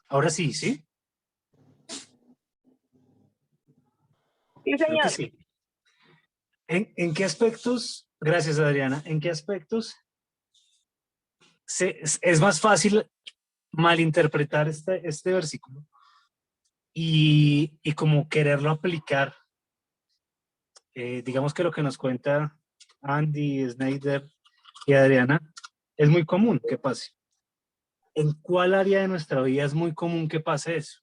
Ahora sí, ¿sí? Sí, Creo que señor. sí. ¿En qué aspectos, gracias Adriana, en qué aspectos es más fácil malinterpretar este versículo y como quererlo aplicar? Digamos que lo que nos cuenta Andy, Snyder y Adriana es muy común que pase. ¿En cuál área de nuestra vida es muy común que pase eso?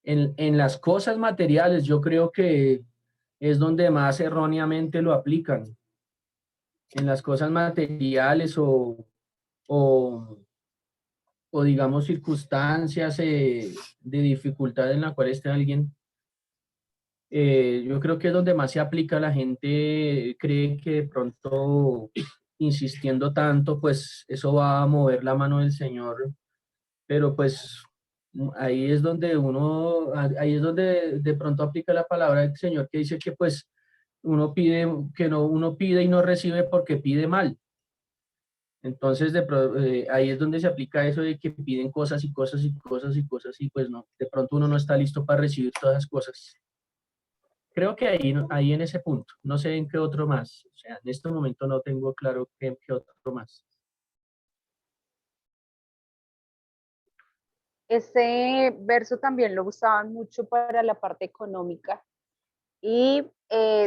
En las cosas materiales yo creo que es donde más erróneamente lo aplican. En las cosas materiales o, o digamos circunstancias de dificultad en la cual esté alguien, yo creo que es donde más se aplica. La gente cree que de pronto insistiendo tanto, pues eso va a mover la mano del Señor, pero pues ahí es donde ahí es donde de pronto aplica la palabra del Señor que dice que pues uno pide, que no, uno pide y no recibe porque pide mal. Entonces, ahí es donde se aplica eso de que piden cosas y cosas y cosas y cosas y pues no, de pronto uno no está listo para recibir todas las cosas. Creo que ahí, ahí en ese punto, no sé en qué otro más, o sea, en este momento no tengo claro qué otro más. Este verso también lo usaban mucho para la parte económica y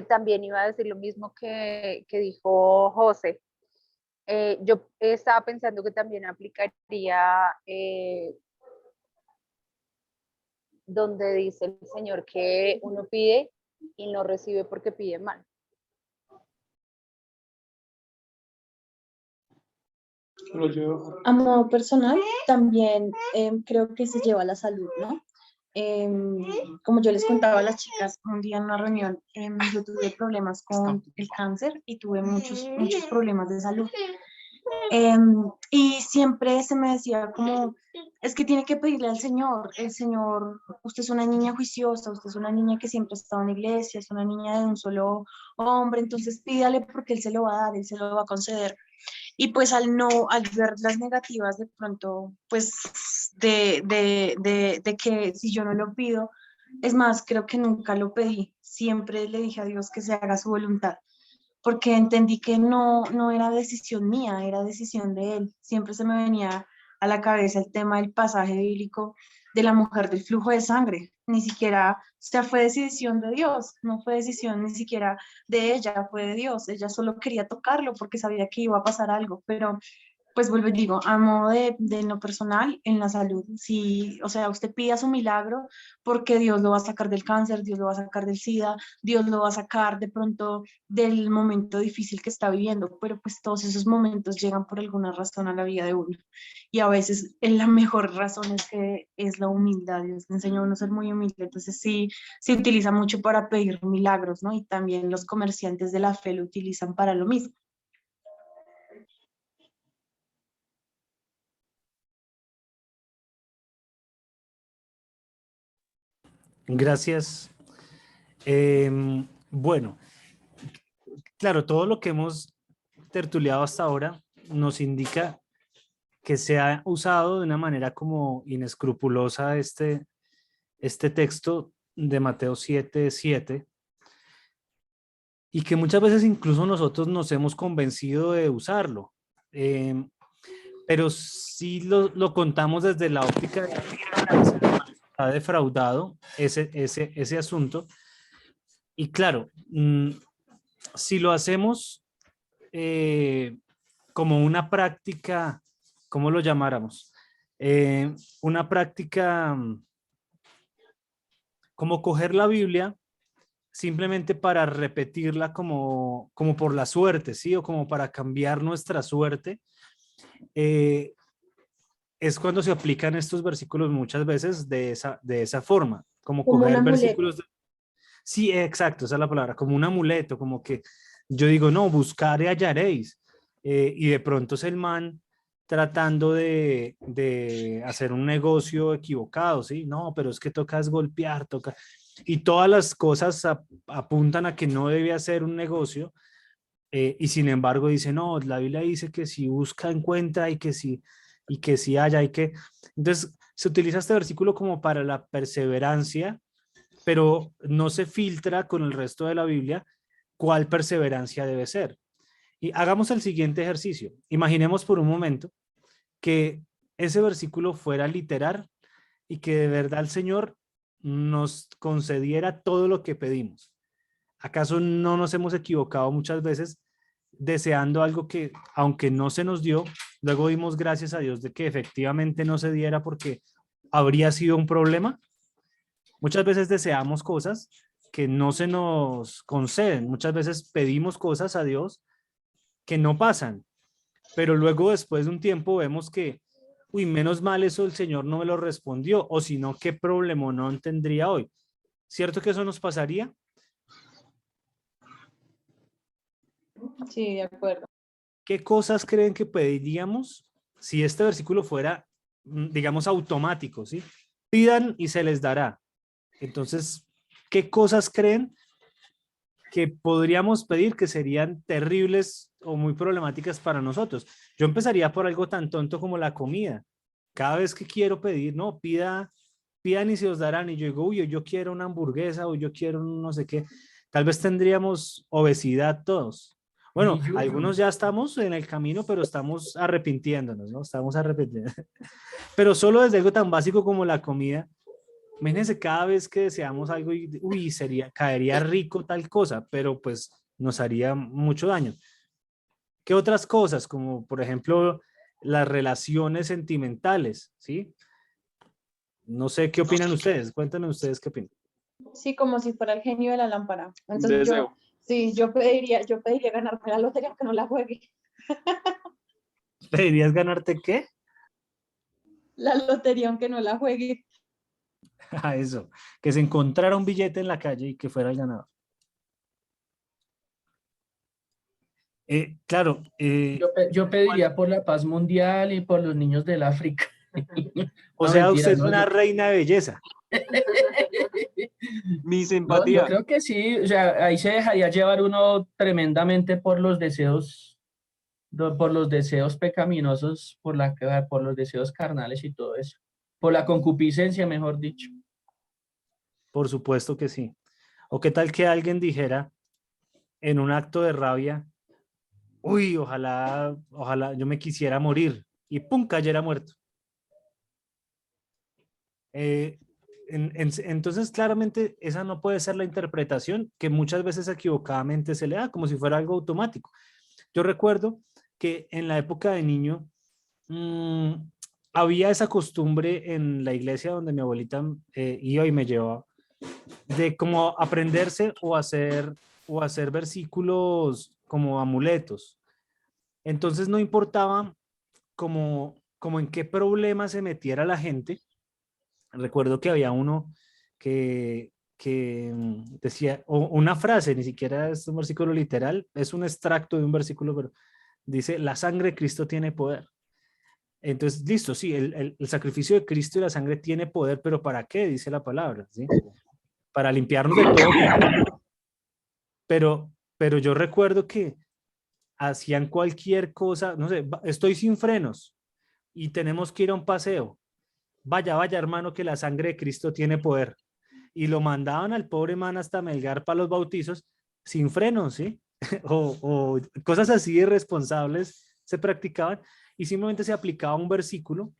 también iba a decir lo mismo que dijo José. Yo estaba pensando que también aplicaría donde dice el Señor que uno pide y no recibe porque pide mal. A modo personal, también creo que se lleva a la salud, ¿no? Como yo les contaba a las chicas un día en una reunión, yo tuve problemas con el cáncer y tuve muchos problemas de salud. Y siempre se me decía como, es que tiene que pedirle al Señor, el Señor, usted es una niña juiciosa, usted es una niña que siempre ha estado en la iglesia, es una niña de un solo hombre, entonces pídale porque Él se lo va a dar, Él se lo va a conceder. Y pues al ver las negativas de pronto, pues de que si yo no lo pido, es más, creo que nunca lo pedí, siempre le dije a Dios que se haga su voluntad, porque entendí que no era decisión mía, era decisión de Él. Siempre se me venía a la cabeza el tema del pasaje bíblico de la mujer del flujo de sangre. Ni siquiera, o sea, fue decisión de Dios, no fue decisión ni siquiera de ella, fue de Dios. Ella solo quería tocarlo porque sabía que iba a pasar algo, pero pues vuelvo y digo, a modo de lo personal, en la salud, si, o sea, usted pida su milagro porque Dios lo va a sacar del cáncer, Dios lo va a sacar del SIDA, Dios lo va a sacar de pronto del momento difícil que está viviendo, pero pues todos esos momentos llegan por alguna razón a la vida de uno. Y a veces la mejor razón es que es la humildad, Dios le enseñó a uno a ser muy humilde, entonces sí, se utiliza mucho para pedir milagros, ¿no? Y también los comerciantes de la fe lo utilizan para lo mismo. Gracias. Bueno, claro, todo lo que hemos tertuliado hasta ahora nos indica que se ha usado de una manera como inescrupulosa este texto de Mateo 7:7 y que muchas veces incluso nosotros nos hemos convencido de usarlo. Pero sí lo contamos desde la óptica de que ha defraudado ese asunto. Y claro, si lo hacemos como una práctica, ¿cómo lo llamáramos? Una práctica como coger la Biblia simplemente para repetirla como por la suerte, ¿sí? O como para cambiar nuestra suerte. Es cuando se aplican estos versículos muchas veces de esa forma, como Como un coger amuleto. versículos. Sí, exacto, esa es la palabra, como un amuleto, como que yo digo, no, buscar y hallaréis. Y de pronto es el man tratando de hacer un negocio equivocado, ¿sí? No, pero es que toca es golpear, toca. Y todas las cosas apuntan a que no debe hacer un negocio. Y sin embargo dice, no, la Biblia dice que si busca encuentra y que si y que sí haya y que... Entonces, se utiliza este versículo como para la perseverancia, pero no se filtra con el resto de la Biblia cuál perseverancia debe ser. Y hagamos el siguiente ejercicio. Imaginemos por un momento que ese versículo fuera literal y que de verdad el Señor nos concediera todo lo que pedimos. ¿Acaso no nos hemos equivocado muchas veces deseando algo que, aunque no se nos dio, luego dimos gracias a Dios de que efectivamente no se diera porque habría sido un problema? Muchas veces deseamos cosas que no se nos conceden. Muchas veces pedimos cosas a Dios que no pasan, pero luego después de un tiempo vemos que, uy, menos mal eso el Señor no me lo respondió, o si no, qué problema no tendría hoy. ¿Cierto que eso nos pasaría? Sí, de acuerdo. ¿Qué cosas creen que pediríamos si este versículo fuera, digamos, automático, ¿sí? Pidan y se les dará. Entonces, ¿qué cosas creen que podríamos pedir que serían terribles o muy problemáticas para nosotros? Yo empezaría por algo tan tonto como la comida. Cada vez que quiero pedir, no, pidan y se os darán. Y yo digo, uy, yo quiero una hamburguesa o yo quiero un no sé qué. Tal vez tendríamos obesidad todos. Bueno, algunos ya estamos en el camino, pero estamos arrepintiéndonos, ¿no? Estamos arrepintiendo. Pero solo desde algo tan básico como la comida, imagínense cada vez que deseamos algo y, uy, caería rico tal cosa, pero pues nos haría mucho daño. ¿Qué otras cosas? Como por ejemplo las relaciones sentimentales, ¿sí? No sé qué opinan ustedes, cuéntenme ustedes qué opinan. Sí, como si fuera el genio de la lámpara. Un Entonces deseo. yo pediría ganarme la lotería, aunque no la juegue. ¿Pedirías ganarte qué? La lotería, aunque no la juegue. A eso, que se encontrara un billete en la calle y que fuera el ganador. Claro. Yo pediría por la paz mundial y por los niños del África. O No, sea, mentira, usted es no, una reina de belleza. Mi No, simpatía. yo creo que sí, o sea, ahí se dejaría llevar uno tremendamente por los deseos, por los deseos pecaminosos, por los deseos carnales y todo eso, por la concupiscencia, mejor dicho. Por supuesto que sí. ¿O qué tal que alguien dijera en un acto de rabia, uy, ojalá yo me quisiera morir y pum, cayera muerto? Entonces, claramente, esa no puede ser la interpretación que muchas veces equivocadamente se le da, como si fuera algo automático. Yo recuerdo que en la época de niño mmm, había esa costumbre en la iglesia donde mi abuelita iba y me llevaba, de como aprenderse o hacer versículos como amuletos. Entonces no importaba como en qué problema se metiera la gente. Recuerdo que había uno que decía, o una frase, ni siquiera es un versículo literal, es un extracto de un versículo, pero dice, la sangre de Cristo tiene poder. Entonces, listo, sí, el sacrificio de Cristo y la sangre tiene poder, pero ¿para qué? Dice la palabra, ¿sí? Para limpiarnos de todo pecado. Pero yo recuerdo que hacían cualquier cosa, no sé, estoy sin frenos y tenemos que ir a un paseo. Vaya, hermano, que la sangre de Cristo tiene poder. Y lo mandaban al pobre man hasta Melgar para los bautizos sin frenos, ¿sí? o cosas así irresponsables se practicaban y simplemente se aplicaba un versículo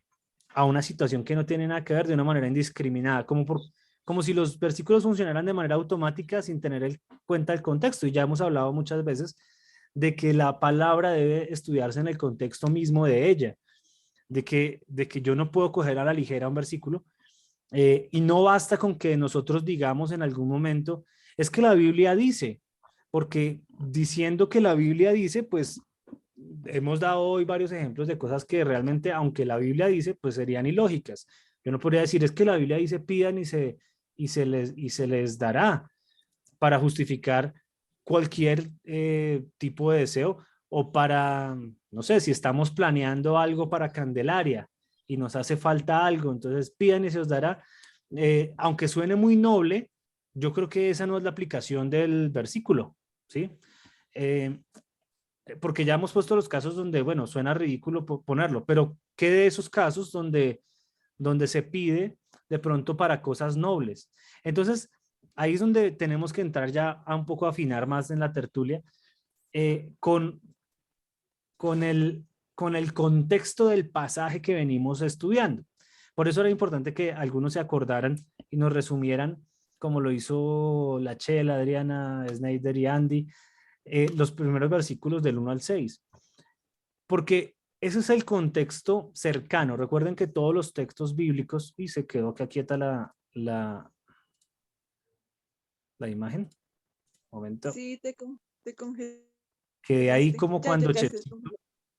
a una situación que no tiene nada que ver de una manera indiscriminada, como si los versículos funcionaran de manera automática sin tener en cuenta el contexto. Y ya hemos hablado muchas veces de que la palabra debe estudiarse en el contexto mismo de ella, de que yo no puedo coger a la ligera un versículo y no basta con que nosotros digamos en algún momento, es que la Biblia dice, porque diciendo que la Biblia dice, pues hemos dado hoy varios ejemplos de cosas que realmente, aunque la Biblia dice, pues serían ilógicas. Yo no podría decir, es que la Biblia dice pidan y se les dará para justificar cualquier tipo de deseo o para, no sé, si estamos planeando algo para Candelaria y nos hace falta algo, entonces pidan y se os dará. Aunque suene muy noble, yo creo que esa no es la aplicación del versículo, ¿sí? porque ya hemos puesto los casos donde, bueno, suena ridículo ponerlo, pero ¿qué de esos casos donde se pide de pronto para cosas nobles? Entonces, ahí es donde tenemos que entrar ya a un poco afinar más en la tertulia, con, con, el, con el contexto del pasaje que venimos estudiando. Por eso era importante que algunos se acordaran y nos resumieran, como lo hizo la Chela, Adriana, Snyder y Andy, los primeros versículos del 1 al 6. Porque ese es el contexto cercano. Recuerden que todos los textos bíblicos, y se quedó acá quieta la imagen. Momento. Sí, te congelaste. Que ahí como Ya, ya, cuando ya.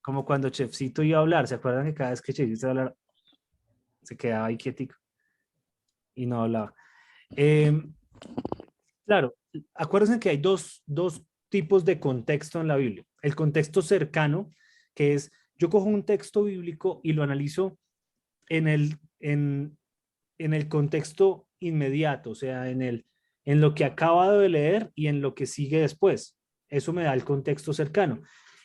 como cuando Chefcito iba a hablar. ¿Se acuerdan que cada vez que Chefcito iba a hablar se quedaba ahí quietico y no hablaba? Claro, acuérdense que hay dos tipos de contexto en la Biblia. El contexto cercano, que es yo cojo un texto bíblico y lo analizo en el contexto inmediato, o sea, en lo que acabo de leer y en lo que sigue después. Eso me da el contexto cercano.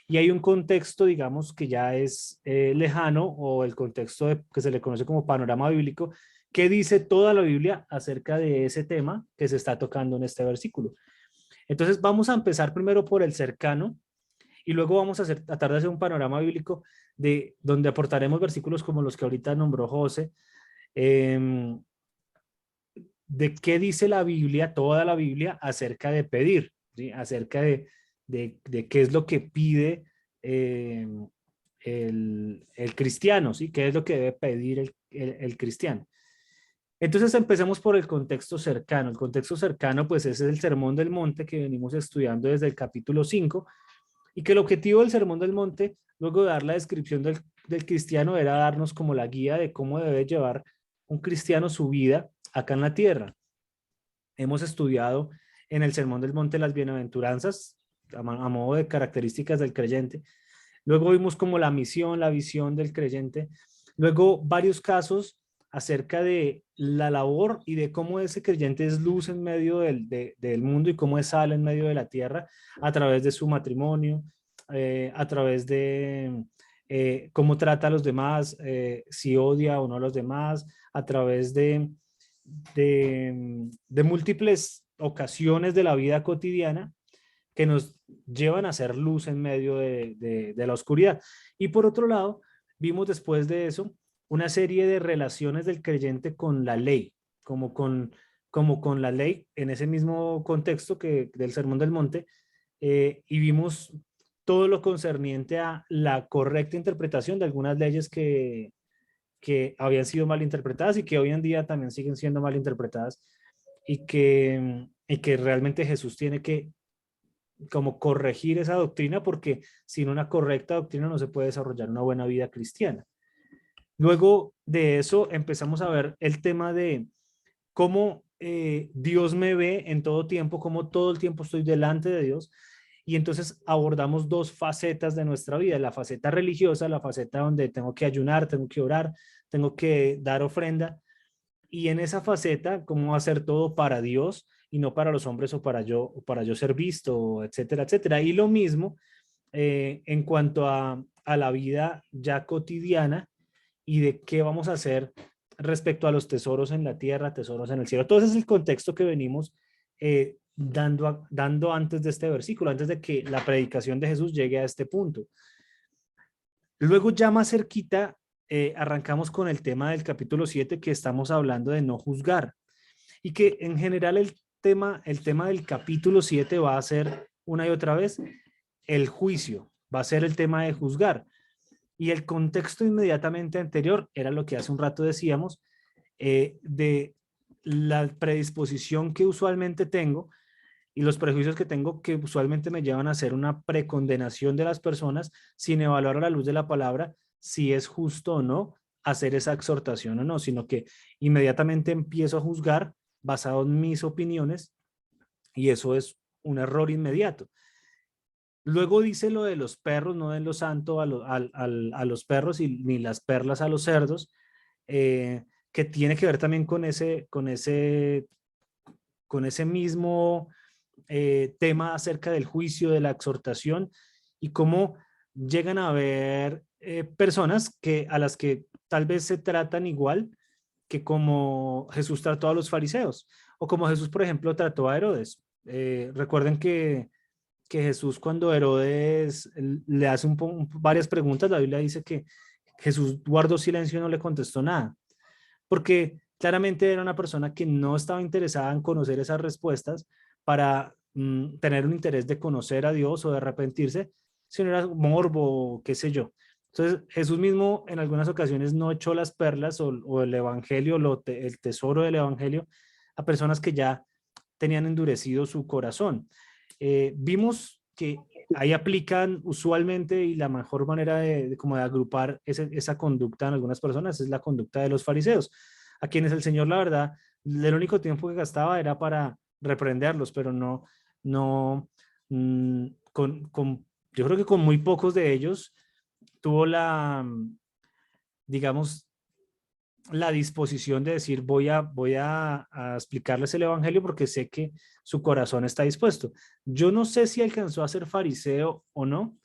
Y hay un contexto, digamos, que ya es lejano, o el contexto que se le conoce como panorama bíblico, que dice toda la Biblia acerca de ese tema que se está tocando en este versículo. Entonces vamos a empezar primero por el cercano y luego vamos a tratar de hacer un panorama bíblico de donde aportaremos versículos como los que ahorita nombró José, de qué dice la Biblia, toda la Biblia, acerca de pedir, ¿sí? Acerca de qué es lo que pide el cristiano, ¿sí? ¿Qué es lo que debe pedir el cristiano? Entonces empecemos por el contexto cercano. El contexto cercano, pues ese es el Sermón del Monte que venimos estudiando desde el capítulo 5, y que el objetivo del Sermón del Monte, luego de dar la descripción del cristiano, era darnos como la guía de cómo debe llevar un cristiano su vida acá en la tierra. Hemos estudiado en el Sermón del Monte las bienaventuranzas a modo de características del creyente. Luego vimos como la misión, la visión del creyente. Luego varios casos acerca de la labor y de cómo ese creyente es luz en medio del mundo y cómo es sal en medio de la tierra a través de su matrimonio, a través de cómo trata a los demás, si odia o no a los demás, a través de múltiples ocasiones de la vida cotidiana que nos llevan a ser luz en medio de la oscuridad. Y por otro lado, vimos después de eso una serie de relaciones del creyente con la ley, como con la ley en ese mismo contexto que del Sermón del Monte, y vimos todo lo concerniente a la correcta interpretación de algunas leyes que habían sido mal interpretadas y que hoy en día también siguen siendo mal interpretadas, y que realmente Jesús tiene que como corregir esa doctrina, porque sin una correcta doctrina no se puede desarrollar una buena vida cristiana. Luego de eso empezamos a ver el tema de cómo Dios me ve en todo tiempo, cómo todo el tiempo estoy delante de Dios. Y entonces abordamos dos facetas de nuestra vida: la faceta religiosa, la faceta donde tengo que ayunar, tengo que orar, tengo que dar ofrenda. Y en esa faceta, cómo hacer todo para Dios y no para los hombres o para yo ser visto, etcétera, etcétera. Y lo mismo en cuanto a la vida ya cotidiana y de qué vamos a hacer respecto a los tesoros en la tierra, tesoros en el cielo. Todo ese es el contexto que venimos dando antes de este versículo, antes de que la predicación de Jesús llegue a este punto. Luego ya más cerquita arrancamos con el tema del capítulo 7, que estamos hablando de no juzgar, y que en general el tema del capítulo 7 va a ser una y otra vez el juicio, va a ser el tema de juzgar. Y el contexto inmediatamente anterior era lo que hace un rato decíamos, de la predisposición que usualmente tengo y los prejuicios que tengo, que usualmente me llevan a hacer una precondenación de las personas sin evaluar a la luz de la palabra si es justo o no hacer esa exhortación o no, sino que inmediatamente empiezo a juzgar basado en mis opiniones, y eso es un error inmediato. Luego dice lo de los perros: no den lo santo a los perros, y ni las perlas a los cerdos, que tiene que ver también con ese mismo tema acerca del juicio, de la exhortación, y cómo llegan a haber personas a las que tal vez se tratan igual que como Jesús trató a los fariseos, o como Jesús, por ejemplo, trató a Herodes. Recuerden que Jesús, cuando Herodes le hace varias preguntas, la Biblia dice que Jesús guardó silencio y no le contestó nada, porque claramente era una persona que no estaba interesada en conocer esas respuestas para tener un interés de conocer a Dios o de arrepentirse, sino era morbo, qué sé yo. Entonces Jesús mismo en algunas ocasiones no echó las perlas o el evangelio, el tesoro del evangelio a personas que ya tenían endurecido su corazón. Vimos que ahí aplican usualmente, y la mejor manera como de agrupar esa conducta en algunas personas es la conducta de los fariseos, a quienes el Señor, la verdad, el único tiempo que gastaba era para reprenderlos, pero no yo creo que con muy pocos de ellos tuvo digamos, la disposición de decir voy a explicarles el evangelio porque sé que su corazón está dispuesto. Yo no sé si alcanzó a ser fariseo o no.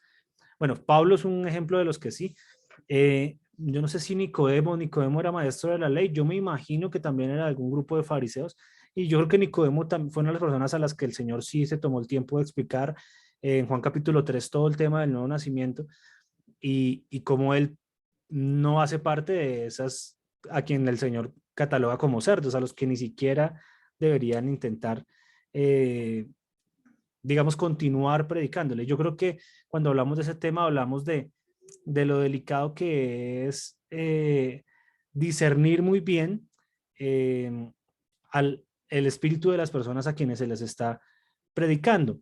Bueno, Pablo es un ejemplo de los que sí. Yo no sé si Nicodemo era maestro de la ley. Yo me imagino que también era de algún grupo de fariseos. Y yo creo que Nicodemo también fue una de las personas a las que el Señor sí se tomó el tiempo de explicar en Juan capítulo 3 todo el tema del nuevo nacimiento y cómo él no hace parte de esas a quien el Señor cataloga como cerdos, a los que ni siquiera deberían intentar, digamos, continuar predicándole. Yo creo que cuando hablamos de ese tema hablamos de lo delicado que es discernir muy bien el espíritu de las personas a quienes se les está predicando.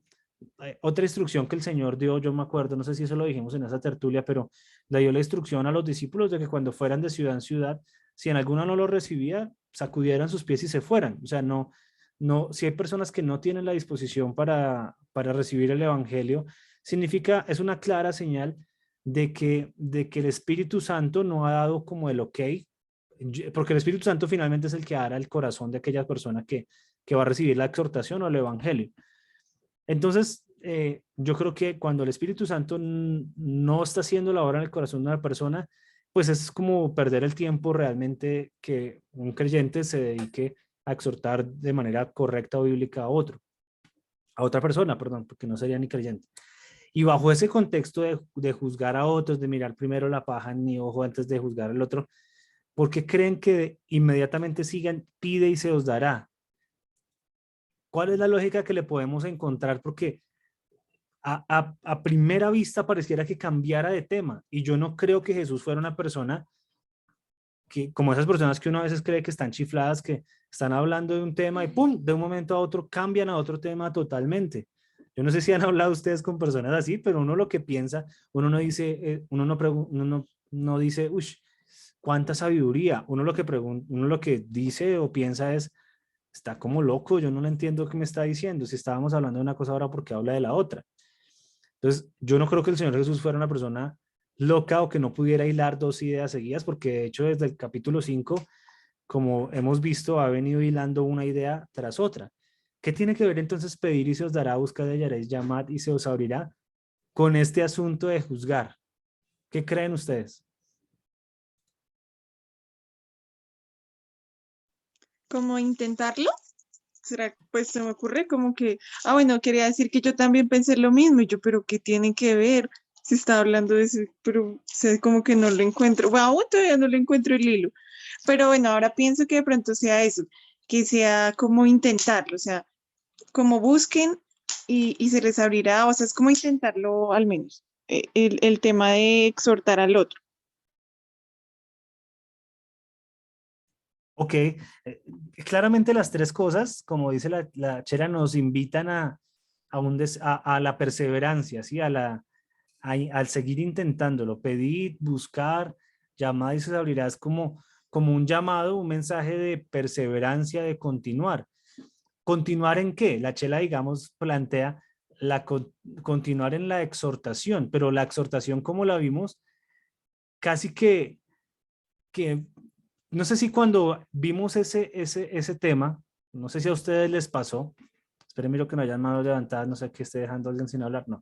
Otra instrucción que el Señor dio, yo me acuerdo, no sé si eso lo dijimos en esa tertulia, pero le dio la instrucción a los discípulos de que cuando fueran de ciudad en ciudad, si en alguna no lo recibía, sacudieran sus pies y se fueran. O sea, si hay personas que no tienen la disposición para recibir el evangelio, es una clara señal de que el Espíritu Santo no ha dado como el ok, porque el Espíritu Santo finalmente es el que hará el corazón de aquella persona que va a recibir la exhortación o el evangelio. Entonces, yo creo que cuando el Espíritu Santo no está haciendo la obra en el corazón de una persona, pues es como perder el tiempo realmente que un creyente se dedique a exhortar de manera correcta o bíblica a otra persona, perdón, porque no sería ni creyente. Y bajo ese contexto de juzgar a otros, de mirar primero la paja en mi ojo antes de juzgar al otro, ¿por qué creen que inmediatamente sigan, pide y se os dará? ¿Cuál es la lógica que le podemos encontrar? Porque a primera vista pareciera que cambiara de tema, y yo no creo que Jesús fuera una persona como esas personas que uno a veces cree que están chifladas, que están hablando de un tema y pum, de un momento a otro cambian a otro tema totalmente. Yo no sé si han hablado ustedes con personas así, pero uno lo que piensa, uno no dice, uno no dice, uy, cuánta sabiduría. Uno lo que dice o piensa es, está como loco, yo no le entiendo qué me está diciendo. Si estábamos hablando de una cosa ahora, ¿por qué habla de la otra? Entonces, yo no creo que el Señor Jesús fuera una persona loca o que no pudiera hilar dos ideas seguidas, porque de hecho desde el capítulo 5, como hemos visto, ha venido hilando una idea tras otra. ¿Qué tiene que ver entonces pedir y se os dará, buscad y hallaréis, llamad y se os abrirá con este asunto de juzgar? ¿Qué creen ustedes? ¿Cómo intentarlo? ¿Será? Pues se me ocurre como que, bueno, quería decir que yo también pensé lo mismo, y yo, pero ¿qué tiene que ver? Si está hablando de eso, pero o sea, como que no lo encuentro, bueno, todavía no le encuentro el hilo, pero bueno, ahora pienso que de pronto sea eso, que sea como intentarlo, o sea, como busquen y se les abrirá, o sea, es como intentarlo al menos, el tema de exhortar al otro. Ok, claramente las tres cosas, como dice la chera, nos invitan a la perseverancia, ¿sí? Al seguir intentándolo, pedir, buscar, llamar y se abrirá, es como un llamado, un mensaje de perseverancia, de continuar. ¿Continuar en qué? La chela, digamos, plantea continuar en la exhortación, pero la exhortación, como la vimos, casi que no sé si cuando vimos ese tema, no sé si a ustedes les pasó, esperen, miro que no hayan manos levantadas, no sé qué esté dejando a alguien sin hablar, no.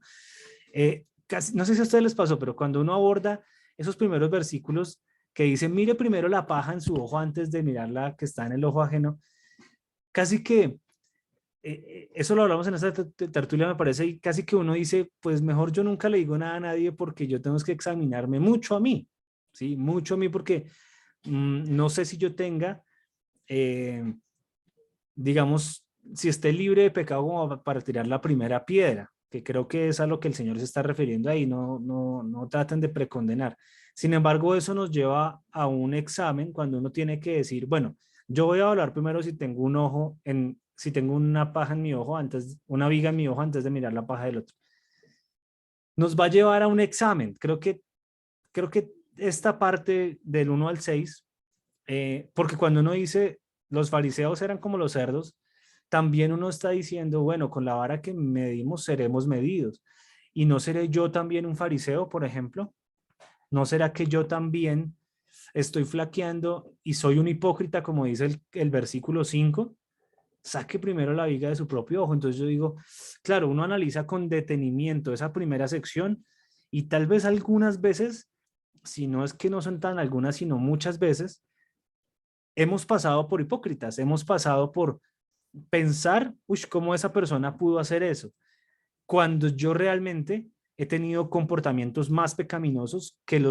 casi, no sé si a ustedes les pasó, pero cuando uno aborda esos primeros versículos que dicen, mire primero la paja en su ojo antes de mirar la que está en el ojo ajeno, casi que, eso lo hablamos en esta tertulia, me parece, y casi que uno dice, pues mejor yo nunca le digo nada a nadie porque yo tengo que examinarme mucho a mí, ¿sí? Mucho a mí porque no sé si yo tenga, digamos, si esté libre de pecado como para tirar la primera piedra, que creo que es a lo que el Señor se está refiriendo ahí, no traten de precondenar. Sin embargo, eso nos lleva a un examen cuando uno tiene que decir, bueno, yo voy a evaluar primero si tengo un ojo si tengo una paja en mi ojo una viga en mi ojo antes de mirar la paja del otro. Nos va a llevar a un examen. Creo que esta parte del 1 al 6, porque cuando uno dice los fariseos eran como los cerdos, también uno está diciendo, bueno, con la vara que medimos seremos medidos. ¿Y no seré yo también un fariseo, por ejemplo? ¿No será que yo también estoy flaqueando y soy un hipócrita, como dice el versículo 5? Saque primero la viga de su propio ojo. Entonces yo digo, claro, uno analiza con detenimiento esa primera sección y tal vez algunas veces, si no es que no son tan algunas, sino muchas veces, hemos pasado por hipócritas, hemos pasado por pensar, uy, ¿cómo esa persona pudo hacer eso? Cuando yo realmente he tenido comportamientos más pecaminosos que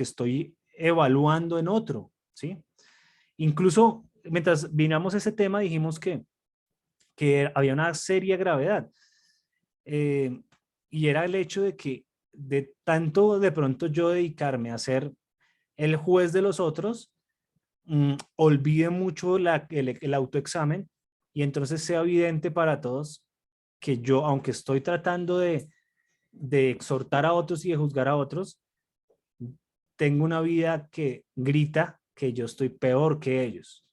estoy evaluando en otro, ¿sí? Incluso mientras vinamos ese tema dijimos que había una seria gravedad, eh, y era el hecho de que de tanto de pronto yo dedicarme a ser el juez de los otros, olvide mucho el autoexamen y entonces sea evidente para todos que yo, aunque estoy tratando de exhortar a otros y de juzgar a otros, tengo una vida que grita que yo estoy peor que ellos.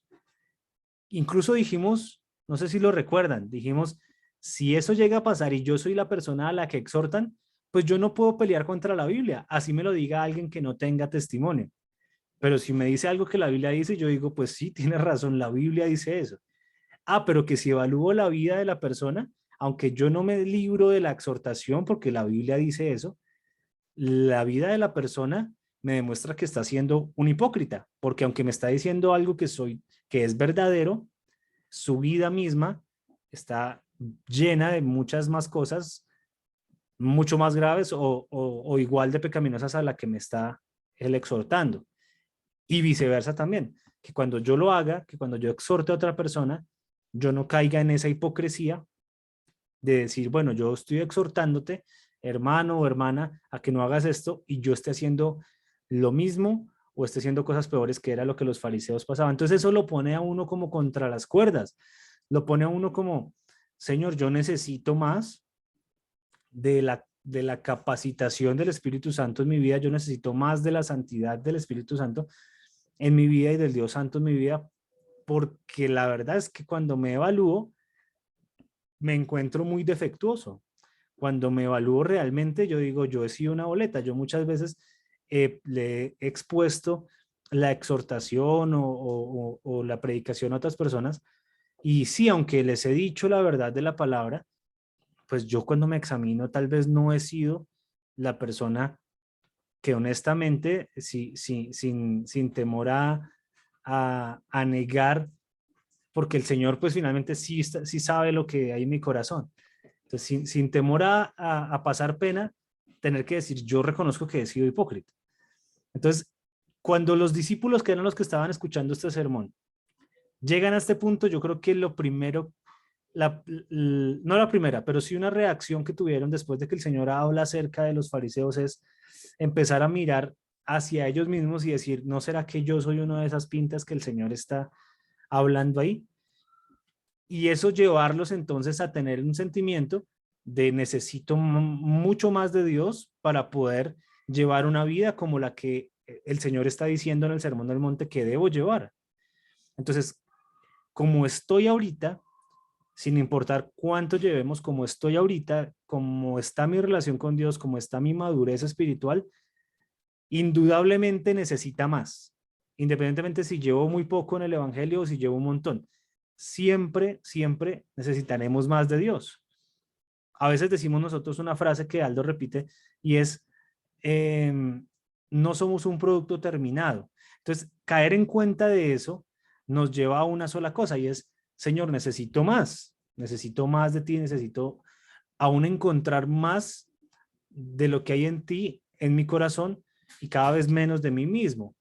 Incluso dijimos, no sé si lo recuerdan, dijimos, si eso llega a pasar y yo soy la persona a la que exhortan, pues yo no puedo pelear contra la Biblia, así me lo diga alguien que no tenga testimonio. Pero si me dice algo que la Biblia dice, yo digo, pues sí, tienes razón, la Biblia dice eso. Ah, pero que si evalúo la vida de la persona, aunque yo no me libro de la exhortación, porque la Biblia dice eso, la vida de la persona me demuestra que está siendo un hipócrita, porque aunque me está diciendo algo que es verdadero, su vida misma está llena de muchas más cosas, mucho más graves o igual de pecaminosas a la que me está él exhortando. Y viceversa también, que cuando yo lo haga, que cuando yo exhorte a otra persona, yo no caiga en esa hipocresía de decir, bueno, yo estoy exhortándote, hermano o hermana, a que no hagas esto y yo esté haciendo lo mismo o esté haciendo cosas peores, que era lo que los fariseos pasaban. Entonces eso lo pone a uno como contra las cuerdas, lo pone a uno como, Señor, yo necesito más de la capacitación del Espíritu Santo en mi vida, yo necesito más de la santidad del Espíritu Santo en mi vida y del Dios Santo en mi vida, porque la verdad es que cuando me evalúo, me encuentro muy defectuoso. Cuando me evalúo realmente, yo digo, yo he sido una boleta. Yo muchas veces le he expuesto la exhortación o la predicación a otras personas. Y sí, aunque les he dicho la verdad de la palabra, pues yo cuando me examino tal vez no he sido la persona que honestamente, sin temor a negar, porque el Señor pues finalmente sí sabe lo que hay en mi corazón. Entonces, sin temor a pasar pena, tener que decir, yo reconozco que he sido hipócrita. Entonces, cuando los discípulos, que eran los que estaban escuchando este sermón, llegan a este punto, yo creo que lo primero, no la primera, pero sí una reacción que tuvieron después de que el Señor habla acerca de los fariseos es empezar a mirar hacia ellos mismos y decir, ¿no será que yo soy una de esas pintas que el Señor está hablando ahí? Y eso llevarlos entonces a tener un sentimiento de necesito mucho más de Dios para poder llevar una vida como la que el Señor está diciendo en el Sermón del Monte que debo llevar. Entonces, como estoy ahorita, sin importar cuánto llevemos, como estoy ahorita, como está mi relación con Dios, como está mi madurez espiritual, indudablemente necesita más. Independientemente si llevo muy poco en el Evangelio o si llevo un montón. Siempre necesitaremos más de Dios. a veces decimos nosotros una frase que Aldo repite y es, no somos un producto terminado. Entonces, caer en cuenta de eso nos lleva a una sola cosa y es, Señor, necesito más de ti, necesito aún encontrar más de lo que hay en ti, en mi corazón y cada vez menos de mí mismo.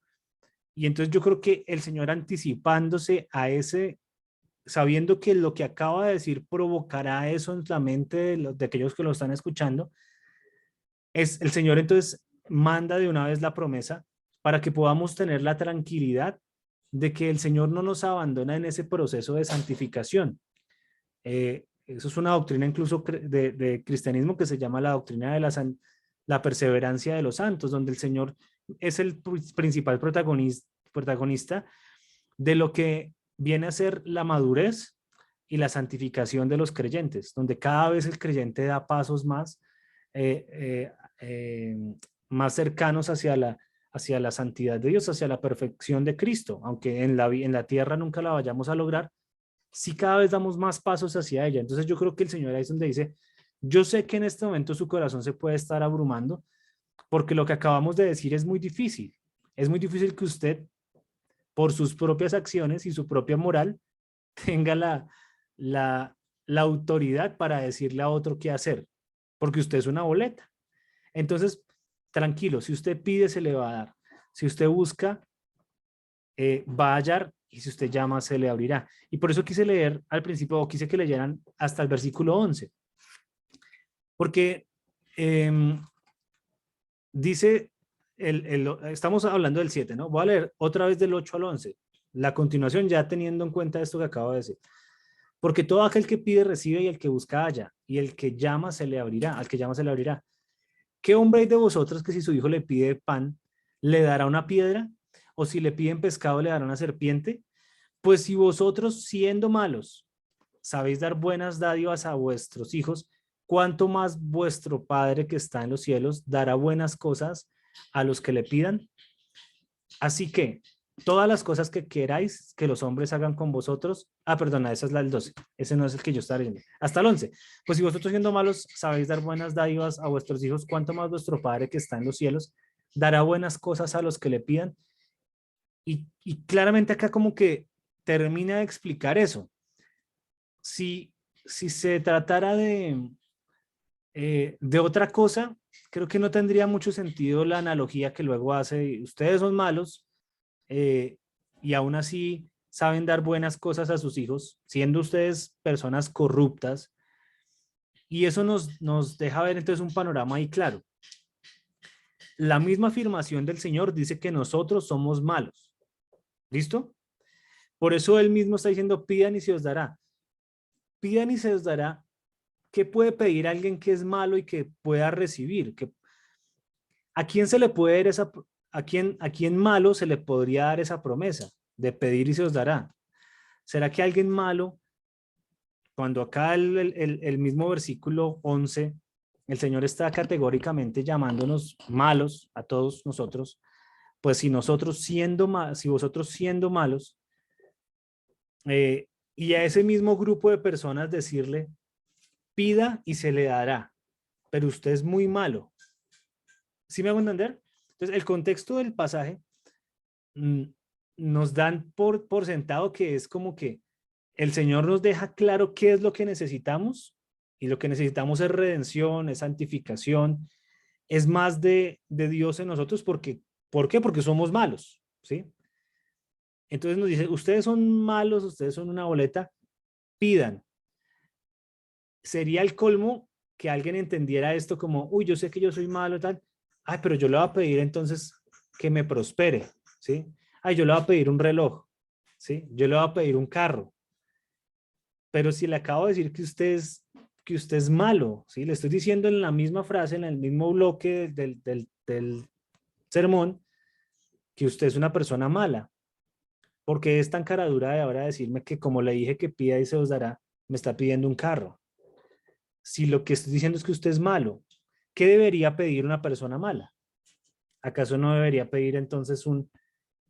Y entonces yo creo que el Señor anticipándose a ese, sabiendo que lo que acaba de decir provocará eso en la mente de aquellos que lo están escuchando, es el Señor entonces manda de una vez la promesa para que podamos tener la tranquilidad de que el Señor no nos abandona en ese proceso de santificación. Eso es una doctrina incluso de cristianismo que se llama la doctrina de la perseverancia de los santos, donde el Señor es el principal protagonista de lo que viene a ser la madurez y la santificación de los creyentes, donde cada vez el creyente da pasos más, más cercanos hacia la santidad de Dios, hacia la perfección de Cristo, aunque en la tierra nunca la vayamos a lograr, sí cada vez damos más pasos hacia ella. Entonces yo creo que el Señor ahí es donde dice, yo sé que en este momento su corazón se puede estar abrumando, porque lo que acabamos de decir es muy difícil. Es muy difícil que usted, por sus propias acciones y su propia moral, tenga la autoridad para decirle a otro qué hacer, porque usted es una boleta. Entonces, tranquilo, si usted pide, se le va a dar. Si usted busca, va a hallar, y si usted llama, se le abrirá. Y por eso quise leer al principio, o quise que leyeran hasta el versículo 11. Porque dice, estamos hablando del 7, ¿no? Voy a leer otra vez del 8 al 11. La continuación ya teniendo en cuenta esto que acabo de decir. Porque todo aquel que pide recibe y el que busca halla, y el que llama se le abrirá, al que llama se le abrirá. ¿Qué hombre hay de vosotros que si su hijo le pide pan, le dará una piedra? ¿O si le piden pescado, le dará una serpiente? Pues si vosotros, siendo malos, sabéis dar buenas dádivas a vuestros hijos, ¿cuánto más vuestro Padre que está en los cielos dará buenas cosas a los que le pidan? Así que todas las cosas que queráis que los hombres hagan con vosotros, perdona, esa es la del 12, ese no es el que yo estaba leyendo, hasta el 11, pues si vosotros siendo malos sabéis dar buenas dádivas a vuestros hijos, ¿cuánto más vuestro Padre que está en los cielos dará buenas cosas a los que le pidan? Y claramente acá como que termina de explicar eso. Si se tratara de otra cosa, creo que no tendría mucho sentido la analogía que luego hace. Ustedes son malos y aún así saben dar buenas cosas a sus hijos, siendo ustedes personas corruptas. Y eso nos deja ver entonces un panorama ahí claro. La misma afirmación del Señor dice que nosotros somos malos. ¿Listo? Por eso él mismo está diciendo, pidan y se os dará. Pidan y se os dará. ¿Qué puede pedir alguien que es malo y que pueda recibir? ¿A quién se le puede dar a quién malo se le podría dar esa promesa de pedir y se os dará? ¿Será que alguien malo, cuando acá el mismo versículo 11, el Señor está categóricamente llamándonos malos a todos nosotros? Pues si vosotros siendo malos, y a ese mismo grupo de personas decirle, pida y se le dará, pero usted es muy malo. ¿Sí me hago entender? Entonces, el contexto del pasaje nos dan por sentado que es como que el Señor nos deja claro qué es lo que necesitamos, y lo que necesitamos es redención, es santificación, es más de Dios en nosotros. ¿Por qué? Porque somos malos, ¿sí? Entonces nos dice, ustedes son malos, ustedes son una boleta, pidan. Sería el colmo que alguien entendiera esto como, uy, yo sé que yo soy malo, tal. Ay, pero yo le voy a pedir entonces que me prospere, ¿sí? Ay, yo le voy a pedir un reloj, ¿sí? Yo le voy a pedir un carro. Pero si le acabo de decir que usted es malo, ¿sí? Le estoy diciendo en la misma frase, en el mismo bloque del sermón, que usted es una persona mala. ¿Por qué es tan cara dura de ahora decirme que como le dije que pida y se os dará, me está pidiendo un carro? Si lo que estoy diciendo es que usted es malo, ¿qué debería pedir una persona mala? ¿Acaso no debería pedir entonces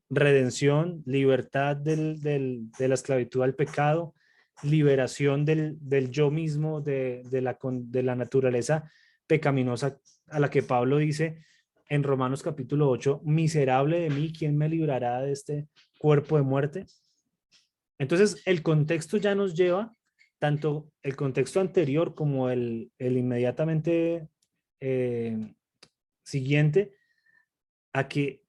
redención, libertad de la esclavitud al pecado, liberación del yo mismo, de la naturaleza pecaminosa a la que Pablo dice en Romanos capítulo 8, miserable de mí, ¿quién me librará de este cuerpo de muerte? Entonces, el contexto ya nos lleva, tanto el contexto anterior como el inmediatamente siguiente, a que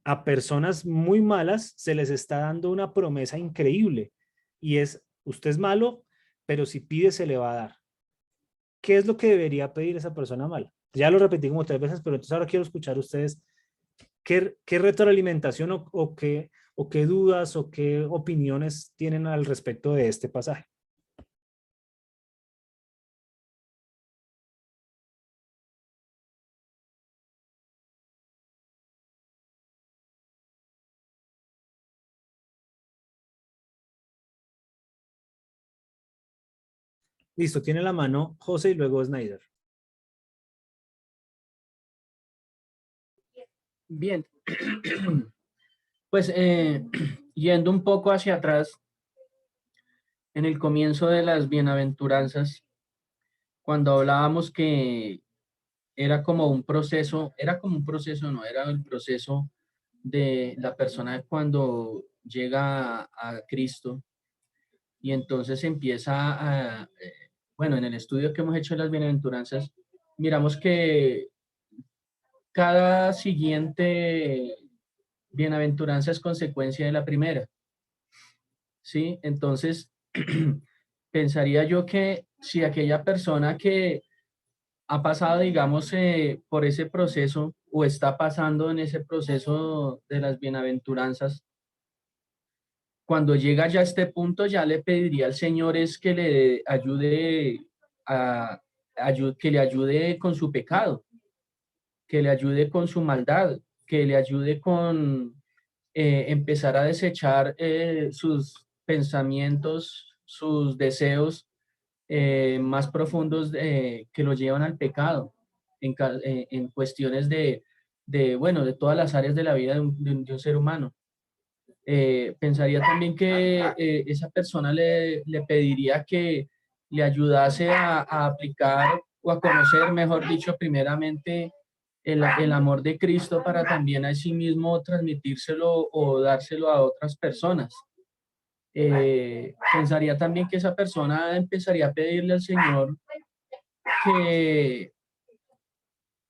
a personas muy malas se les está dando una promesa increíble y es, usted es malo, pero si pide se le va a dar. ¿Qué es lo que debería pedir esa persona mala? Ya lo repetí como 3 veces, pero entonces ahora quiero escuchar ustedes qué retroalimentación o qué dudas o qué opiniones tienen al respecto de este pasaje. Listo, tiene la mano José y luego Snyder. Bien, pues yendo un poco hacia atrás, en el comienzo de las bienaventuranzas, cuando hablábamos que no, era el proceso de la persona cuando llega a Cristo y entonces empieza bueno, en el estudio que hemos hecho de las bienaventuranzas, miramos que cada siguiente bienaventuranza es consecuencia de la primera, ¿sí? Entonces, pensaría yo que si aquella persona que ha pasado, digamos, por ese proceso o está pasando en ese proceso de las bienaventuranzas, cuando llega ya a este punto, ya le pediría al Señor es que le ayude que le ayude con su pecado, que le ayude con su maldad, que le ayude con empezar a desechar sus pensamientos, sus deseos más profundos que lo llevan al pecado en cuestiones bueno, de todas las áreas de la vida de un ser humano. Pensaría también que esa persona le pediría que le ayudase a aplicar o a conocer, mejor dicho, primeramente el amor de Cristo para también a sí mismo transmitírselo o dárselo a otras personas. Pensaría también que esa persona empezaría a pedirle al Señor que,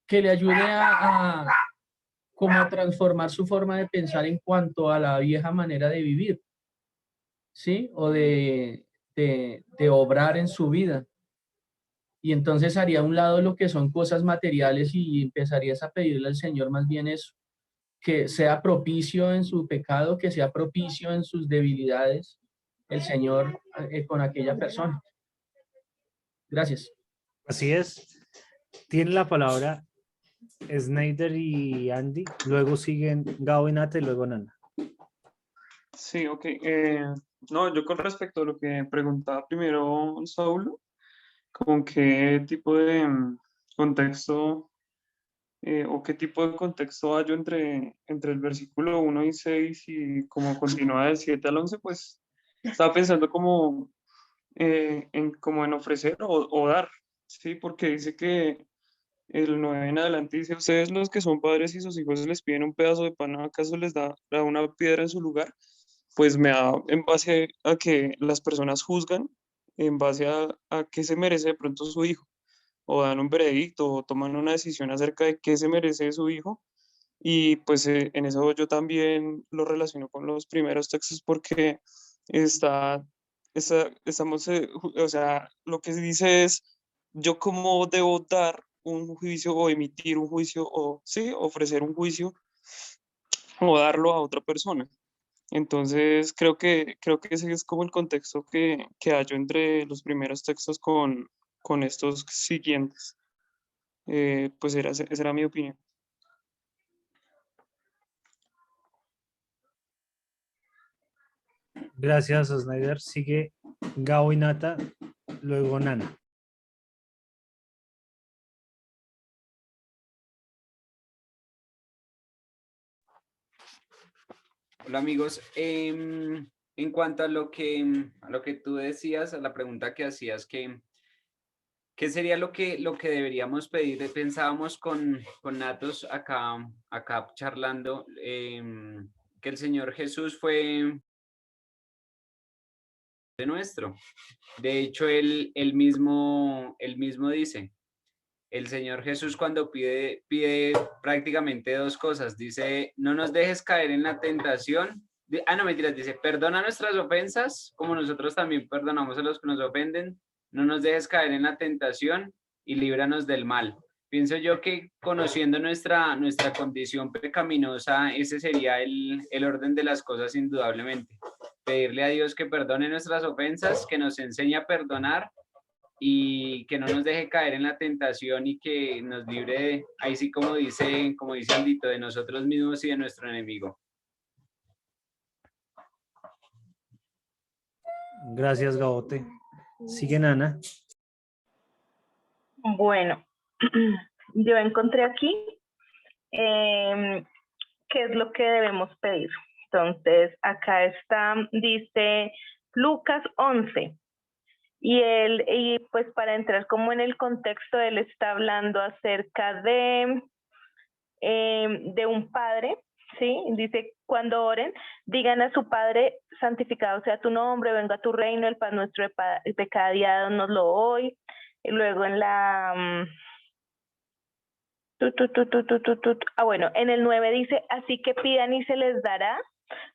que le ayude como a transformar su forma de pensar en cuanto a la vieja manera de vivir, ¿sí? O de obrar en su vida. Y entonces haría a un lado lo que son cosas materiales y empezarías a pedirle al Señor más bien eso, que sea propicio en su pecado, que sea propicio en sus debilidades, el Señor con aquella persona. Gracias. Así es. Tiene la palabra Snyder y Andy, luego siguen Gao y Nata y luego Nana. Sí, ok. No, yo con respecto a lo que preguntaba primero Saulo, ¿con qué tipo de contexto o qué tipo de contexto hay entre el versículo 1 y 6 y como continúa del 7 al 11? Pues estaba pensando como, como en ofrecer o dar, ¿sí? Porque dice que el 9 en adelante dice, ustedes los que son padres y sus hijos les piden un pedazo de pan, ¿acaso les da una piedra en su lugar? Pues me da en base a que las personas juzgan, en base a qué se merece de pronto su hijo, o dan un veredicto, o toman una decisión acerca de qué se merece su hijo. Y pues en eso yo también lo relaciono con los primeros textos porque está, estamos, o sea, lo que se dice es, yo cómo debo dar un juicio o emitir un juicio o, sí, ofrecer un juicio o darlo a otra persona. Entonces, creo que ese es como el contexto que hallo entre los primeros textos con estos siguientes. Pues esa era mi opinión. Gracias, Snyder. Sigue Gao y Nata, luego Nana. Hola amigos, en cuanto a lo que tú decías, a la pregunta que hacías, ¿qué sería lo que deberíamos pedir? Pensábamos con Natos acá charlando, que el Señor Jesús fue de nuestro. De hecho, él mismo dice, el Señor Jesús cuando pide prácticamente dos cosas. Dice, no nos dejes caer en la tentación. No, mentiras, dice, perdona nuestras ofensas, como nosotros también perdonamos a los que nos ofenden. No nos dejes caer en la tentación y líbranos del mal. Pienso yo que conociendo nuestra condición pecaminosa, ese sería el orden de las cosas indudablemente. Pedirle a Dios que perdone nuestras ofensas, que nos enseñe a perdonar y que no nos deje caer en la tentación y que nos libre de, ahí sí como dice Aldito, de nosotros mismos y de nuestro enemigo. Gracias, Gabote. Sigue Nana. Bueno, yo encontré aquí qué es lo que debemos pedir. Entonces, acá está, dice Lucas 11. Y pues para entrar como en el contexto, él está hablando acerca de un padre, ¿sí? Dice, cuando oren, digan a su Padre, santificado sea tu nombre, venga tu reino, el pan nuestro de cada día danoslo hoy. Y luego en la... bueno, en el 9 dice, así que pidan y se les dará,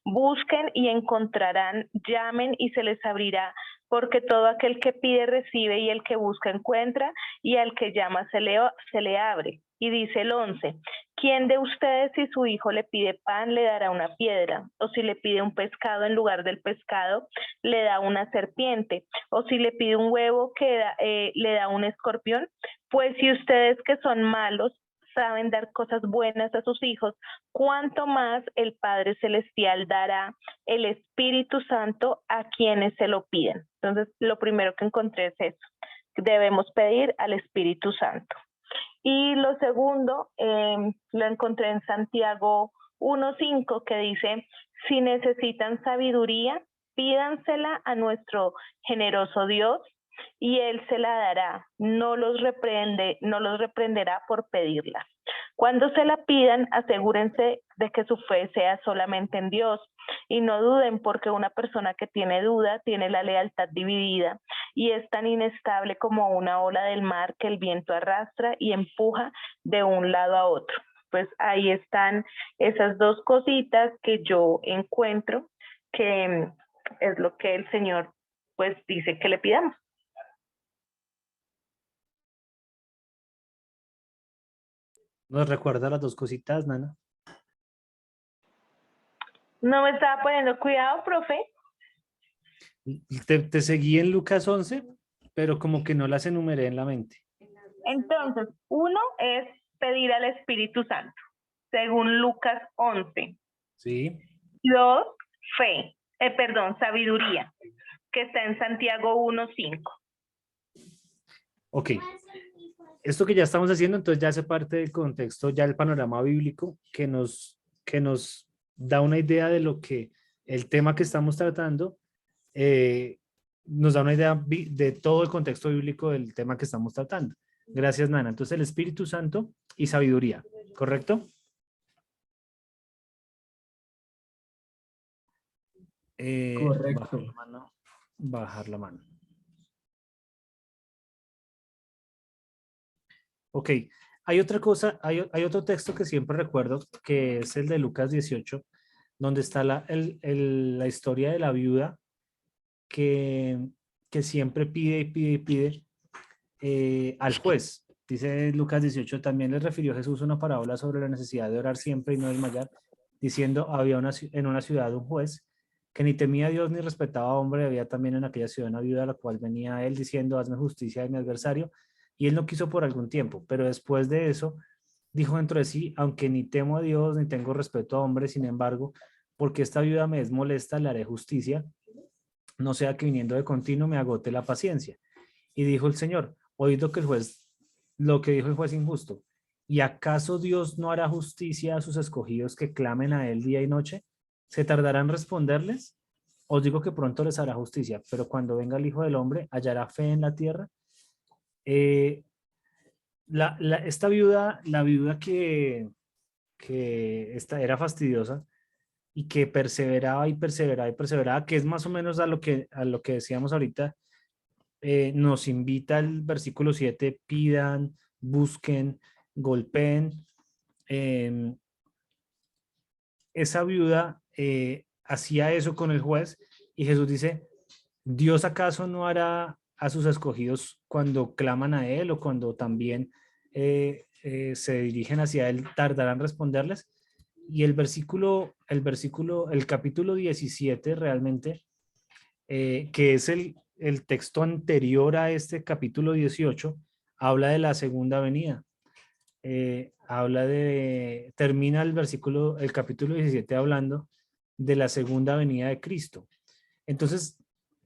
busquen y encontrarán, llamen y se les abrirá, porque todo aquel que pide recibe y el que busca encuentra y al que llama se le abre. Y dice el 11, ¿quién de ustedes si su hijo le pide pan le dará una piedra? O si le pide un pescado en lugar del pescado le da una serpiente? O si le pide un huevo le da un escorpión? Pues si ustedes que son malos saben dar cosas buenas a sus hijos, cuánto más el Padre Celestial dará el Espíritu Santo a quienes se lo piden. Entonces, lo primero que encontré es eso. Debemos pedir al Espíritu Santo. Y lo segundo, lo encontré en Santiago 1:5, que dice, si necesitan sabiduría, pídansela a nuestro generoso Dios, y él se la dará, no los reprenderá por pedirla. Cuando se la pidan, asegúrense de que su fe sea solamente en Dios y no duden, porque una persona que tiene duda tiene la lealtad dividida y es tan inestable como una ola del mar que el viento arrastra y empuja de un lado a otro. Pues ahí están esas dos cositas que yo encuentro que es lo que el Señor pues dice que le pidamos. ¿Nos recuerda las dos cositas, Nana? No me estaba poniendo cuidado, profe. Te seguí en Lucas 11, pero como que no las enumeré en la mente. Entonces, uno es pedir al Espíritu Santo, según Lucas 11. Sí. Dos, sabiduría, que está en Santiago 1:5. Ok. Esto que ya estamos haciendo, entonces ya hace parte del contexto, ya el panorama bíblico que nos da una idea de lo que el tema que estamos tratando, nos da una idea de todo el contexto bíblico del tema que estamos tratando. Gracias, Nana. Entonces, el Espíritu Santo y sabiduría, ¿correcto? Correcto. Bajar la mano. Ok, hay otra cosa, hay otro texto que siempre recuerdo, que es el de Lucas 18, donde está la historia de la viuda que siempre pide al juez. Dice Lucas 18, también le refirió Jesús una parábola sobre la necesidad de orar siempre y no desmayar, diciendo, había en una ciudad un juez que ni temía a Dios ni respetaba a hombre, había también en aquella ciudad una viuda a la cual venía a él diciendo, hazme justicia de mi adversario, y él no quiso por algún tiempo, pero después de eso dijo dentro de sí, aunque ni temo a Dios ni tengo respeto a hombre, sin embargo, porque esta viuda me es molesta, le haré justicia, no sea que viniendo de continuo me agote la paciencia. Y dijo el Señor, oíd lo que dijo el juez injusto, ¿y acaso Dios no hará justicia a sus escogidos que clamen a él día y noche? ¿Se tardará en responderles? os digo que pronto les hará justicia, pero cuando venga el Hijo del Hombre, hallará fe en la tierra. Esta viuda, la viuda que era fastidiosa y que perseveraba y perseveraba y perseveraba, que es más o menos a lo que decíamos ahorita, nos invita el versículo 7, pidan, busquen, golpeen. Esa viuda hacía eso con el juez y Jesús dice, ¿Dios acaso no hará a sus escogidos cuando claman a Él o cuando también se dirigen hacia Él, tardarán en responderles? Y el capítulo 17 realmente, que es el texto anterior a este capítulo 18, habla de la segunda venida. Termina el capítulo 17 hablando de la segunda venida de Cristo. Entonces,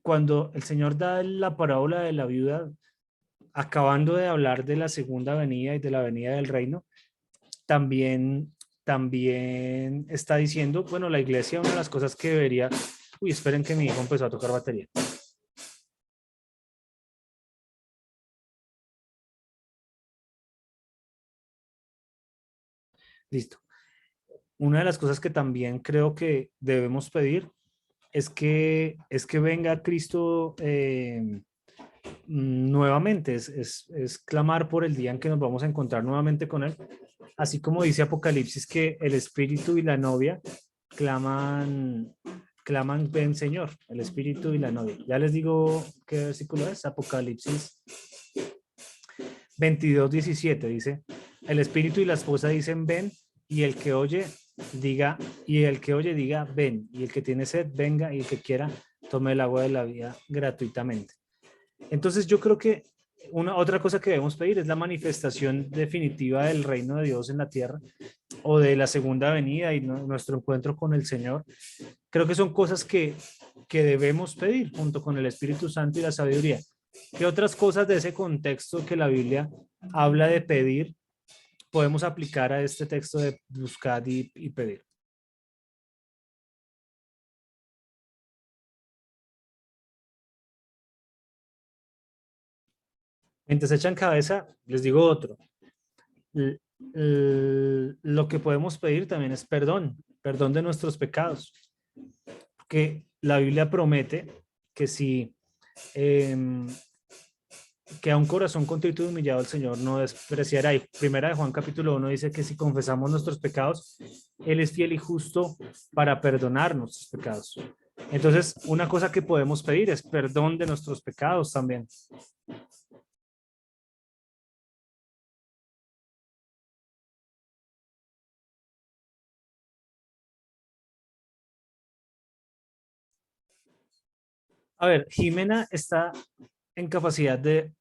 cuando el Señor da la parábola de la viuda, acabando de hablar de la segunda venida y de la venida del reino, también está diciendo, bueno, la iglesia, una de las cosas que debería... Uy, esperen que mi hijo empezó a tocar batería. Listo. Una de las cosas que también creo que debemos pedir es que venga Cristo nuevamente, es clamar por el día en que nos vamos a encontrar nuevamente con Él, así como dice Apocalipsis que el Espíritu y la novia claman, ven Señor, el Espíritu y la novia. Ya les digo qué versículo es, Apocalipsis 22:17, dice, el Espíritu y la esposa dicen ven, y el que oye diga, ven, y el que tiene sed, venga, y el que quiera, tome el agua de la vida gratuitamente. Entonces yo creo que otra cosa que debemos pedir es la manifestación definitiva del reino de Dios en la tierra, o de la segunda venida y nuestro encuentro con el Señor. Creo que son cosas que debemos pedir junto con el Espíritu Santo y la sabiduría. ¿Qué otras cosas de ese contexto que la Biblia habla de pedir podemos aplicar a este texto de buscar y pedir? Mientras echan cabeza, les digo otro. Lo que podemos pedir también es perdón de nuestros pecados. Que la Biblia promete que si que a un corazón contrito y humillado el Señor no despreciará. Y Primera de Juan capítulo 1 dice que si confesamos nuestros pecados, Él es fiel y justo para perdonar nuestros pecados. Entonces, una cosa que podemos pedir es perdón de nuestros pecados también. A ver, Jimena está en capacidad de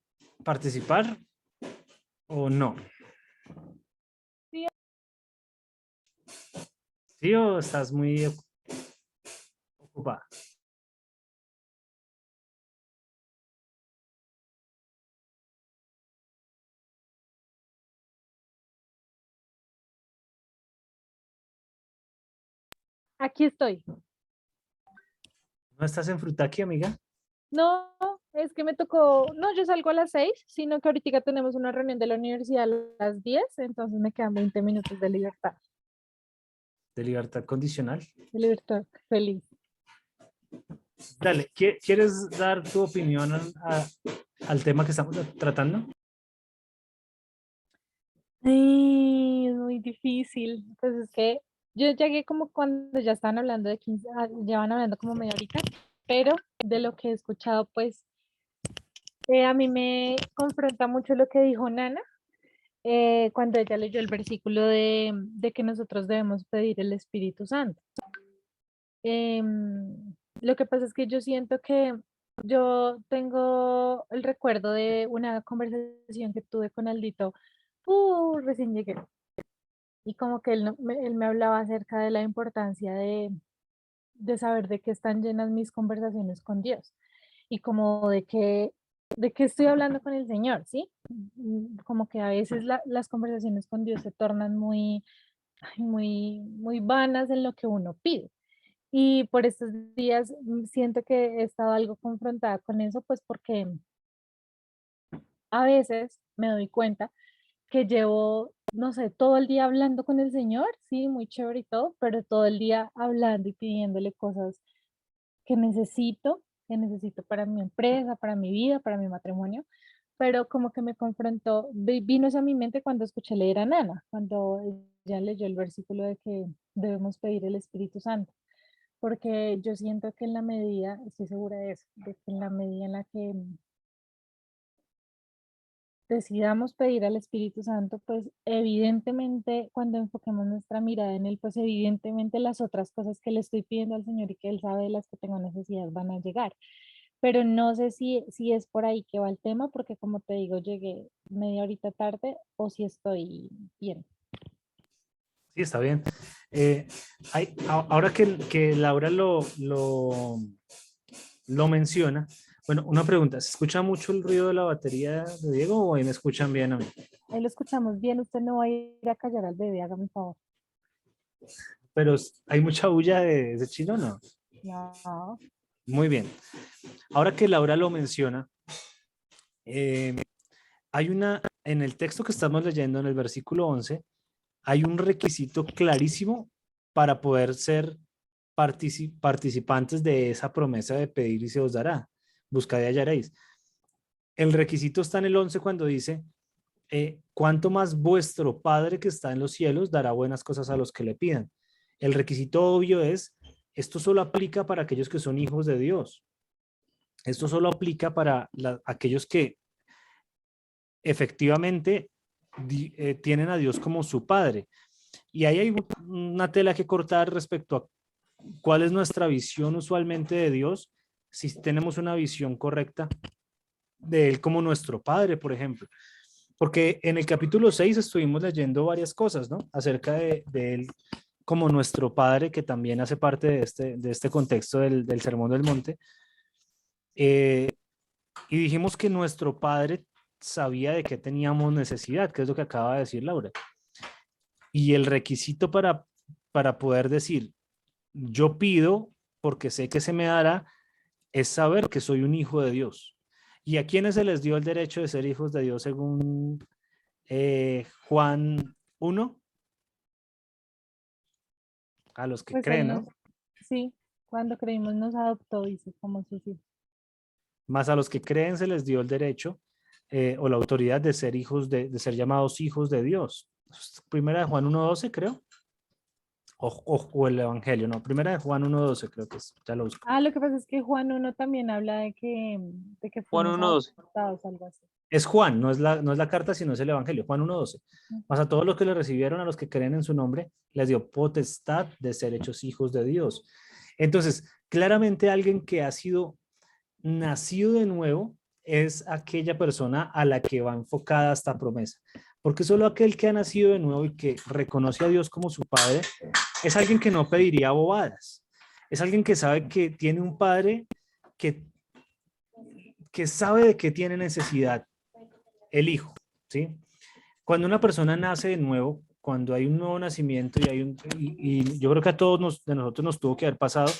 participar o no. ¿Sí o estás muy ocupada? Aquí estoy. ¿No estás en Frutaki, amiga? No, es que me tocó, no, yo salgo a las 6, sino que ahorita tenemos una reunión de la universidad a las 10, entonces me quedan 20 minutos de libertad. De libertad condicional. De libertad feliz. Dale, ¿quieres dar tu opinión al tema que estamos tratando? Ay, es muy difícil. Pues es que yo llegué como cuando ya estaban hablando de 15, llevan hablando como media horita, pero de lo que he escuchado, pues a mí me confronta mucho lo que dijo Nana cuando ella leyó el versículo de que nosotros debemos pedir el Espíritu Santo. Lo que pasa es que yo siento que yo tengo el recuerdo de una conversación que tuve con Aldito recién llegué. Y como que él me hablaba acerca de la importancia de saber de qué están llenas mis conversaciones con Dios y como de qué estoy hablando con el Señor, ¿sí? Como que a veces las conversaciones con Dios se tornan muy, muy vanas en lo que uno pide. Y por estos días siento que he estado algo confrontada con eso, pues porque a veces me doy cuenta que llevo, no sé, todo el día hablando con el Señor, sí, muy chévere y todo, pero todo el día hablando y pidiéndole cosas que necesito para mi empresa, para mi vida, para mi matrimonio, pero como que me confrontó, vino eso a mi mente cuando escuché leer a Nana, cuando ella leyó el versículo de que debemos pedir el Espíritu Santo, porque yo siento que en la medida, estoy segura de eso, de que en la medida en la que decidamos pedir al Espíritu Santo, pues evidentemente cuando enfoquemos nuestra mirada en Él, pues evidentemente las otras cosas que le estoy pidiendo al Señor y que Él sabe de las que tengo necesidad van a llegar. Pero no sé si es por ahí que va el tema, porque como te digo, llegué media horita tarde o si estoy bien. Sí, está bien. Ahora que Laura lo menciona, bueno, una pregunta, ¿se escucha mucho el ruido de la batería de Diego o ahí me escuchan bien a mí? Ahí lo escuchamos bien, usted no va a ir a callar al bebé, hágame un favor. Pero hay mucha bulla de ese chino, ¿no? No. Muy bien. Ahora que Laura lo menciona, en el texto que estamos leyendo, en el versículo 11, hay un requisito clarísimo para poder ser participantes de esa promesa de pedir y se os dará. Buscad y hallaréis. El requisito está en el 11 cuando dice, cuánto más vuestro Padre que está en los cielos dará buenas cosas a los que le pidan. El requisito obvio es, esto solo aplica para aquellos que son hijos de Dios. Esto solo aplica para aquellos que efectivamente tienen a Dios como su Padre. Y ahí hay una tela que cortar respecto a cuál es nuestra visión usualmente de Dios, si tenemos una visión correcta de Él como nuestro Padre, por ejemplo. Porque en el capítulo 6 estuvimos leyendo varias cosas, ¿no? Acerca de Él como nuestro Padre, que también hace parte de este contexto del Sermón del Monte. Y dijimos que nuestro Padre sabía de qué teníamos necesidad, que es lo que acaba de decir Laura. Y el requisito para poder decir, yo pido porque sé que se me dará, es saber que soy un hijo de Dios. ¿Y a quiénes se les dio el derecho de ser hijos de Dios según Juan 1? A los que Pues creen, ¿no? Sí, cuando creímos nos adoptó, dice, como sus hijos. Más a los que creen se les dio el derecho o la autoridad de ser hijos de ser llamados hijos de Dios. Primera de Juan 1:12, creo. O el Evangelio, no. Primera de Juan 1:12, creo que es. Ya lo busco. Lo que pasa es que Juan 1 también habla de que Juan fuimos 1:12. adoptados, algo así. Es Juan, no es la carta, sino es el Evangelio. Juan 1:12. Más a todos los que le recibieron, a los que creen en su nombre, les dio potestad de ser hechos hijos de Dios. Entonces, claramente alguien que ha sido nacido de nuevo es aquella persona a la que va enfocada esta promesa. Porque solo aquel que ha nacido de nuevo y que reconoce a Dios como su Padre es alguien que no pediría bobadas. Es alguien que sabe que tiene un Padre que sabe de qué tiene necesidad el Hijo, ¿sí? Cuando una persona nace de nuevo, cuando hay un nuevo nacimiento y yo creo que a todos de nosotros nos tuvo que haber pasado,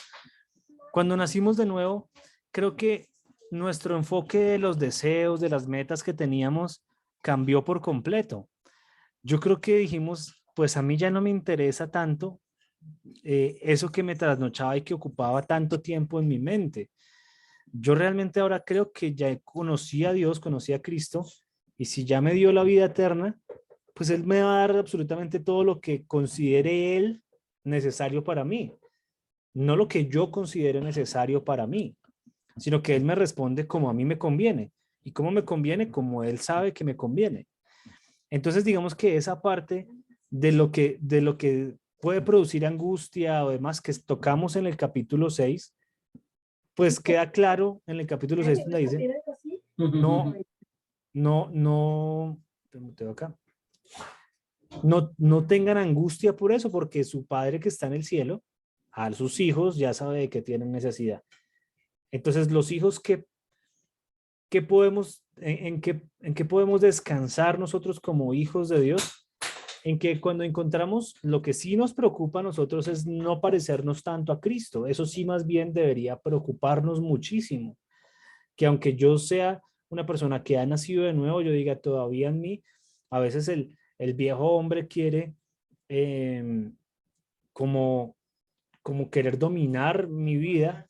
cuando nacimos de nuevo, creo que nuestro enfoque de los deseos, de las metas que teníamos, cambió por completo. Yo creo que dijimos, pues a mí ya no me interesa tanto eso que me trasnochaba y que ocupaba tanto tiempo en mi mente. Yo realmente ahora creo que ya conocí a Dios, conocí a Cristo, y si ya me dio la vida eterna, pues Él me va a dar absolutamente todo lo que considere Él necesario para mí. No lo que yo considere necesario para mí, sino que Él me responde como a mí me conviene. ¿Y cómo me conviene? Como Él sabe que me conviene. Entonces, digamos que esa parte de lo que puede producir angustia o demás que tocamos en el capítulo 6, pues queda claro en el capítulo 6 donde dice, no tengan angustia por eso, porque su Padre que está en el cielo, a sus hijos ya sabe de qué tienen necesidad. Entonces, los hijos en qué podemos descansar nosotros como hijos de Dios, en que cuando encontramos lo que sí nos preocupa a nosotros es no parecernos tanto a Cristo. Eso sí más bien debería preocuparnos muchísimo. Que aunque yo sea una persona que ha nacido de nuevo, yo diga todavía en mí, a veces el viejo hombre quiere como, como querer dominar mi vida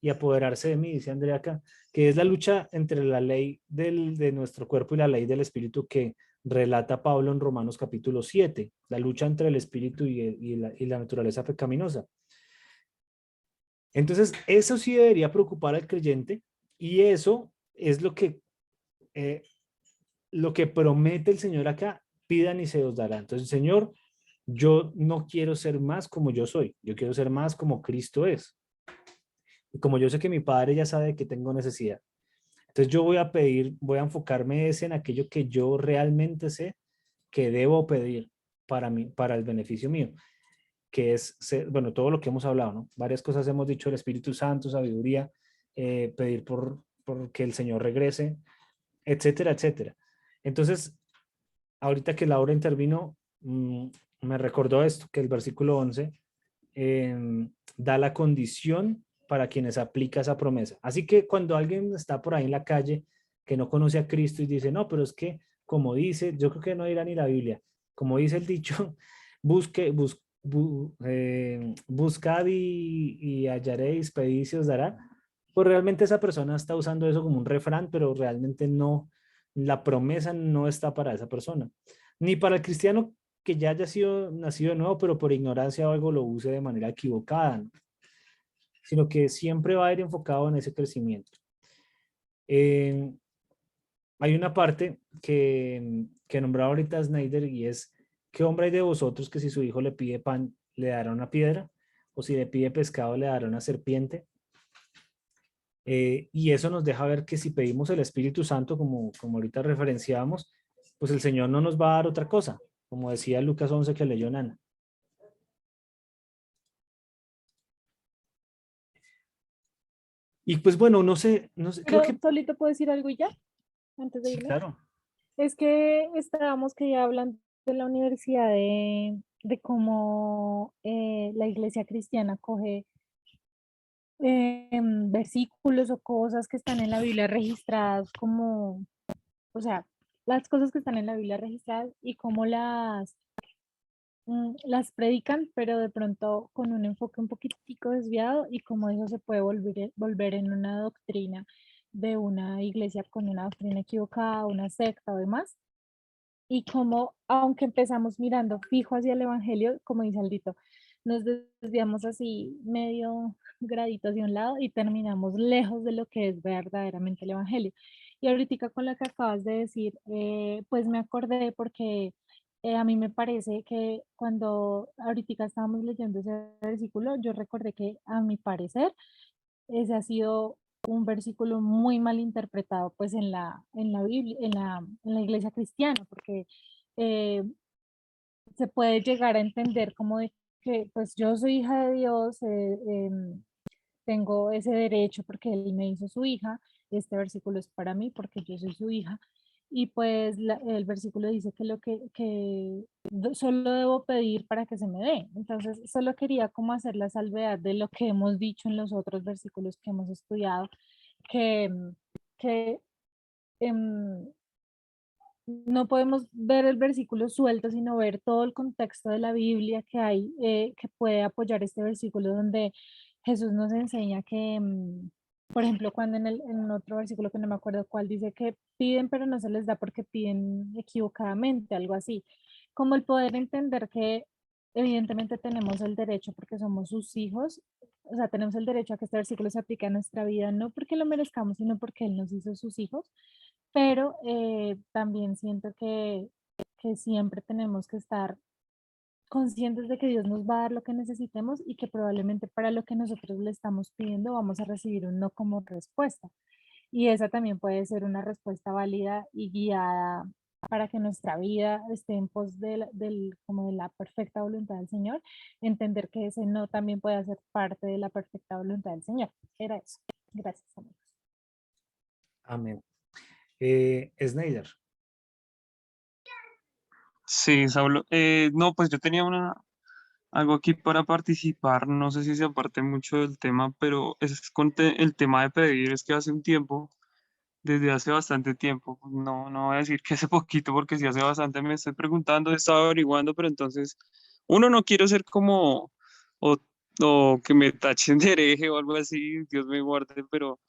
y apoderarse de mí, dice Andrea acá, que es la lucha entre la ley de nuestro cuerpo y la ley del espíritu que relata Pablo en Romanos capítulo 7, la lucha entre el espíritu y la naturaleza pecaminosa. Entonces, eso sí debería preocupar al creyente y eso es lo que promete el Señor acá, pidan y se os dará. Entonces, Señor, yo no quiero ser más como yo soy, yo quiero ser más como Cristo es. Y como yo sé que mi Padre ya sabe que tengo necesidad, entonces yo voy a pedir, voy a enfocarme en aquello que yo realmente sé que debo pedir para mí, para el beneficio mío, que es, bueno, todo lo que hemos hablado, ¿no? Varias cosas hemos dicho, el Espíritu Santo, sabiduría, pedir por que el Señor regrese, etcétera, etcétera. Entonces, ahorita que Laura intervino, me recordó esto, que el versículo 11 da la condición para quienes aplica esa promesa. Así que cuando alguien está por ahí en la calle que no conoce a Cristo y dice, no, pero es que como dice, yo creo que no dirá ni la Biblia, como dice el dicho, buscad y hallaréis, pedid y se os dará, pues realmente esa persona está usando eso como un refrán, pero realmente no, la promesa no está para esa persona, ni para el cristiano que ya haya sido nacido de nuevo, pero por ignorancia o algo lo use de manera equivocada, ¿no? Sino que siempre va a ir enfocado en ese crecimiento. Hay una parte que nombraba ahorita Snyder y es, ¿qué hombre hay de vosotros que si su hijo le pide pan, le dará una piedra? O si le pide pescado, le dará una serpiente. Y eso nos deja ver que si pedimos el Espíritu Santo, como ahorita referenciábamos, pues el Señor no nos va a dar otra cosa, como decía Lucas 11 que leyó Nana. Y pues bueno, no sé, creo Pero que... solito puedo decir algo y ya, antes de Sí, irme. claro. Es que estábamos que ya hablando de la universidad de cómo la iglesia cristiana coge versículos o cosas que están en la Biblia registradas como, o sea, las cosas que están en la Biblia registradas y cómo las predican, pero de pronto con un enfoque un poquitico desviado y cómo eso se puede volver en una doctrina de una iglesia con una doctrina equivocada, una secta o demás. Y como, aunque empezamos mirando fijo hacia el Evangelio, como dice Aldito, nos desviamos así medio gradito hacia un lado y terminamos lejos de lo que es verdaderamente el Evangelio. Y ahorita con lo que acabas de decir, pues me acordé porque a mí me parece que cuando ahorita estábamos leyendo ese versículo, yo recordé que a mi parecer ese ha sido un versículo muy mal interpretado pues en la Biblia, en la iglesia cristiana, porque eh, se puede llegar a entender como de que pues yo soy hija de Dios, tengo ese derecho porque Él me hizo su hija, este versículo es para mí porque yo soy su hija, y pues el versículo dice que solo debo pedir para que se me dé. Entonces, solo quería como hacer la salvedad de lo que hemos dicho en los otros versículos que hemos estudiado, que, que em, no podemos ver el versículo suelto, sino ver todo el contexto de la Biblia que hay, que puede apoyar este versículo donde Jesús nos enseña que, por ejemplo, cuando en otro versículo que no me acuerdo cuál, dice que piden pero no se les da porque piden equivocadamente, algo así. Como el poder entender que evidentemente tenemos el derecho porque somos sus hijos, o sea, tenemos el derecho a que este versículo se aplique a nuestra vida, no porque lo merezcamos, sino porque Él nos hizo sus hijos, pero también siento que siempre tenemos que estar conscientes de que Dios nos va a dar lo que necesitemos y que probablemente para lo que nosotros le estamos pidiendo vamos a recibir un no como respuesta. Y esa también puede ser una respuesta válida y guiada para que nuestra vida esté en pos como de la perfecta voluntad del Señor, entender que ese no también puede ser parte de la perfecta voluntad del Señor. Era eso. Gracias, amigos. Amén. Snyder. Sí, Saulo. No, pues yo tenía algo aquí para participar. No sé si se aparte mucho del tema, pero es el tema de pedir. Es que hace un tiempo, desde hace bastante tiempo, no voy a decir que hace poquito, porque si hace bastante me estoy preguntando, he estado averiguando, pero entonces, uno, no quiero ser como, o, o que me tachen de hereje o algo así, Dios me guarde, pero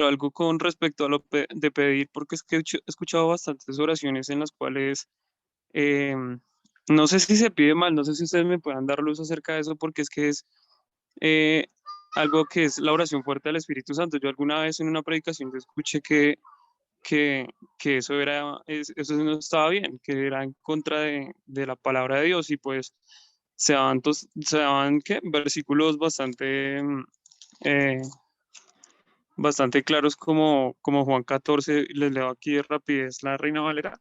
algo con respecto a de pedir, porque es que he escuchado bastantes oraciones en las cuales, no sé si se pide mal, no sé si ustedes me puedan dar luz acerca de eso, porque es que es eh, algo que es la oración fuerte al Espíritu Santo. Yo alguna vez en una predicación yo escuché que, que eso eso no estaba bien, que era en contra de la palabra de Dios, y pues se daban ¿qué? Versículos eh, bastante claros como Juan 14. Les leo aquí de rapidez la Reina Valera.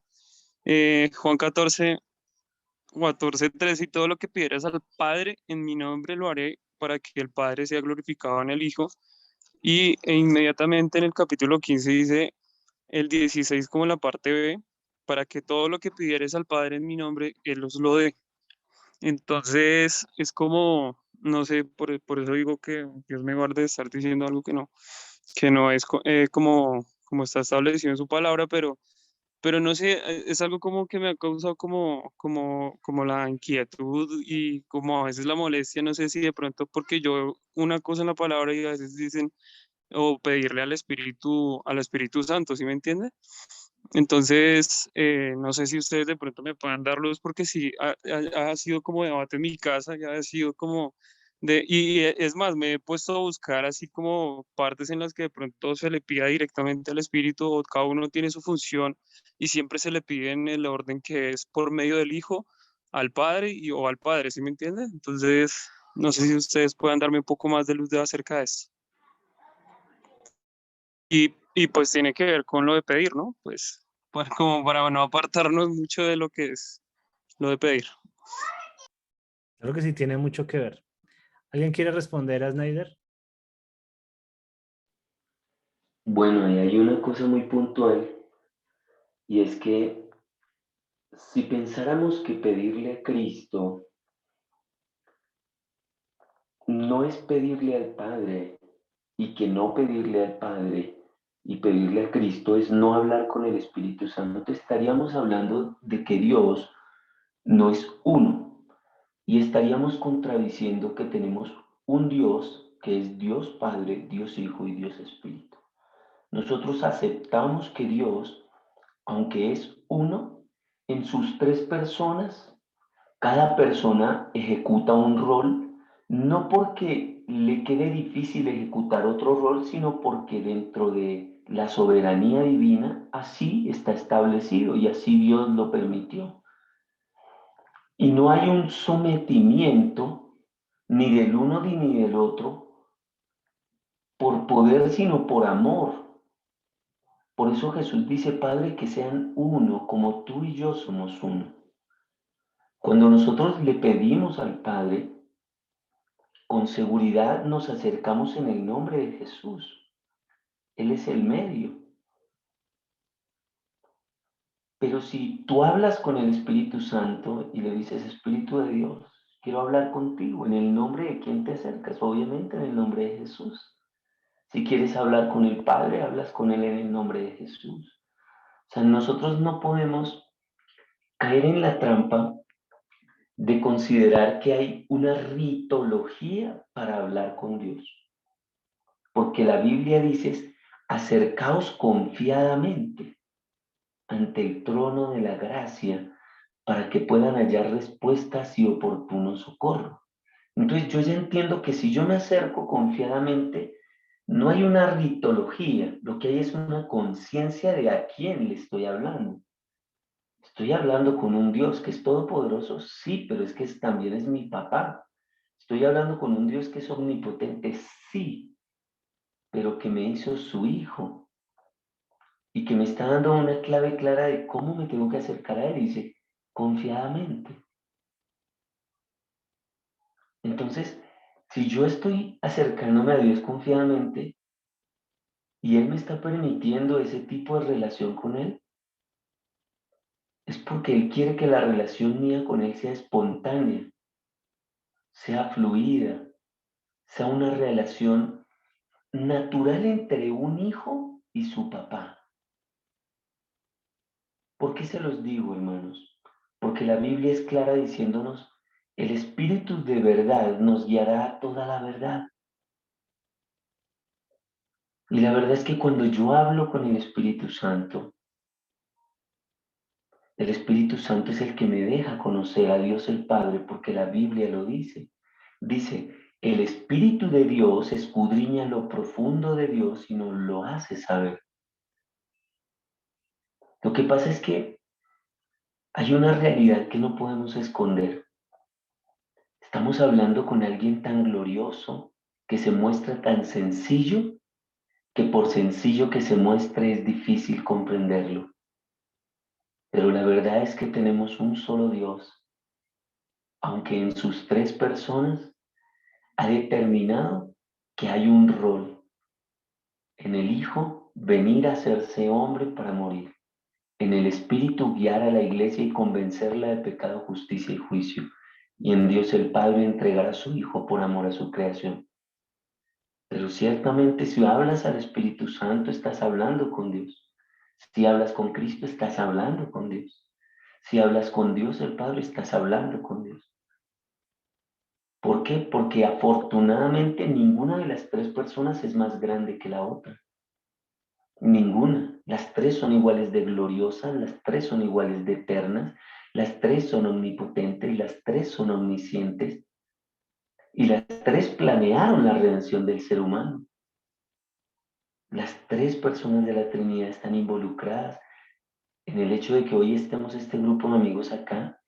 Juan 14, 14:3: y todo lo que pidieras al Padre en mi nombre lo haré, para que el Padre sea glorificado en el Hijo. E inmediatamente en el capítulo 15 dice el 16, como en la parte B, para que todo lo que pidieres al Padre en mi nombre, Él os lo dé. Entonces, es como, no sé, por eso digo que Dios me guarde de estar diciendo algo que no es como está establecido en su palabra, pero no sé, es algo como que me ha causado como la inquietud y como a veces la molestia. No sé si de pronto porque yo una cosa en la palabra y a veces dicen, o pedirle al Espíritu Santo, ¿sí me entiende? Entonces, no sé si ustedes de pronto me puedan dar luz, porque sí, ha sido como debate en mi casa, ya ha sido como es más, me he puesto a buscar así como partes en las que de pronto se le pida directamente al Espíritu, o cada uno tiene su función, y siempre se le pide en el orden que es por medio del Hijo al Padre o al Padre, ¿sí me entiende? Entonces, no sé si ustedes puedan darme un poco más de luz acerca de esto. Y pues tiene que ver con lo de pedir, ¿no? Pues como para no apartarnos mucho de lo que es lo de pedir. Creo que sí tiene mucho que ver. ¿Alguien quiere responder a Snyder? Bueno, ahí hay una cosa muy puntual, y es que si pensáramos que pedirle a Cristo no es pedirle al Padre, y que no pedirle al Padre y pedirle a Cristo es no hablar con el Espíritu Santo, estaríamos hablando de que Dios no es uno, y estaríamos contradiciendo que tenemos un Dios que es Dios Padre, Dios Hijo y Dios Espíritu. Nosotros aceptamos que Dios, aunque es uno, en sus tres personas, cada persona ejecuta un rol, no porque le quede difícil ejecutar otro rol, sino porque dentro de la soberanía divina así está establecido y así Dios lo permitió. Y no hay un sometimiento ni del uno ni del otro por poder, sino por amor. Por eso Jesús dice, Padre, que sean uno, como tú y yo somos uno. Cuando nosotros le pedimos al Padre, con seguridad nos acercamos en el nombre de Jesús. Él es el medio. Pero si tú hablas con el Espíritu Santo y le dices, Espíritu de Dios, quiero hablar contigo, ¿en el nombre de quién te acercas? Obviamente en el nombre de Jesús. Si quieres hablar con el Padre, hablas con Él en el nombre de Jesús. O sea, nosotros no podemos caer en la trampa de considerar que hay una ritología para hablar con Dios. Porque la Biblia dice, acercaos confiadamente ante el trono de la gracia para que puedan hallar respuestas y oportuno socorro. Entonces yo ya entiendo que si yo me acerco confiadamente, no hay una ritología, lo que hay es una conciencia de a quién le estoy hablando. Estoy hablando con un Dios que es todopoderoso, sí, pero es que también es mi papá. Estoy hablando con un Dios que es omnipotente, sí, pero que me hizo su hijo y que me está dando una clave clara de cómo me tengo que acercar a Él. Y dice, confiadamente. Entonces, si yo estoy acercándome a Dios confiadamente y Él me está permitiendo ese tipo de relación con Él, es es porque Él quiere que la relación mía con Él sea espontánea, sea fluida, sea una relación natural entre un hijo y su papá. ¿Por qué se los digo, hermanos? Porque la Biblia es clara diciéndonos, el Espíritu de verdad nos guiará a toda la verdad. Y la verdad es que cuando yo hablo con el Espíritu Santo es el que me deja conocer a Dios el Padre, porque la Biblia lo dice. Dice, el Espíritu de Dios escudriña lo profundo de Dios y nos lo hace saber. Lo que pasa es que hay una realidad que no podemos esconder. Estamos hablando con alguien tan glorioso, que se muestra tan sencillo, que por sencillo que se muestre es difícil comprenderlo. Pero la verdad es que tenemos un solo Dios, aunque en sus tres personas ha determinado que hay un rol. En el Hijo, venir a hacerse hombre para morir. En el Espíritu, guiar a la iglesia y convencerla de pecado, justicia y juicio. Y en Dios el Padre, entregar a su Hijo por amor a su creación. Pero ciertamente si hablas al Espíritu Santo, estás hablando con Dios. Si hablas con Cristo, estás hablando con Dios. Si hablas con Dios el Padre, estás hablando con Dios. ¿Por qué? Porque afortunadamente ninguna de las tres personas es más grande que la otra. Ninguna. Las tres son iguales de gloriosas, las tres son iguales de eternas, las tres son omnipotentes, las tres son omniscientes y las tres planearon la redención del ser humano. Las tres personas de la Trinidad están involucradas en el hecho de que hoy estemos este grupo de amigos acá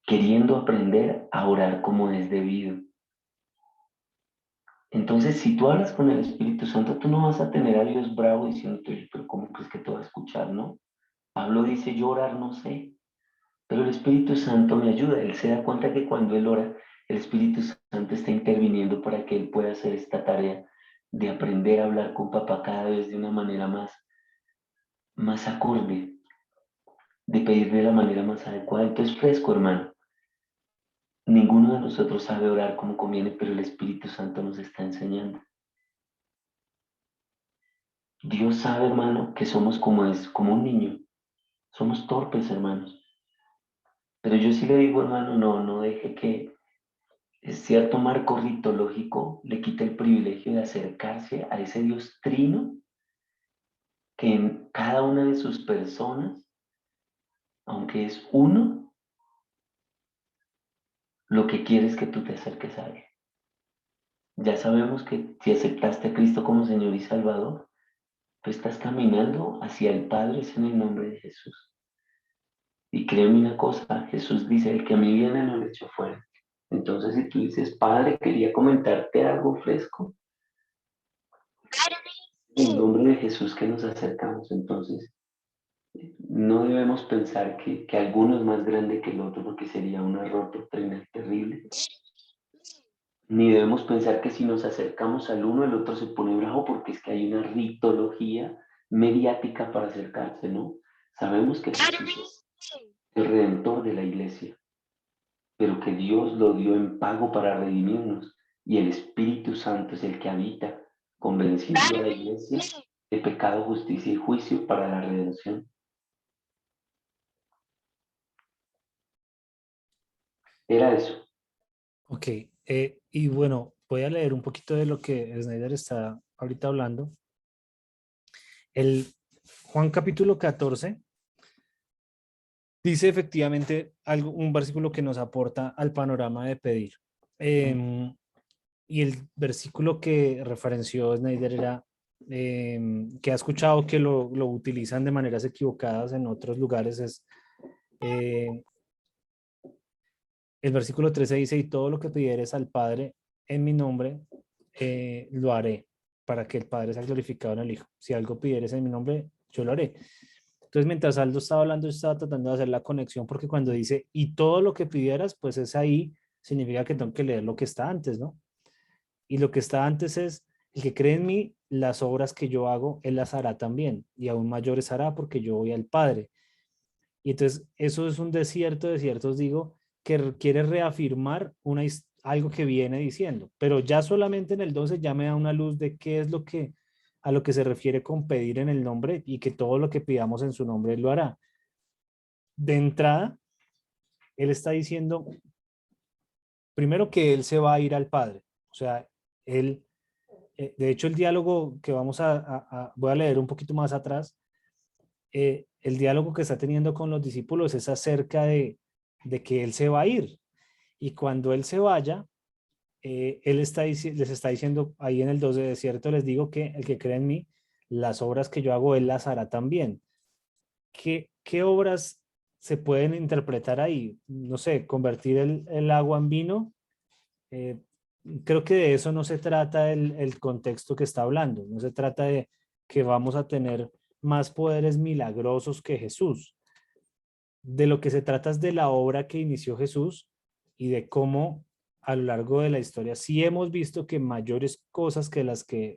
queriendo aprender a orar como es debido. Entonces, si tú hablas con el Espíritu Santo, tú no vas a tener a Dios bravo diciéndote, pero ¿cómo crees que te va a escuchar, no? Pablo dice, yo orar no sé, pero el Espíritu Santo me ayuda. Él se da cuenta que cuando él ora, el Espíritu Santo está interviniendo para que él pueda hacer esta tarea de aprender a hablar con papá cada vez de una manera más acorde, de pedir de la manera más adecuada. Entonces, fresco, hermano. Ninguno de nosotros sabe orar como conviene, pero el Espíritu Santo nos está enseñando. Dios sabe, hermano, que somos como un niño. Somos torpes, hermanos. Pero yo sí le digo, hermano, no deje que cierto marco ritológico le quite el privilegio de acercarse a ese Dios trino que en cada una de sus personas, aunque es uno, lo que quiere es que tú te acerques a Él. Ya sabemos que si aceptaste a Cristo como Señor y Salvador, tú estás caminando hacia el Padre, es en el nombre de Jesús. Y créeme una cosa, Jesús dice, el que a mí viene no le echo fuera. Entonces, si tú dices, Padre, quería comentarte algo fresco, en nombre de Jesús que nos acercamos, entonces, no debemos pensar que alguno es más grande que el otro porque sería un error doctrinal terrible. Ni debemos pensar que si nos acercamos al uno, el otro se pone bravo porque es que hay una ritología mediática para acercarse, ¿no? Sabemos que Jesús es el redentor de la iglesia, pero que Dios lo dio en pago para redimirnos y el Espíritu Santo es el que habita, convenciendo a la iglesia de pecado, justicia y juicio para la redención. Era eso. Ok, y bueno, voy a leer un poquito de lo que Snyder está ahorita hablando. El Juan capítulo 14 dice efectivamente un versículo que nos aporta al panorama de pedir. Y el versículo que referenció Snyder era que ha escuchado que lo utilizan de maneras equivocadas en otros lugares, es el versículo 13 dice, y todo lo que pidieres al Padre en mi nombre, lo haré, para que el Padre sea glorificado en el Hijo. Si algo pidieres en mi nombre, yo lo haré. Entonces, mientras Aldo estaba hablando, yo estaba tratando de hacer la conexión, porque cuando dice, y todo lo que pidieras, pues es ahí, significa que tengo que leer lo que está antes, ¿no? Y lo que está antes es, el que cree en mí, las obras que yo hago, él las hará también, y aún mayores hará porque yo voy al Padre. Y entonces eso es un desierto de desiertos, digo, que quiere reafirmar algo que viene diciendo, pero ya solamente en el 12 ya me da una luz de qué es lo que a lo que se refiere con pedir en el nombre y que todo lo que pidamos en su nombre Él lo hará. De entrada, Él está diciendo, primero que Él se va a ir al Padre. O sea, Él, de hecho el diálogo que voy a leer un poquito más atrás, el diálogo que está teniendo con los discípulos es acerca de que Él se va a ir. Y cuando Él se vaya, Él les está diciendo ahí en el 12, de cierto les digo que el que cree en mí, las obras que yo hago, Él las hará también. ¿Qué obras se pueden interpretar ahí? No sé, convertir el agua en vino. Creo que de eso no se trata el contexto que está hablando. No se trata de que vamos a tener más poderes milagrosos que Jesús. De lo que se trata es de la obra que inició Jesús y de cómo a lo largo de la historia sí hemos visto que mayores cosas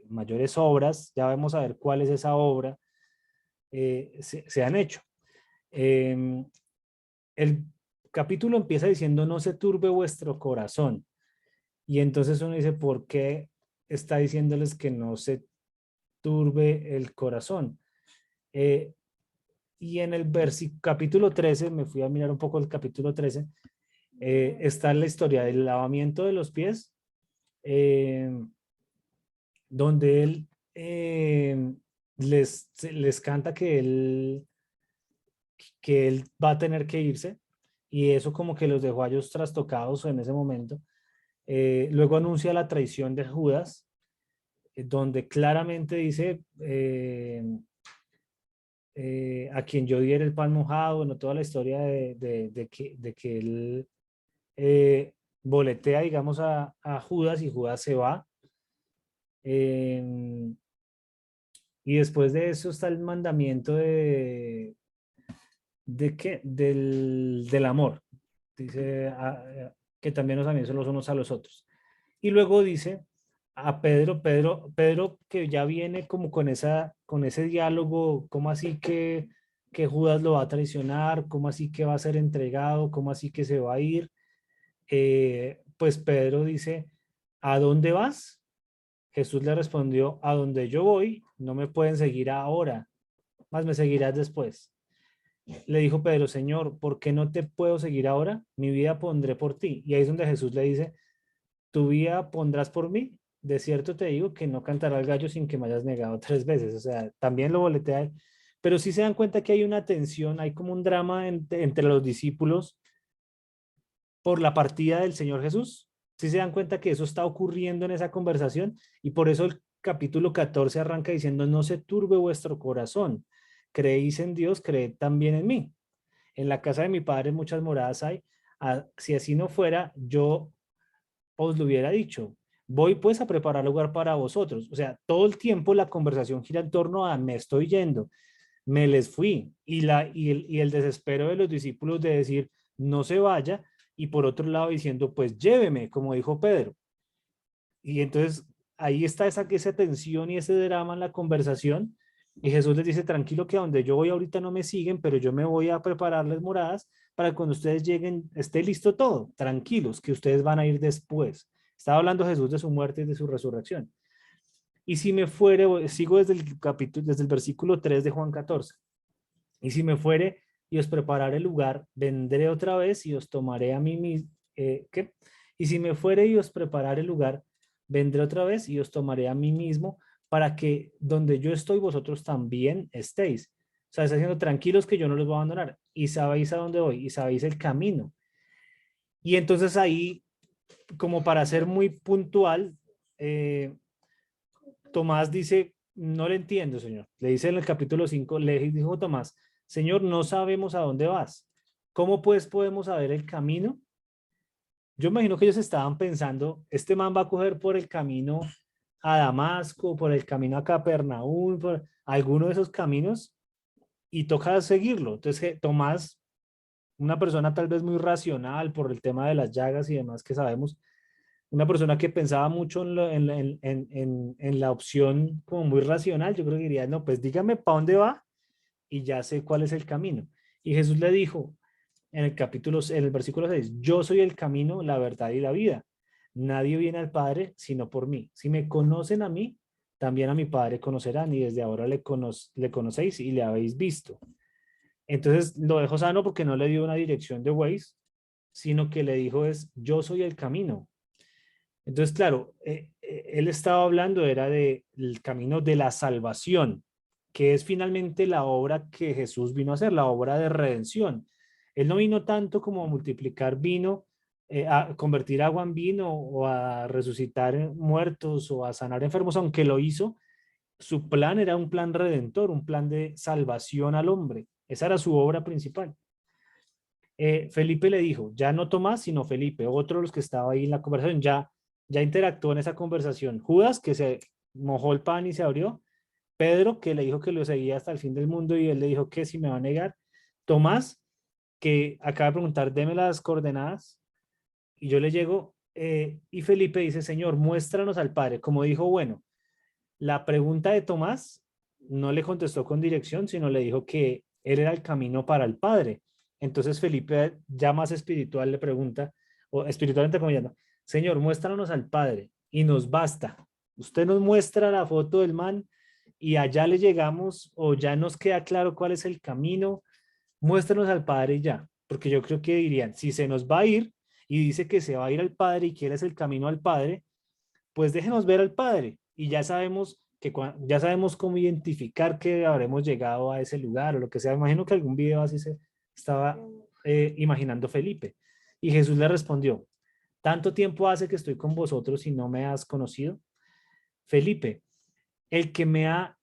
mayores obras, ya vamos a ver cuál es esa obra, se han hecho. El capítulo empieza diciendo no se turbe vuestro corazón. Y entonces uno dice, ¿por qué está diciéndoles que no se turbe el corazón? Y en el capítulo 13, me fui a mirar un poco el capítulo 13, está la historia del lavamiento de los pies, donde él les canta que él va a tener que irse, y eso como que los dejó a ellos trastocados en ese momento. Luego anuncia la traición de Judas, donde claramente dice a quien yo diera el pan mojado, bueno, toda la historia de que él boletea, digamos, a Judas, y Judas se va. Y después de eso está el mandamiento del amor. Dice que también nos amen los unos a los otros. Y luego dice a Pedro, que ya viene como con ese diálogo, ¿cómo así que Judas lo va a traicionar? ¿Cómo así que va a ser entregado? ¿Cómo así que se va a ir? Pues Pedro dice, ¿a dónde vas? Jesús le respondió, a donde yo voy, no me pueden seguir ahora, más me seguirás después. Le dijo Pedro, Señor, ¿por qué no te puedo seguir ahora? Mi vida pondré por ti. Y ahí es donde Jesús le dice, ¿tu vida pondrás por mí? De cierto te digo que no cantará el gallo sin que me hayas negado 3 veces. O sea, también lo boletea él. Pero sí se dan cuenta que hay una tensión, hay como un drama entre los discípulos por la partida del Señor Jesús. Sí se dan cuenta que eso está ocurriendo en esa conversación, y por eso el capítulo 14 arranca diciendo, no se turbe vuestro corazón. Creéis en Dios, creed también en mí. En la casa de mi padre muchas moradas hay. Si así no fuera, yo os lo hubiera dicho. Voy pues a preparar lugar para vosotros. O sea, todo el tiempo la conversación gira en torno a me estoy yendo, me les fui. Y el desespero de los discípulos de decir no se vaya, y por otro lado diciendo pues lléveme, como dijo Pedro. Y entonces ahí está esa tensión y ese drama en la conversación. Y Jesús les dice, tranquilo que a donde yo voy ahorita no me siguen, pero yo me voy a prepararles moradas para que cuando ustedes lleguen esté listo todo. Tranquilos, que ustedes van a ir después. Estaba hablando Jesús de su muerte y de su resurrección. Y si me fuere, sigo desde el versículo 3 de Juan 14. Y si me fuere y os prepararé el lugar, vendré otra vez y os tomaré a mí mismo. ¿Qué? Y si me fuere y os prepararé el lugar, vendré otra vez y os tomaré a mí mismo, para que donde yo estoy vosotros también estéis. O sea, está diciendo, tranquilos que yo no los voy a abandonar. Y sabéis a dónde voy y sabéis el camino. Y entonces ahí, como para ser muy puntual, Tomás dice, no le entiendo, Señor. Le dice en el capítulo 5, le dijo Tomás, Señor, no sabemos a dónde vas. ¿Cómo pues podemos saber el camino? Yo imagino que ellos estaban pensando, este man va a coger por el camino a Damasco, por el camino a Capernaum, por alguno de esos caminos, y toca seguirlo. Entonces Tomás, una persona tal vez muy racional por el tema de las llagas y demás que sabemos, una persona que pensaba mucho en la opción como muy racional, yo creo que diría, no, pues dígame para dónde va y ya sé cuál es el camino. Y Jesús le dijo en el versículo 6, yo soy el camino, la verdad y la vida. Nadie viene al Padre sino por mí. Si me conocen a mí, también a mi Padre conocerán y desde ahora le conocéis y le habéis visto. Entonces lo dejó sano porque no le dio una dirección de Waze, sino que le dijo yo soy el camino. Entonces, claro, él estaba hablando, era del camino de la salvación, que es finalmente la obra que Jesús vino a hacer, la obra de redención. Él no vino tanto como a multiplicar vino, a convertir agua en vino o a resucitar muertos o a sanar enfermos, aunque lo hizo. Su plan era un plan redentor, un plan de salvación al hombre. Esa era su obra principal. Felipe le dijo, ya no Tomás, sino Felipe, otro de los que estaba ahí en la conversación, ya interactuó en esa conversación. Judas, que se mojó el pan y se abrió. Pedro, que le dijo que lo seguía hasta el fin del mundo y él le dijo que si me va a negar. Tomás, que acaba de preguntar, deme las coordenadas y yo le llego. Y Felipe dice, Señor, muéstranos al Padre. Como dijo, bueno, la pregunta de Tomás no le contestó con dirección, sino le dijo que él era el camino para el Padre. Entonces Felipe, ya más espiritual, le pregunta, o espiritualmente como ya no, Señor, muéstranos al Padre y nos basta. Usted nos muestra la foto del man y allá le llegamos o ya nos queda claro cuál es el camino. Muéstranos al Padre y ya. Porque yo creo que dirían, si se nos va a ir y dice que se va a ir al Padre y que él es el camino al Padre, pues déjenos ver al Padre y ya sabemos ya sabemos cómo identificar que habremos llegado a ese lugar o lo que sea. Imagino que algún video así se estaba imaginando Felipe. Y Jesús le respondió, ¿tanto tiempo hace que estoy con vosotros y no me has conocido? Felipe, el que me ha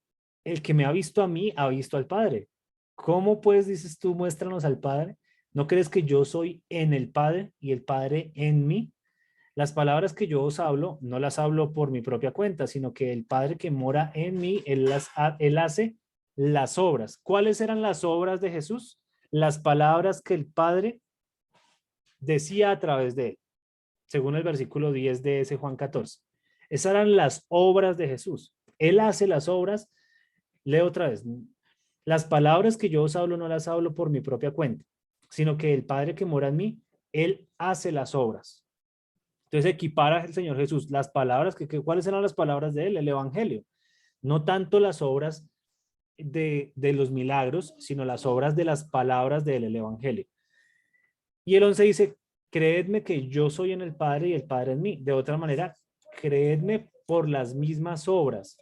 visto a mí, ha visto al Padre. ¿Cómo pues dices tú, muéstranos al Padre? ¿No crees que yo soy en el Padre y el Padre en mí? Las palabras que yo os hablo, no las hablo por mi propia cuenta, sino que el Padre que mora en mí, él hace las obras. ¿Cuáles eran las obras de Jesús? Las palabras que el Padre decía a través de él, según el versículo 10 de ese Juan 14. Esas eran las obras de Jesús. Él hace las obras. Leo otra vez. Las palabras que yo os hablo no las hablo por mi propia cuenta, sino que el Padre que mora en mí, él hace las obras. Entonces equipara el Señor Jesús las palabras, ¿cuáles eran las palabras de él? El Evangelio. No tanto las obras de los milagros, sino las obras de las palabras de él, el Evangelio. Y el 11 dice, creedme que yo soy en el Padre y el Padre en mí. De otra manera, creedme por las mismas obras.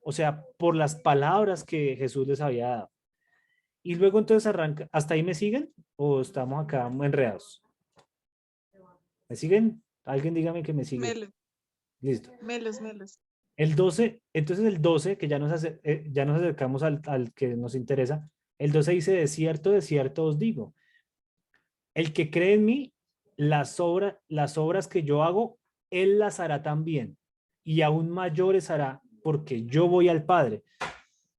O sea, por las palabras que Jesús les había dado. Y luego entonces arranca, ¿hasta ahí me siguen? ¿O estamos acá enredados? ¿Me siguen? Alguien dígame que me sigue. Melo. Listo. Melos. El 12, entonces el 12, que ya nos acercamos al que nos interesa, el 12 dice, de cierto os digo, el que cree en mí, las obras que yo hago, él las hará también, y aún mayores hará, porque yo voy al Padre.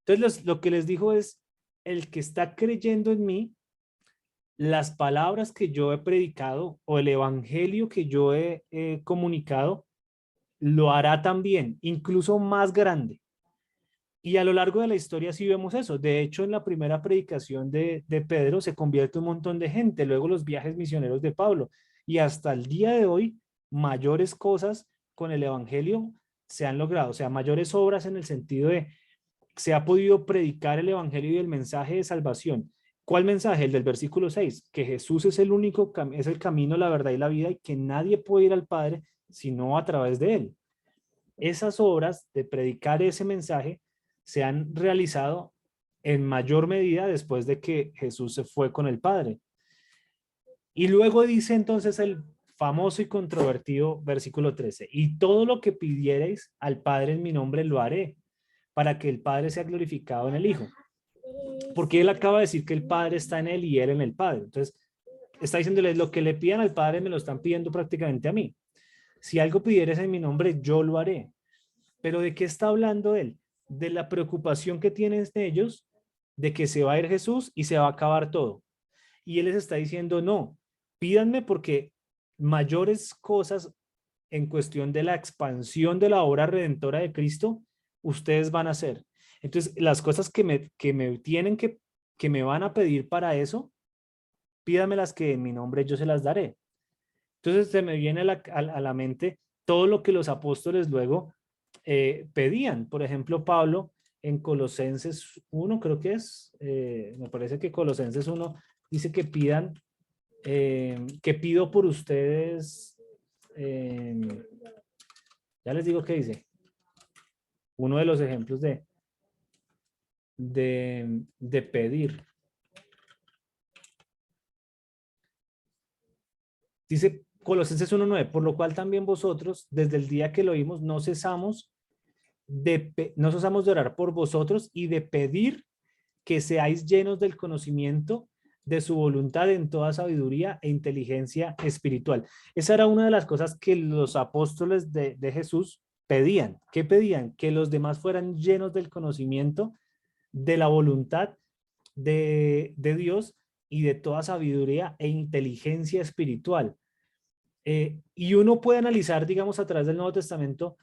Entonces lo que les dijo es, el que está creyendo en mí, las palabras que yo he predicado o el evangelio que yo he comunicado, lo hará también, incluso más grande. Y a lo largo de la historia sí vemos eso. De hecho, en la primera predicación de Pedro se convierte un montón de gente, luego los viajes misioneros de Pablo. Y hasta el día de hoy, mayores cosas con el evangelio se han logrado, o sea, mayores obras en el sentido de se ha podido predicar el evangelio y el mensaje de salvación. ¿Cuál mensaje? El del versículo 6, que Jesús es el único, es el camino, la verdad y la vida y que nadie puede ir al Padre sino a través de él. Esas obras de predicar ese mensaje se han realizado en mayor medida después de que Jesús se fue con el Padre. Y luego dice entonces el famoso y controvertido versículo 13, y todo lo que pidierais al Padre en mi nombre lo haré, para que el Padre sea glorificado en el Hijo. Porque él acaba de decir que el Padre está en él y él en el Padre. Entonces, está diciéndoles lo que le pidan al Padre me lo están pidiendo prácticamente a mí. Si algo pidieres en mi nombre, yo lo haré. Pero ¿de qué está hablando él? De la preocupación que tienen ellos de que se va a ir Jesús y se va a acabar todo. Y él les está diciendo, no, pídanme porque mayores cosas en cuestión de la expansión de la obra redentora de Cristo, ustedes van a hacer. Entonces, las cosas que me tienen que que me van a pedir para eso, pídamelas que en mi nombre yo se las daré. Entonces se me viene a la mente todo lo que los apóstoles luego pedían. Por ejemplo, Pablo en Colosenses 1, creo que es, me parece que Colosenses 1 dice que pidan, que pido por ustedes, ya les digo qué dice, uno de los ejemplos de pedir. Dice Colosenses 1:9, por lo cual también vosotros, desde el día que lo oímos, no cesamos de orar por vosotros y de pedir que seáis llenos del conocimiento de su voluntad en toda sabiduría e inteligencia espiritual. Esa era una de las cosas que los apóstoles de Jesús pedían. ¿Qué pedían? Que los demás fueran llenos del conocimiento de la voluntad de Dios y de toda sabiduría e inteligencia espiritual. Y uno puede analizar, digamos, a través del Nuevo Testamento,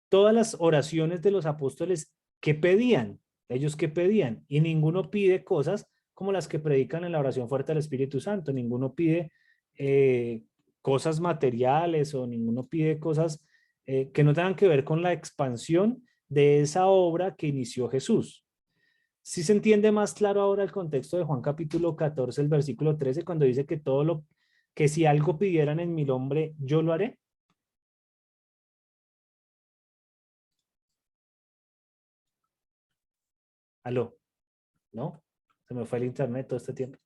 todas las oraciones de los apóstoles que pedían, ellos que pedían, y ninguno pide cosas como las que predican en la oración fuerte del Espíritu Santo, ninguno pide cosas materiales o ninguno pide cosas que no tengan que ver con la expansión de esa obra que inició Jesús. Sí se entiende más claro ahora el contexto de Juan capítulo 14, el versículo 13, cuando dice que todo lo que si algo pidieran en mi nombre, yo lo haré. ¿Aló? ¿No? Se me fue el internet todo este tiempo.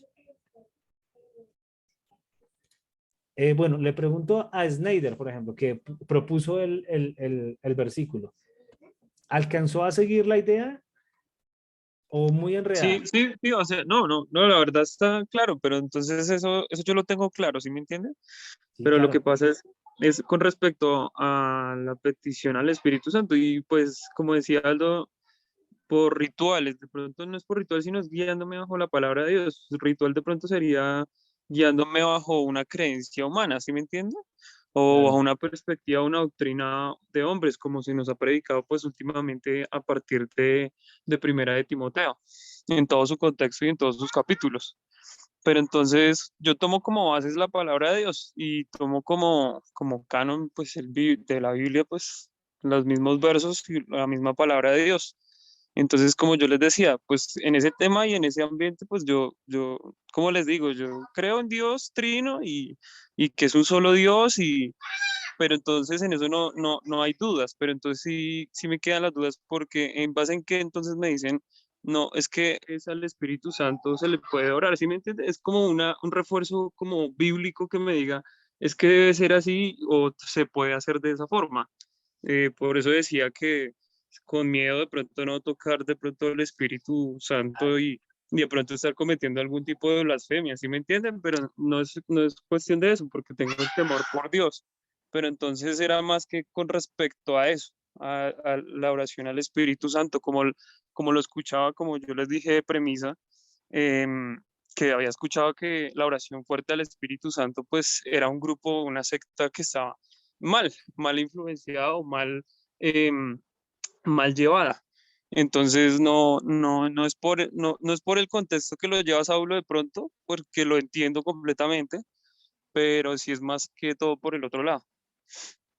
Bueno, le pregunto a Snyder, por ejemplo, que propuso el versículo. ¿Alcanzó a seguir la idea o muy enredada? Sí, o sea, no, la verdad está claro, pero entonces eso yo lo tengo claro, ¿sí me entiende? Sí, Pero lo que claro. pasa es con respecto a la petición al Espíritu Santo y pues como decía Aldo, por rituales, de pronto no es por ritual, sino es guiándome bajo la palabra de Dios. Ritual de pronto sería guiándome bajo una creencia humana, ¿sí me entiende? O bajo Claro. una perspectiva, una doctrina de hombres, como se nos ha predicado pues últimamente a partir de Primera de Timoteo, en todo su contexto y en todos sus capítulos. Pero entonces yo tomo como bases la palabra de Dios y tomo como canon pues de la Biblia pues los mismos versos y la misma palabra de Dios. Entonces, como yo les decía, pues en ese tema y en ese ambiente, pues como les digo, yo creo en Dios trino y que es un solo Dios pero entonces en eso no hay dudas, pero entonces sí me quedan las dudas porque en base en qué entonces me dicen, no, es que es al Espíritu Santo se le puede orar, ¿sí me entiendes? Es como un refuerzo como bíblico que me diga, es que debe ser así o se puede hacer de esa forma. Por eso decía que con miedo de pronto no tocar de pronto el Espíritu Santo y de pronto estar cometiendo algún tipo de blasfemia, ¿sí me entienden? Pero no es cuestión de eso, porque tengo el temor por Dios. Pero entonces era más que con respecto a eso, a la oración al Espíritu Santo, como lo escuchaba, como yo les dije de premisa, que había escuchado que la oración fuerte al Espíritu Santo, pues era un grupo, una secta que estaba mal influenciado, mal llevada. Entonces no es por el contexto que lo lleva Saulo de pronto, porque lo entiendo completamente, pero sí es más que todo por el otro lado.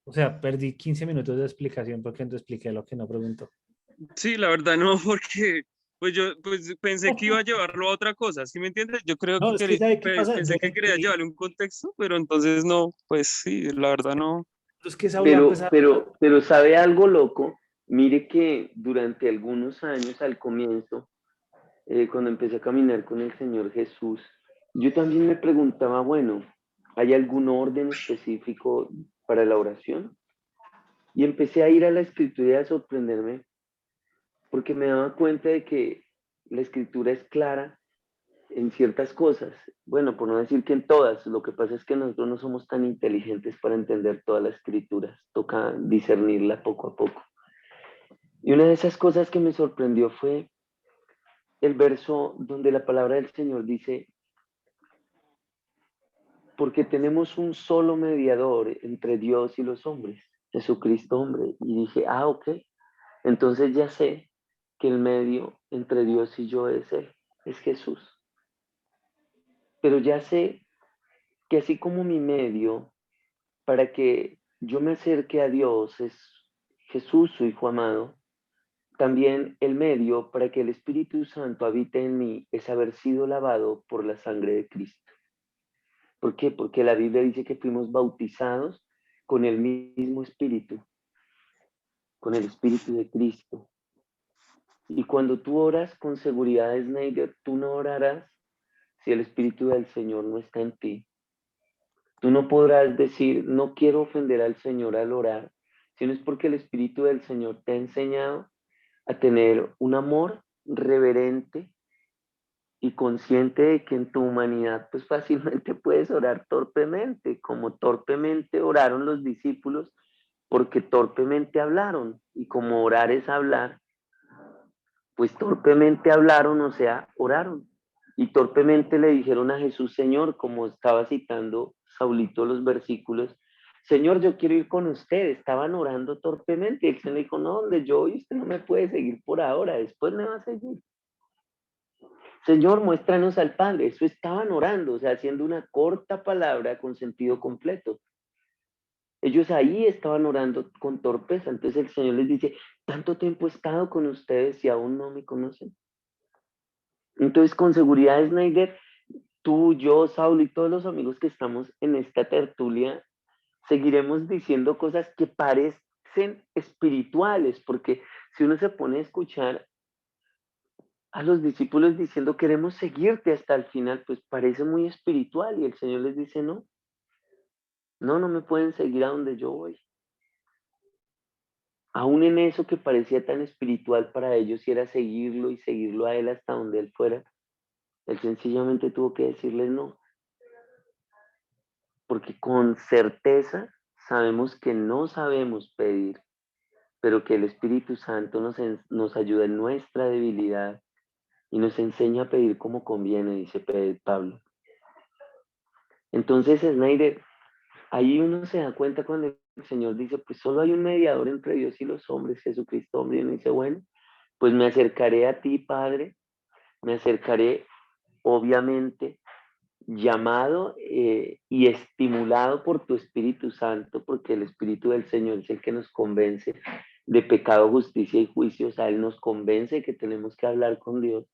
O sea, perdí 15 minutos de explicación porque no expliqué lo que no preguntó. Sí, la verdad no, porque pues yo pensé que iba a llevarlo a otra cosa, ¿sí me entiendes? Yo creo No, que es que ¿sabe qué pasa? Yo pensé le que quería entendí. llevarle un contexto, pero entonces no, pues sí, la verdad no. Es que Saulo va a empezar. Pero ¿sabe algo loco? Mire que durante algunos años al comienzo, cuando empecé a caminar con el Señor Jesús, yo también me preguntaba, bueno, ¿hay algún orden específico para la oración? Y empecé a ir a la escritura y a sorprenderme porque me daba cuenta de que la escritura es clara en ciertas cosas. Bueno, por no decir que en todas. Lo que pasa es que nosotros no somos tan inteligentes para entender todas las escrituras. Toca discernirla poco a poco. Y una de esas cosas que me sorprendió fue el verso donde la palabra del Señor dice, porque tenemos un solo mediador entre Dios y los hombres, Jesucristo hombre. Y dije, ok, entonces ya sé que el medio entre Dios y yo es Él, es Jesús. Pero ya sé que así como mi medio para que yo me acerque a Dios es Jesús, su Hijo amado, también el medio para que el Espíritu Santo habite en mí es haber sido lavado por la sangre de Cristo. ¿Por qué? Porque la Biblia dice que fuimos bautizados con el mismo Espíritu, con el Espíritu de Cristo. Y cuando tú oras con seguridad, Snyder, tú no orarás si el Espíritu del Señor no está en ti. Tú no podrás decir, no quiero ofender al Señor al orar, sino es porque el Espíritu del Señor te ha enseñado a tener un amor reverente y consciente de que en tu humanidad pues fácilmente puedes orar torpemente, como torpemente oraron los discípulos, porque torpemente hablaron, y como orar es hablar, pues torpemente hablaron, o sea, oraron. Y torpemente le dijeron a Jesús, Señor, como estaba citando Saulito los versículos, Señor, yo quiero ir con usted. Estaban orando torpemente. Y el Señor le dijo, no, donde yo voy, usted no me puede seguir por ahora, después me va a seguir. Señor, muéstranos al Padre. Eso estaban orando, o sea, haciendo una corta palabra con sentido completo. Ellos ahí estaban orando con torpeza. Entonces el Señor les dice, tanto tiempo he estado con ustedes y aún no me conocen. Entonces, con seguridad, Snyder, tú, yo, Saúl y todos los amigos que estamos en esta tertulia, seguiremos diciendo cosas que parecen espirituales, porque si uno se pone a escuchar a los discípulos diciendo queremos seguirte hasta el final, pues parece muy espiritual y el Señor les dice no, no me pueden seguir a donde yo voy. Aún en eso que parecía tan espiritual para ellos y era seguirlo y seguirlo a Él hasta donde Él fuera, Él sencillamente tuvo que decirles no, porque con certeza sabemos que no sabemos pedir, pero que el Espíritu Santo nos ayuda en nuestra debilidad y nos enseña a pedir como conviene, dice Pablo. Entonces, Snyder, ahí uno se da cuenta cuando el Señor dice, pues solo hay un mediador entre Dios y los hombres, Jesucristo hombre, y uno dice, bueno, pues me acercaré a ti, Padre, me acercaré, obviamente, llamado y estimulado por tu Espíritu Santo, porque el Espíritu del Señor es el que nos convence de pecado, justicia y juicio, o sea, Él nos convence que tenemos que hablar con Dios.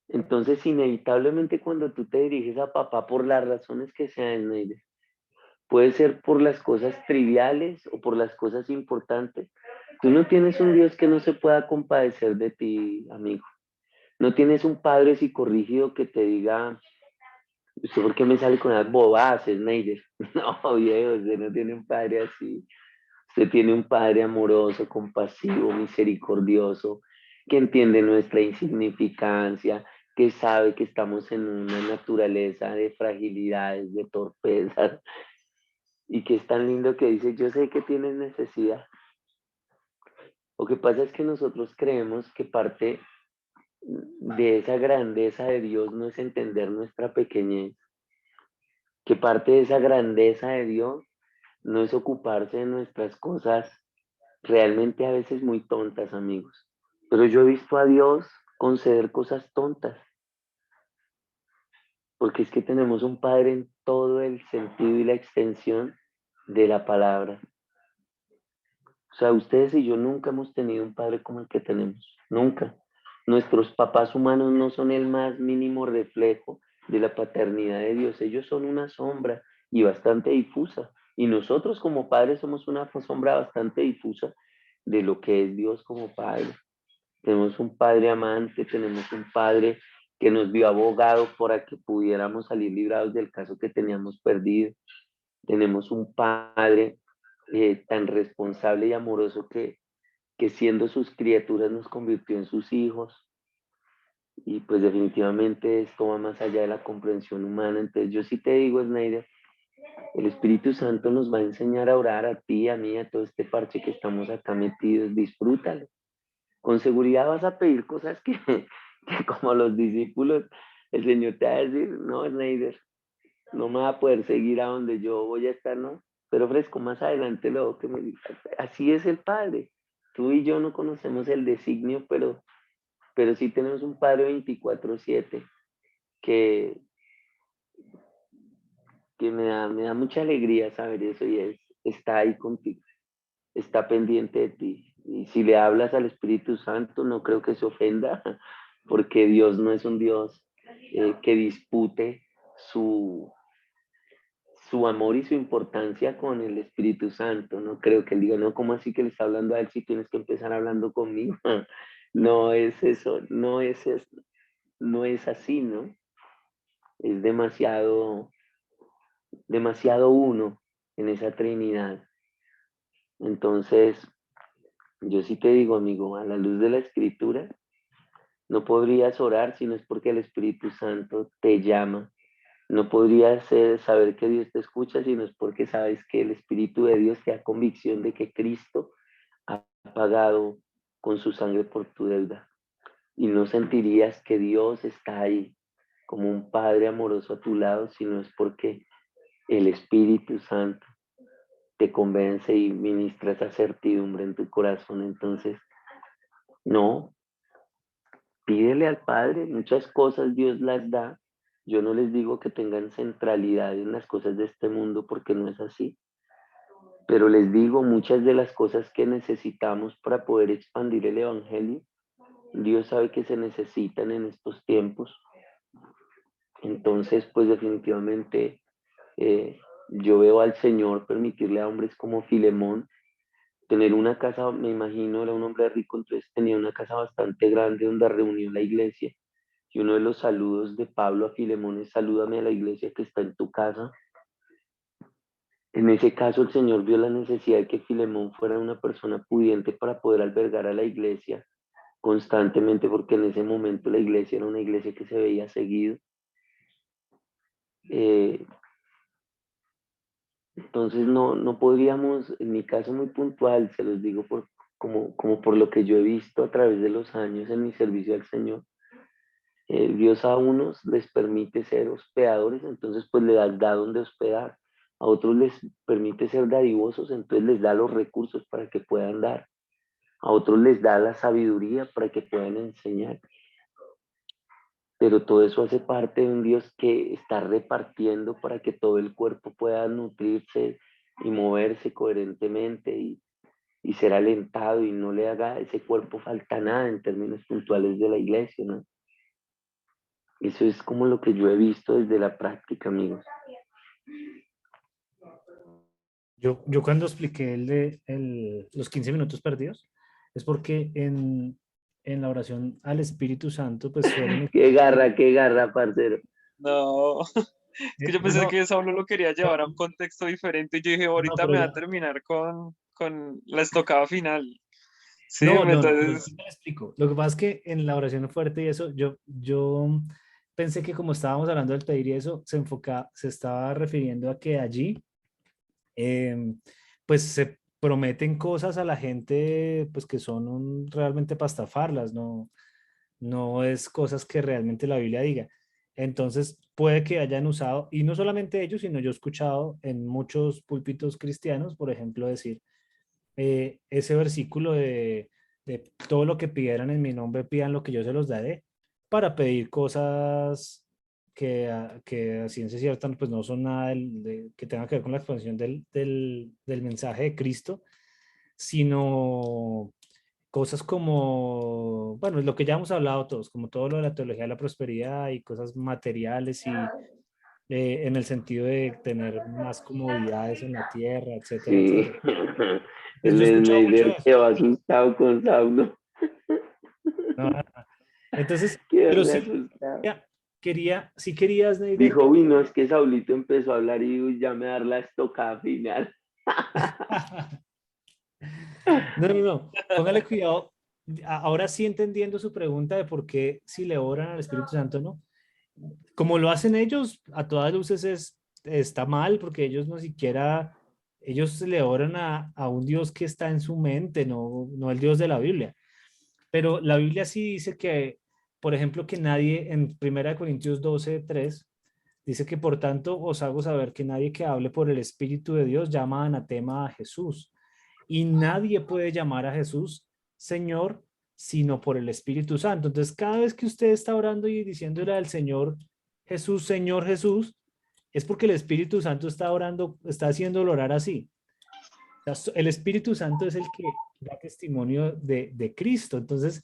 Entonces, inevitablemente cuando tú te diriges a papá por las razones que sean, puede ser por las cosas triviales o por las cosas importantes, tú no tienes un Dios que no se pueda compadecer de ti, amigo. No tienes un padre psicorrígido que te diga, ¿usted por qué me sale con las bobadas, Snyder? No, viejo, usted no tiene un padre así. Usted tiene un padre amoroso, compasivo, misericordioso, que entiende nuestra insignificancia, que sabe que estamos en una naturaleza de fragilidades, de torpezas, y que es tan lindo que dice, yo sé que tienes necesidad. Lo que pasa es que nosotros creemos que parte de esa grandeza de Dios no es entender nuestra pequeñez, que parte de esa grandeza de Dios no es ocuparse de nuestras cosas realmente a veces muy tontas, amigos. Pero yo he visto a Dios conceder cosas tontas, porque es que tenemos un Padre en todo el sentido y la extensión de la palabra. O sea, ustedes y yo nunca hemos tenido un Padre como el que tenemos, nunca. Nuestros papás humanos no son el más mínimo reflejo de la paternidad de Dios, ellos son una sombra y bastante difusa. Y nosotros como padres somos una sombra bastante difusa de lo que es Dios como Padre. Tenemos un Padre amante, tenemos un Padre que nos dio abogado para que pudiéramos salir librados del caso que teníamos perdido. Tenemos un Padre tan responsable y amoroso que siendo sus criaturas nos convirtió en sus hijos. Y pues definitivamente esto va más allá de la comprensión humana. Entonces yo sí te digo, Snyder, el Espíritu Santo nos va a enseñar a orar a ti, a mí, a todo este parche que estamos acá metidos. Disfrútalo. Con seguridad vas a pedir cosas que como los discípulos, el Señor te va a decir, no, Snyder, no me va a poder seguir a donde yo voy a estar, ¿no? Pero ofrezco más adelante lo que me diga. Así es el Padre. Tú y yo no conocemos el designio, pero pero sí tenemos un Padre 24/7 que, que me da mucha alegría saber eso y está ahí contigo, está pendiente de ti. Y si le hablas al Espíritu Santo, no creo que se ofenda, porque Dios no es un Dios que dispute su, su amor y su importancia con el Espíritu Santo. No creo que él diga, no, ¿cómo así que le está hablando a él si tienes que empezar hablando conmigo? No es eso, no es así, ¿no? Es demasiado uno en esa Trinidad. Entonces, yo sí te digo, amigo, a la luz de la Escritura, no podrías orar si no es porque el Espíritu Santo te llama. No podrías saber que Dios te escucha si no es porque sabes que el Espíritu de Dios te da convicción de que Cristo ha pagado con su sangre por tu deuda. Y no sentirías que Dios está ahí como un Padre amoroso a tu lado, si no es porque el Espíritu Santo te convence y ministra esa certidumbre en tu corazón. Entonces, no, pídele al Padre, muchas cosas Dios las da. Yo no les digo que tengan centralidad en las cosas de este mundo porque no es así, pero les digo muchas de las cosas que necesitamos para poder expandir el Evangelio. Dios sabe que se necesitan en estos tiempos. Entonces, pues definitivamente yo veo al Señor permitirle a hombres como Filemón tener una casa, me imagino, era un hombre rico, entonces tenía una casa bastante grande donde reunió la iglesia. Y uno de los saludos de Pablo a Filemón es: salúdame a la iglesia que está en tu casa. En ese caso, el Señor vio la necesidad de que Filemón fuera una persona pudiente para poder albergar a la iglesia constantemente, porque en ese momento la iglesia era una iglesia que se veía seguido. Entonces no podríamos, en mi caso muy puntual, se los digo como por lo que yo he visto a través de los años en mi servicio al Señor, Dios a unos les permite ser hospedadores, entonces pues da donde hospedar. A otros les permite ser dadivosos, entonces les da los recursos para que puedan dar. A otros les da la sabiduría para que puedan enseñar. Pero todo eso hace parte de un Dios que está repartiendo para que todo el cuerpo pueda nutrirse y moverse coherentemente y ser alentado y no le haga a ese cuerpo falta nada en términos puntuales de la iglesia, ¿no? Eso es como lo que yo he visto desde la práctica, amigos. Yo cuando expliqué los 15 minutos perdidos, es porque en la oración al Espíritu Santo, pues suelen... Qué garra, parcero. No, es que yo pensé no, que Saulo lo quería llevar a un contexto diferente y yo dije, ahorita pero me va a ya... terminar con la estocada final. Sí, No, pero entonces, sí me lo explico. Lo que pasa es que en la oración fuerte y eso, yo pensé que como estábamos hablando del pedir y eso, se estaba refiriendo a que allí, pues se prometen cosas a la gente, pues que son realmente para estafarlas, no es cosas que realmente la Biblia diga. Entonces puede que hayan usado, y no solamente ellos, sino yo he escuchado en muchos púlpitos cristianos, por ejemplo, decir ese versículo de todo lo que pidieran en mi nombre, pidan lo que yo se los daré, para pedir cosas que a ciencia cierta pues no son nada que tengan que ver con la expansión del mensaje de Cristo, sino cosas como, bueno, lo que ya hemos hablado todos, como todo lo de la teología de la prosperidad y cosas materiales y en el sentido de tener más comodidades en la tierra, etcétera, Sí, etcétera. Entonces, el yo he escuchado mucho de Snyder eso. quedó asustado con Saulo. No, no, no. Entonces, Quedó pero re sí, asustado. sí quería, Snyder. Dijo, uy, no, es que Saulito empezó a hablar y uy, ya me va a dar la estocada final. No. Póngale cuidado. Ahora sí entendiendo su pregunta de por qué si le oran al Espíritu Santo, ¿no? Como lo hacen ellos, a todas luces está mal porque ellos no siquiera, ellos le oran a un Dios que está en su mente, no el Dios de la Biblia. Pero la Biblia sí dice que, por ejemplo, que nadie, en 1 Corintios 12:3, dice que por tanto os hago saber que nadie que hable por el Espíritu de Dios llama anatema a Jesús. Y nadie puede llamar a Jesús Señor sino por el Espíritu Santo. Entonces, cada vez que usted está orando y diciéndole al Señor Jesús, es porque el Espíritu Santo está orando, está haciéndolo orar así. O sea, el Espíritu Santo es el que da testimonio de Cristo. Entonces,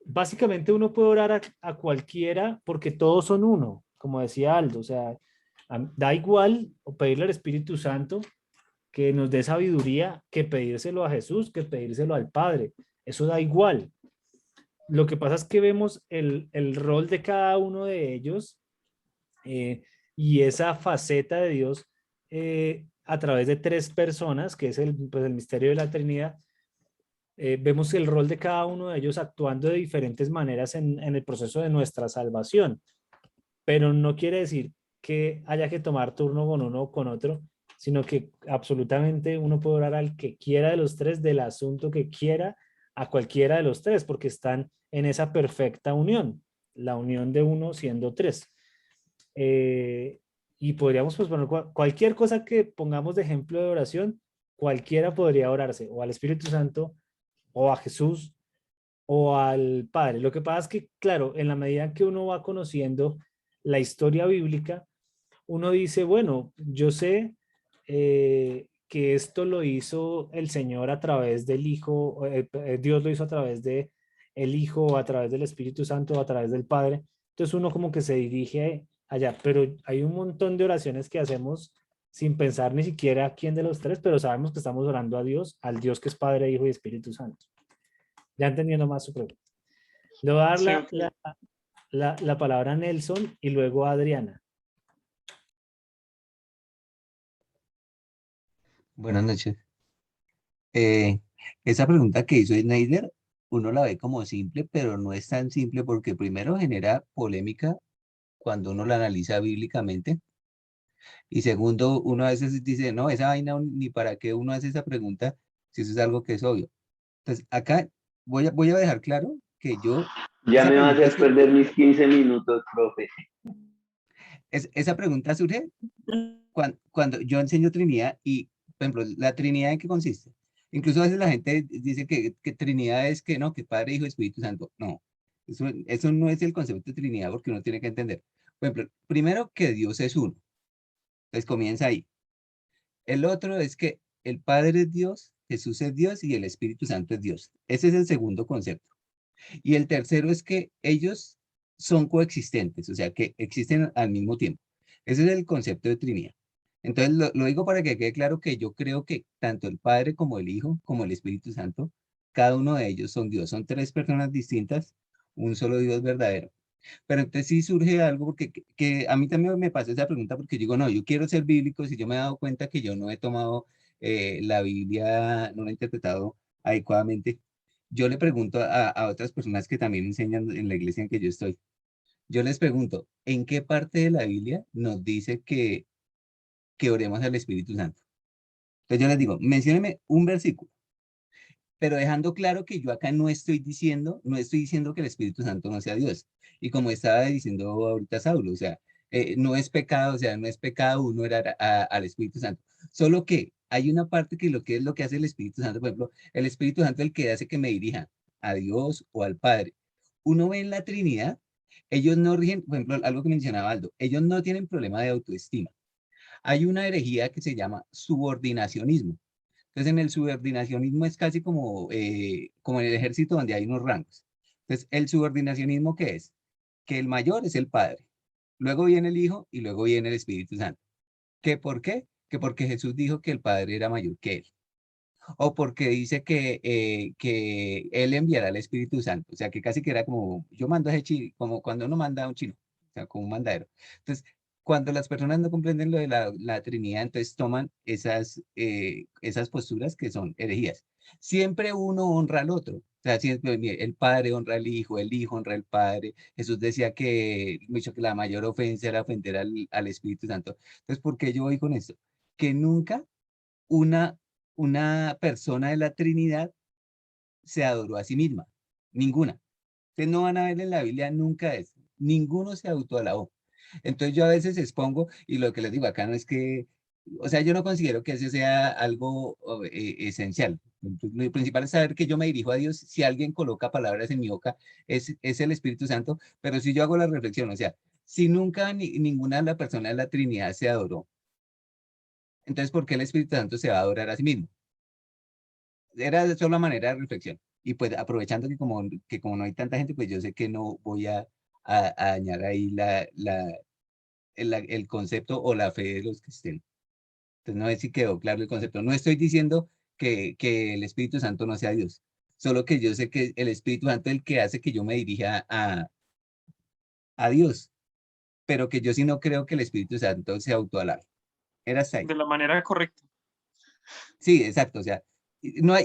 básicamente uno puede orar a cualquiera porque todos son uno, como decía Aldo. O sea, da igual pedirle al Espíritu Santo que nos dé sabiduría que pedírselo a Jesús, que pedírselo al Padre. Eso da igual. Lo que pasa es que vemos el rol de cada uno de ellos y esa faceta de Dios a través de tres personas, que es el misterio de la Trinidad. Vemos el rol de cada uno de ellos actuando de diferentes maneras en el proceso de nuestra salvación. Pero no quiere decir que haya que tomar turno con uno o con otro, sino que absolutamente uno puede orar al que quiera de los tres, del asunto que quiera, a cualquiera de los tres, porque están en esa perfecta unión, la unión de uno siendo tres. Y podríamos pues, poner cualquier cosa que pongamos de ejemplo de oración, cualquiera podría orarse, o al Espíritu Santo, o a Jesús, o al Padre. Lo que pasa es que, claro, en la medida que uno va conociendo la historia bíblica, uno dice, bueno, yo sé que esto lo hizo el Señor a través del Hijo, Dios lo hizo a través de el Hijo, a través del Espíritu Santo, a través del Padre. Entonces uno como que se dirige allá, pero hay un montón de oraciones que hacemos sin pensar ni siquiera a quién de los tres, pero sabemos que estamos orando a Dios, al Dios que es Padre, Hijo y Espíritu Santo. Ya entendiendo más su pregunta. Le voy a dar Sí, ok. la palabra a Nelson y luego a Adriana. Buenas noches. Esa pregunta que hizo Snyder, uno la ve como simple, pero no es tan simple porque primero genera polémica cuando uno la analiza bíblicamente. Y segundo, uno a veces dice, no, esa vaina ni para qué uno hace esa pregunta si eso es algo que es obvio. Entonces, acá voy a dejar claro que yo... Ya esa me vas a pregunta hacer perder mis 15 minutos, profe. esa pregunta surge cuando yo enseño Trinidad y, por ejemplo, ¿la Trinidad en qué consiste? Incluso a veces la gente dice que Trinidad es que no, que Padre, Hijo, Espíritu Santo. No, eso no es el concepto de Trinidad porque uno tiene que entender. Por ejemplo, primero que Dios es uno. Entonces comienza ahí. El otro es que el Padre es Dios, Jesús es Dios y el Espíritu Santo es Dios. Ese es el segundo concepto. Y el tercero es que ellos son coexistentes, o sea, que existen al mismo tiempo. Ese es el concepto de Trinidad. Entonces, lo digo para que quede claro que yo creo que tanto el Padre como el Hijo, como el Espíritu Santo, cada uno de ellos son Dios. Son tres personas distintas, un solo Dios verdadero. Pero entonces sí surge algo, porque que a mí también me pasó esa pregunta, porque digo, no, yo quiero ser bíblico, si yo me he dado cuenta que yo no he tomado la Biblia, no la he interpretado adecuadamente, yo le pregunto a otras personas que también enseñan en la iglesia en que yo estoy, yo les pregunto, ¿en qué parte de la Biblia nos dice que oremos al Espíritu Santo? Entonces yo les digo, mencióneme un versículo, pero dejando claro que yo acá no estoy diciendo que el Espíritu Santo no sea Dios. Y como estaba diciendo ahorita Saulo, o sea, no es pecado, o sea, no es pecado uno orar al Espíritu Santo. Solo que hay una parte que es lo que hace el Espíritu Santo, por ejemplo, el Espíritu Santo es el que hace que me dirija a Dios o al Padre. Uno ve en la Trinidad, ellos no rigen, por ejemplo, algo que mencionaba Aldo, ellos no tienen problema de autoestima. Hay una herejía que se llama subordinacionismo. Entonces, en el subordinacionismo es casi como en el ejército donde hay unos rangos. Entonces, ¿el subordinacionismo qué es? Que el mayor es el Padre, luego viene el Hijo y luego viene el Espíritu Santo. ¿Qué por qué? Que porque Jesús dijo que el Padre era mayor que él. O porque dice que él enviará el Espíritu Santo. O sea, que casi que era como, yo mando a ese chino, como cuando uno manda a un chino, o sea, como un mandadero. Entonces, cuando las personas no comprenden lo de la Trinidad, entonces toman esas posturas que son herejías. Siempre uno honra al otro. O sea, siempre mire, el Padre honra al Hijo, el Hijo honra al Padre. Jesús decía mucho que la mayor ofensa era ofender al Espíritu Santo. Entonces, ¿por qué yo voy con esto? Que nunca una, una persona de la Trinidad se adoró a sí misma. Ninguna. Ustedes no van a ver en la Biblia nunca eso. Ninguno se autoalabó. Entonces yo a veces expongo, y lo que les digo acá no es que, o sea, yo no considero que ese sea algo esencial. Lo principal es saber que yo me dirijo a Dios. Si alguien coloca palabras en mi boca, es el Espíritu Santo, pero si yo hago la reflexión, o sea, si nunca ninguna de las personas de la Trinidad se adoró, entonces, ¿por qué el Espíritu Santo se va a adorar a sí mismo? Era solo la manera de reflexión. Y pues aprovechando que como no hay tanta gente, pues yo sé que no voy a dañar ahí el concepto o la fe de los cristianos. Entonces, no sé si quedó claro el concepto. No estoy diciendo que el Espíritu Santo no sea Dios, solo que yo sé que el Espíritu Santo es el que hace que yo me dirija a Dios, pero que yo sí no creo que el Espíritu Santo se autoalabe. Era hasta ahí. De la manera correcta. Sí, exacto, o sea, y no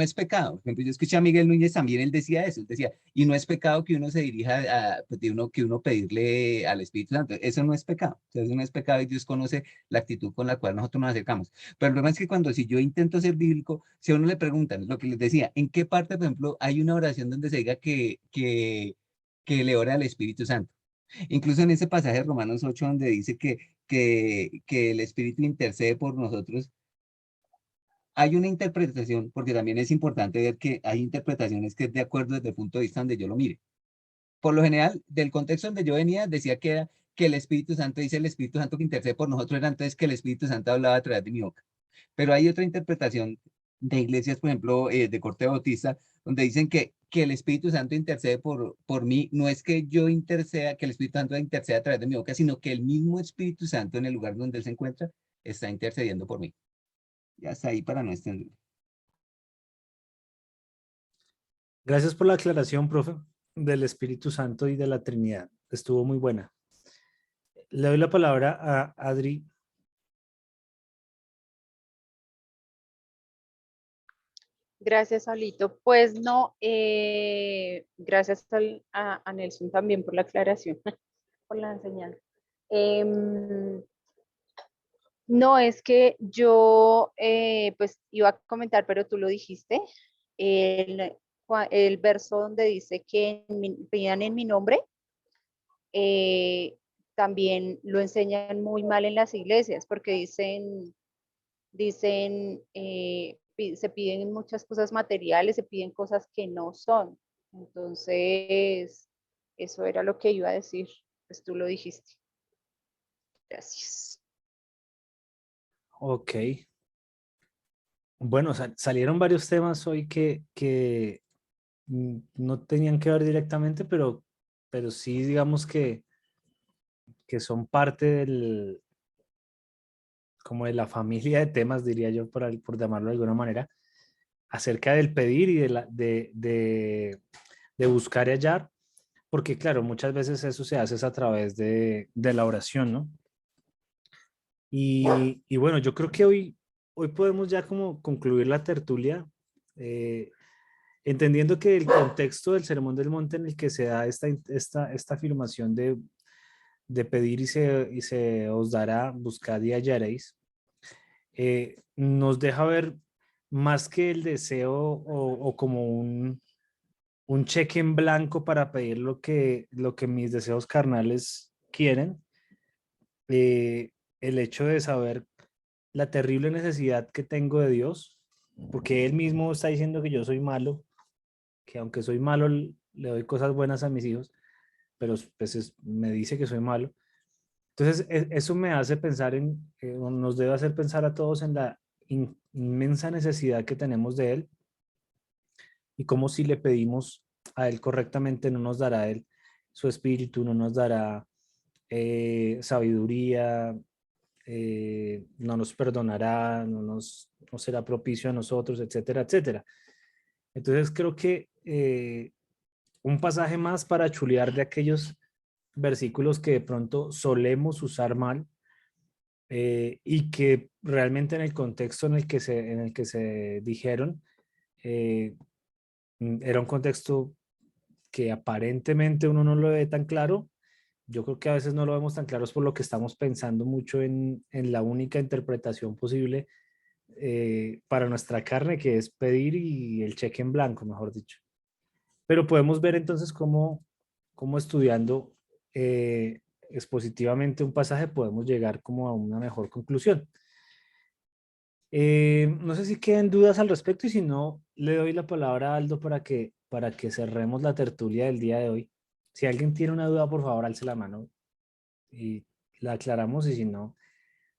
es pecado. Por ejemplo, yo escuché a Miguel Núñez también, él decía eso, él decía, y no es pecado que uno se dirija pues, que uno pedirle al Espíritu Santo, eso no es pecado, o sea, eso no es pecado y Dios conoce la actitud con la cual nosotros nos acercamos. Pero el problema es que si yo intento ser bíblico, si a uno le preguntan, lo que les decía, ¿en qué parte, por ejemplo, hay una oración donde se diga que le ora al Espíritu Santo? Incluso en ese pasaje de Romanos 8, donde dice que el Espíritu intercede por nosotros, hay una interpretación, porque también es importante ver que hay interpretaciones que es de acuerdo desde el punto de vista donde yo lo mire. Por lo general, del contexto donde yo venía, decía que era que el Espíritu Santo, dice el Espíritu Santo que intercede por nosotros, era entonces que el Espíritu Santo hablaba a través de mi boca. Pero hay otra interpretación de iglesias, por ejemplo, de corte bautista, donde dicen que el Espíritu Santo intercede por mí, no es que yo interceda, que el Espíritu Santo interceda a través de mi boca, sino que el mismo Espíritu Santo en el lugar donde él se encuentra está intercediendo por mí. Ya está ahí para no extender. Gracias por la aclaración, profe, del Espíritu Santo y de la Trinidad. Estuvo muy buena. Le doy la palabra a Adri. Gracias, Saulito. Pues no, gracias a Nelson también por la aclaración, por la enseñanza. No, es que yo pues iba a comentar, pero tú lo dijiste, el verso donde dice que pidan en mi nombre, también lo enseñan muy mal en las iglesias, porque dicen se piden muchas cosas materiales, se piden cosas que no son. Entonces, eso era lo que iba a decir, pues tú lo dijiste. Gracias. Ok. Bueno, salieron varios temas hoy que no tenían que ver directamente, pero sí digamos que son parte como de la familia de temas, diría yo, por llamarlo de alguna manera, acerca del pedir y de buscar y hallar, porque claro, muchas veces eso se hace a través de la oración, ¿no? Y bueno, yo creo que hoy podemos ya como concluir la tertulia, entendiendo que el contexto del Sermón del Monte en el que se da esta afirmación de pedir y se os dará, buscad y hallaréis, nos deja ver más que el deseo o como un cheque en blanco para pedir lo que mis deseos carnales quieren, el hecho de saber la terrible necesidad que tengo de Dios, porque Él mismo está diciendo que yo soy malo, que aunque soy malo le doy cosas buenas a mis hijos, pero pues me dice que soy malo. Entonces eso me hace pensar nos debe hacer pensar a todos en la inmensa necesidad que tenemos de Él y cómo si le pedimos a Él correctamente no nos dará Él su espíritu, no nos dará sabiduría, no nos perdonará, no será propicio a nosotros, etcétera, etcétera. Entonces creo que un pasaje más para chulear de aquellos versículos que de pronto solemos usar mal y que realmente en el contexto en el que se dijeron, era un contexto que aparentemente uno no lo ve tan claro. Yo creo que a veces no lo vemos tan claro es por lo que estamos pensando mucho en la única interpretación posible para nuestra carne, que es pedir y el cheque en blanco, mejor dicho. Pero podemos ver entonces cómo estudiando expositivamente un pasaje podemos llegar como a una mejor conclusión. No sé si quedan dudas al respecto y si no, le doy la palabra a Aldo para que cerremos la tertulia del día de hoy. Si alguien tiene una duda, por favor, alce la mano y la aclaramos y si no,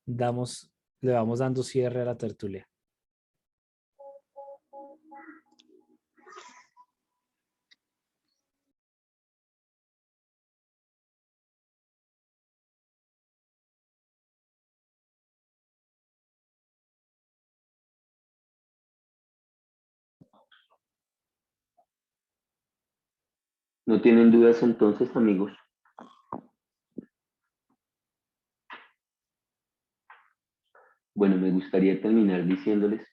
le vamos dando cierre a la tertulia. ¿No tienen dudas entonces, amigos? Bueno, me gustaría terminar diciéndoles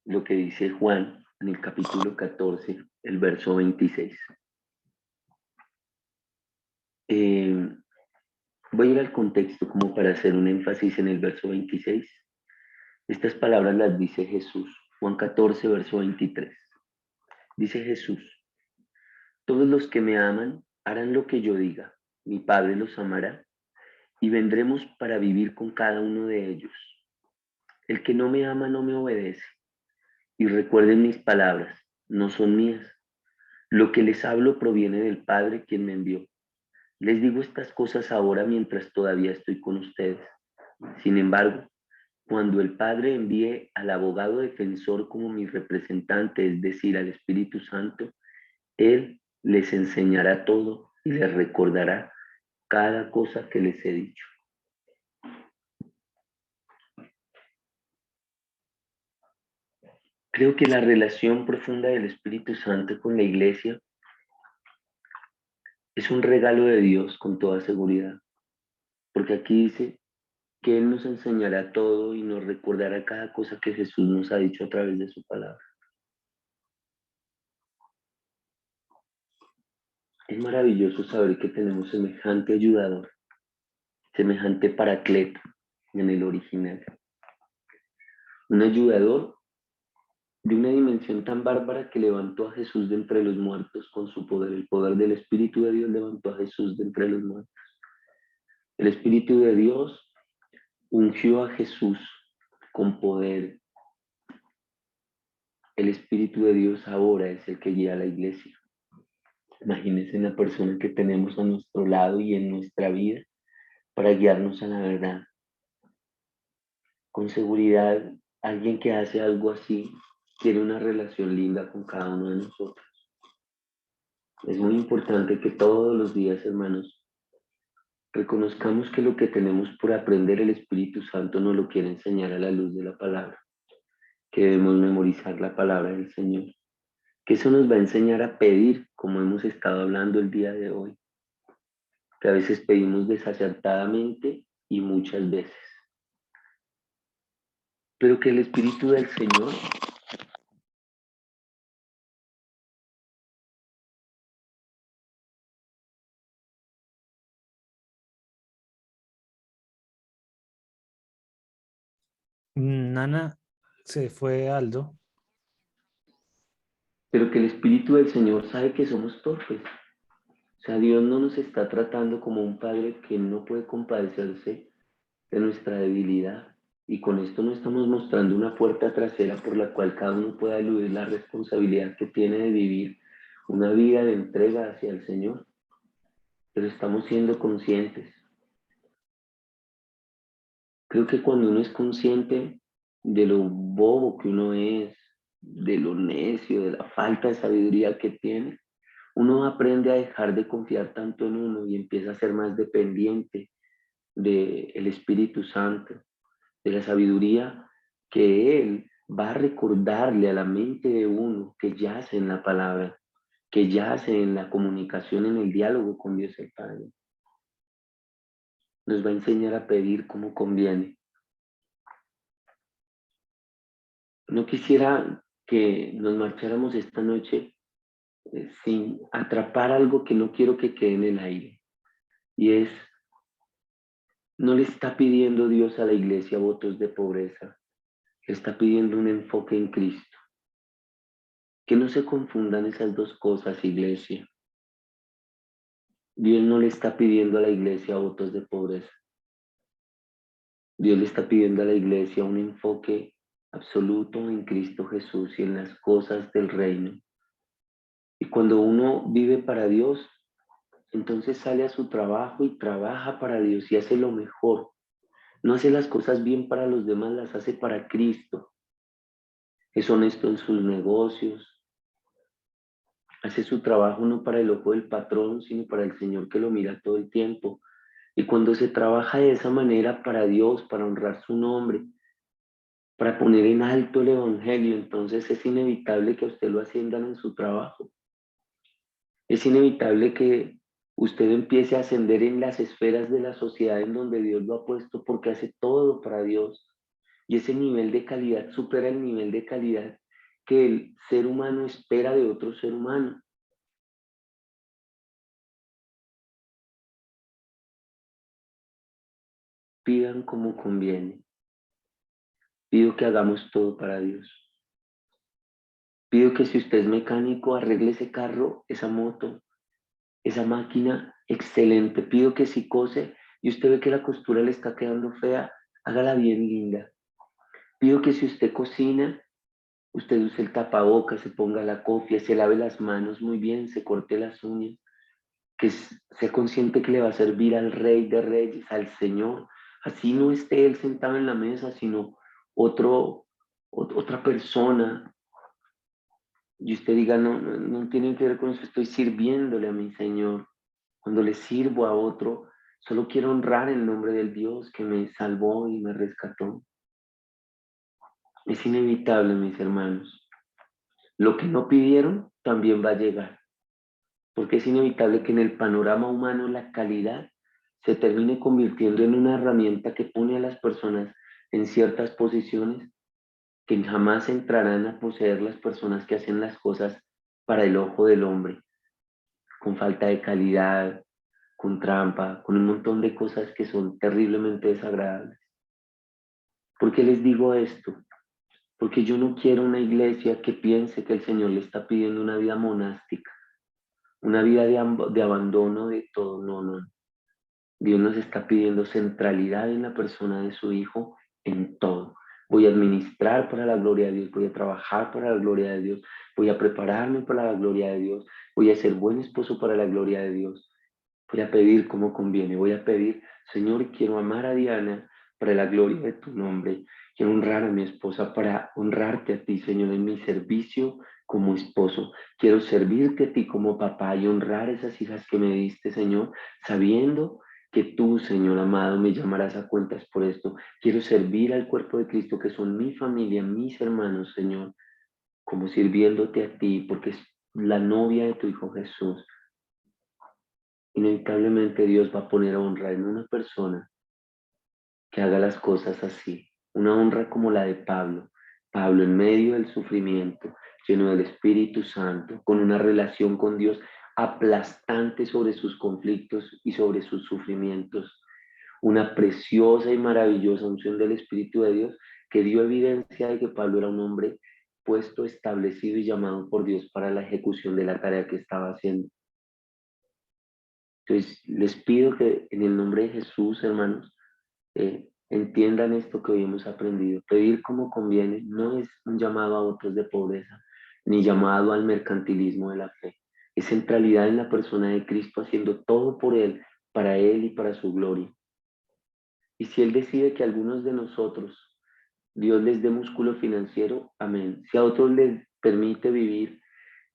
lo que dice Juan en el capítulo 14, el verso 26. Voy a ir al contexto como para hacer un énfasis en el verso 26. Estas palabras las dice Jesús. Juan 14, verso 23. Dice Jesús: todos los que me aman harán lo que yo diga. Mi Padre los amará y vendremos para vivir con cada uno de ellos. El que no me ama no me obedece. Y recuerden mis palabras, no son mías. Lo que les hablo proviene del Padre quien me envió. Les digo estas cosas ahora mientras todavía estoy con ustedes. Sin embargo, cuando el Padre envíe al abogado defensor como mi representante, es decir, al Espíritu Santo, Él les enseñará todo y les recordará cada cosa que les he dicho. Creo que la relación profunda del Espíritu Santo con la Iglesia es un regalo de Dios con toda seguridad, porque aquí dice que Él nos enseñará todo y nos recordará cada cosa que Jesús nos ha dicho a través de su palabra. Es maravilloso saber que tenemos semejante ayudador, semejante paracleto en el original. Un ayudador de una dimensión tan bárbara que levantó a Jesús de entre los muertos con su poder. El poder del Espíritu de Dios levantó a Jesús de entre los muertos. El Espíritu de Dios ungió a Jesús con poder. El Espíritu de Dios ahora es el que guía a la iglesia. Imagínense la persona que tenemos a nuestro lado y en nuestra vida para guiarnos a la verdad. Con seguridad, alguien que hace algo así tiene una relación linda con cada uno de nosotros. Es muy importante que todos los días, hermanos, reconozcamos que lo que tenemos por aprender el Espíritu Santo nos lo quiere enseñar a la luz de la palabra, que debemos memorizar la palabra del Señor, que eso nos va a enseñar a pedir, como hemos estado hablando el día de hoy, que a veces pedimos desacertadamente y muchas veces, pero que el Espíritu del Señor Nana, se fue Aldo. pero que el Espíritu del Señor sabe que somos torpes. O sea, Dios no nos está tratando como un padre que no puede compadecerse de nuestra debilidad. Y con esto no estamos mostrando una puerta trasera por la cual cada uno pueda eludir la responsabilidad que tiene de vivir una vida de entrega hacia el Señor. Pero estamos siendo conscientes. Creo que cuando uno es consciente de lo bobo que uno es, de lo necio, de la falta de sabiduría que tiene, uno aprende a dejar de confiar tanto en uno y empieza a ser más dependiente del Espíritu Santo, de la sabiduría que Él va a recordarle a la mente de uno que yace en la palabra, que yace en la comunicación, en el diálogo con Dios el Padre. Nos va a enseñar a pedir como conviene. No quisiera que nos marcháramos esta noche sin atrapar algo que no quiero que quede en el aire. Y es, no le está pidiendo Dios a la iglesia votos de pobreza, le está pidiendo un enfoque en Cristo. Que no se confundan esas dos cosas, iglesia. Dios no le está pidiendo a la iglesia votos de pobreza. Dios le está pidiendo a la iglesia un enfoque absoluto en Cristo Jesús y en las cosas del reino. Y cuando uno vive para Dios, entonces sale a su trabajo y trabaja para Dios y hace lo mejor. No hace las cosas bien para los demás, las hace para Cristo. Es honesto en sus negocios. Hace su trabajo no para el ojo del patrón, sino para el Señor que lo mira todo el tiempo. Y cuando se trabaja de esa manera para Dios, para honrar su nombre, para poner en alto el evangelio, entonces es inevitable que a usted lo asciendan en su trabajo. Es inevitable que usted empiece a ascender en las esferas de la sociedad en donde Dios lo ha puesto porque hace todo para Dios. Y ese nivel de calidad supera el nivel de calidad que el ser humano espera de otro ser humano. Pidan como conviene. Pido que hagamos todo para Dios. Pido que si usted es mecánico, arregle ese carro, esa moto, esa máquina, excelente. Pido que si cose y usted ve que la costura le está quedando fea, hágala bien linda. Pido que si usted cocina, usted use el tapabocas, se ponga la cofia, se lave las manos muy bien, se corte las uñas, que sea consciente que le va a servir al Rey de Reyes, al Señor. Así no esté él sentado en la mesa, sino otra persona. Y usted diga, no tiene que ver con eso, estoy sirviéndole a mi Señor. Cuando le sirvo a otro, solo quiero honrar el nombre del Dios que me salvó y me rescató. Es inevitable, mis hermanos. Lo que no pidieron también va a llegar, porque es inevitable que en el panorama humano la calidad se termine convirtiendo en una herramienta que pone a las personas en ciertas posiciones que jamás entrarán a poseer las personas que hacen las cosas para el ojo del hombre, con falta de calidad, con trampa, con un montón de cosas que son terriblemente desagradables. ¿Por qué les digo esto? Porque yo no quiero una iglesia que piense que el Señor le está pidiendo una vida monástica, una vida de abandono de todo. No. Dios nos está pidiendo centralidad en la persona de su Hijo en todo. Voy a administrar para la gloria de Dios, voy a trabajar para la gloria de Dios, voy a prepararme para la gloria de Dios, voy a ser buen esposo para la gloria de Dios. Voy a pedir como conviene, voy a pedir, Señor, quiero amar a Diana para la gloria de tu nombre. Quiero honrar a mi esposa para honrarte a ti, Señor, en mi servicio como esposo. Quiero servirte a ti como papá y honrar esas hijas que me diste, Señor, sabiendo que tú, Señor amado, me llamarás a cuentas por esto. Quiero servir al cuerpo de Cristo, que son mi familia, mis hermanos, Señor, como sirviéndote a ti, porque es la novia de tu Hijo Jesús. Inevitablemente Dios va a poner honra en una persona que haga las cosas así. Una honra como la de Pablo. Pablo en medio del sufrimiento, lleno del Espíritu Santo, con una relación con Dios aplastante sobre sus conflictos y sobre sus sufrimientos. Una preciosa y maravillosa unción del Espíritu de Dios que dio evidencia de que Pablo era un hombre puesto, establecido y llamado por Dios para la ejecución de la tarea que estaba haciendo. Entonces, les pido que en el nombre de Jesús, hermanos, entiendan esto que hoy hemos aprendido. Pedir como conviene no es un llamado a otros de pobreza, ni llamado al mercantilismo de la fe. Es centralidad en la persona de Cristo, haciendo todo por Él, para Él y para su gloria. Y si Él decide que a algunos de nosotros Dios les dé músculo financiero, amén. Si a otros les permite vivir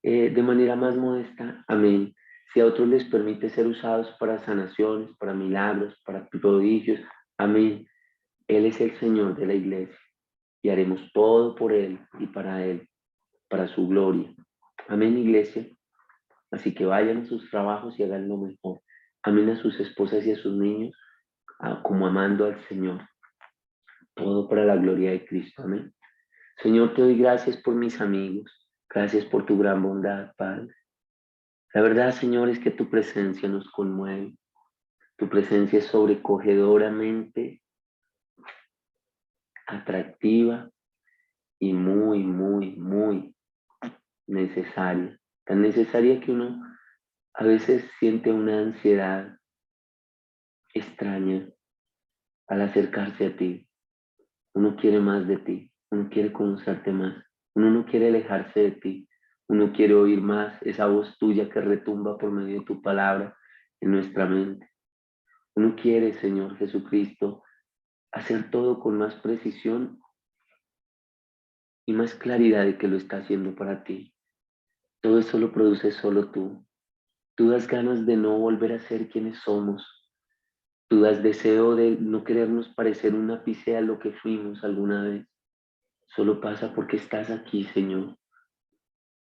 de manera más modesta, amén. Si a otros les permite ser usados para sanaciones, para milagros, para prodigios, amén. Él es el Señor de la iglesia y haremos todo por Él y para Él, para su gloria. Amén, iglesia. Así que vayan a sus trabajos y hagan lo mejor. Amén a sus esposas y a sus niños, como amando al Señor. Todo para la gloria de Cristo. Amén. Señor, te doy gracias por mis amigos. Gracias por tu gran bondad, Padre. La verdad, Señor, es que tu presencia nos conmueve. Tu presencia es sobrecogedoramente atractiva y muy, muy, muy necesaria. Tan necesaria que uno a veces siente una ansiedad extraña al acercarse a ti. Uno quiere más de ti, uno quiere conocerte más, uno no quiere alejarse de ti, uno quiere oír más esa voz tuya que retumba por medio de tu palabra en nuestra mente. Uno quiere, Señor Jesucristo, hacer todo con más precisión y más claridad de que lo está haciendo para ti. Todo eso lo produces solo tú. Tú das ganas de no volver a ser quienes somos. Tú das deseo de no querernos parecer un ápice a lo que fuimos alguna vez. Solo pasa porque estás aquí, Señor.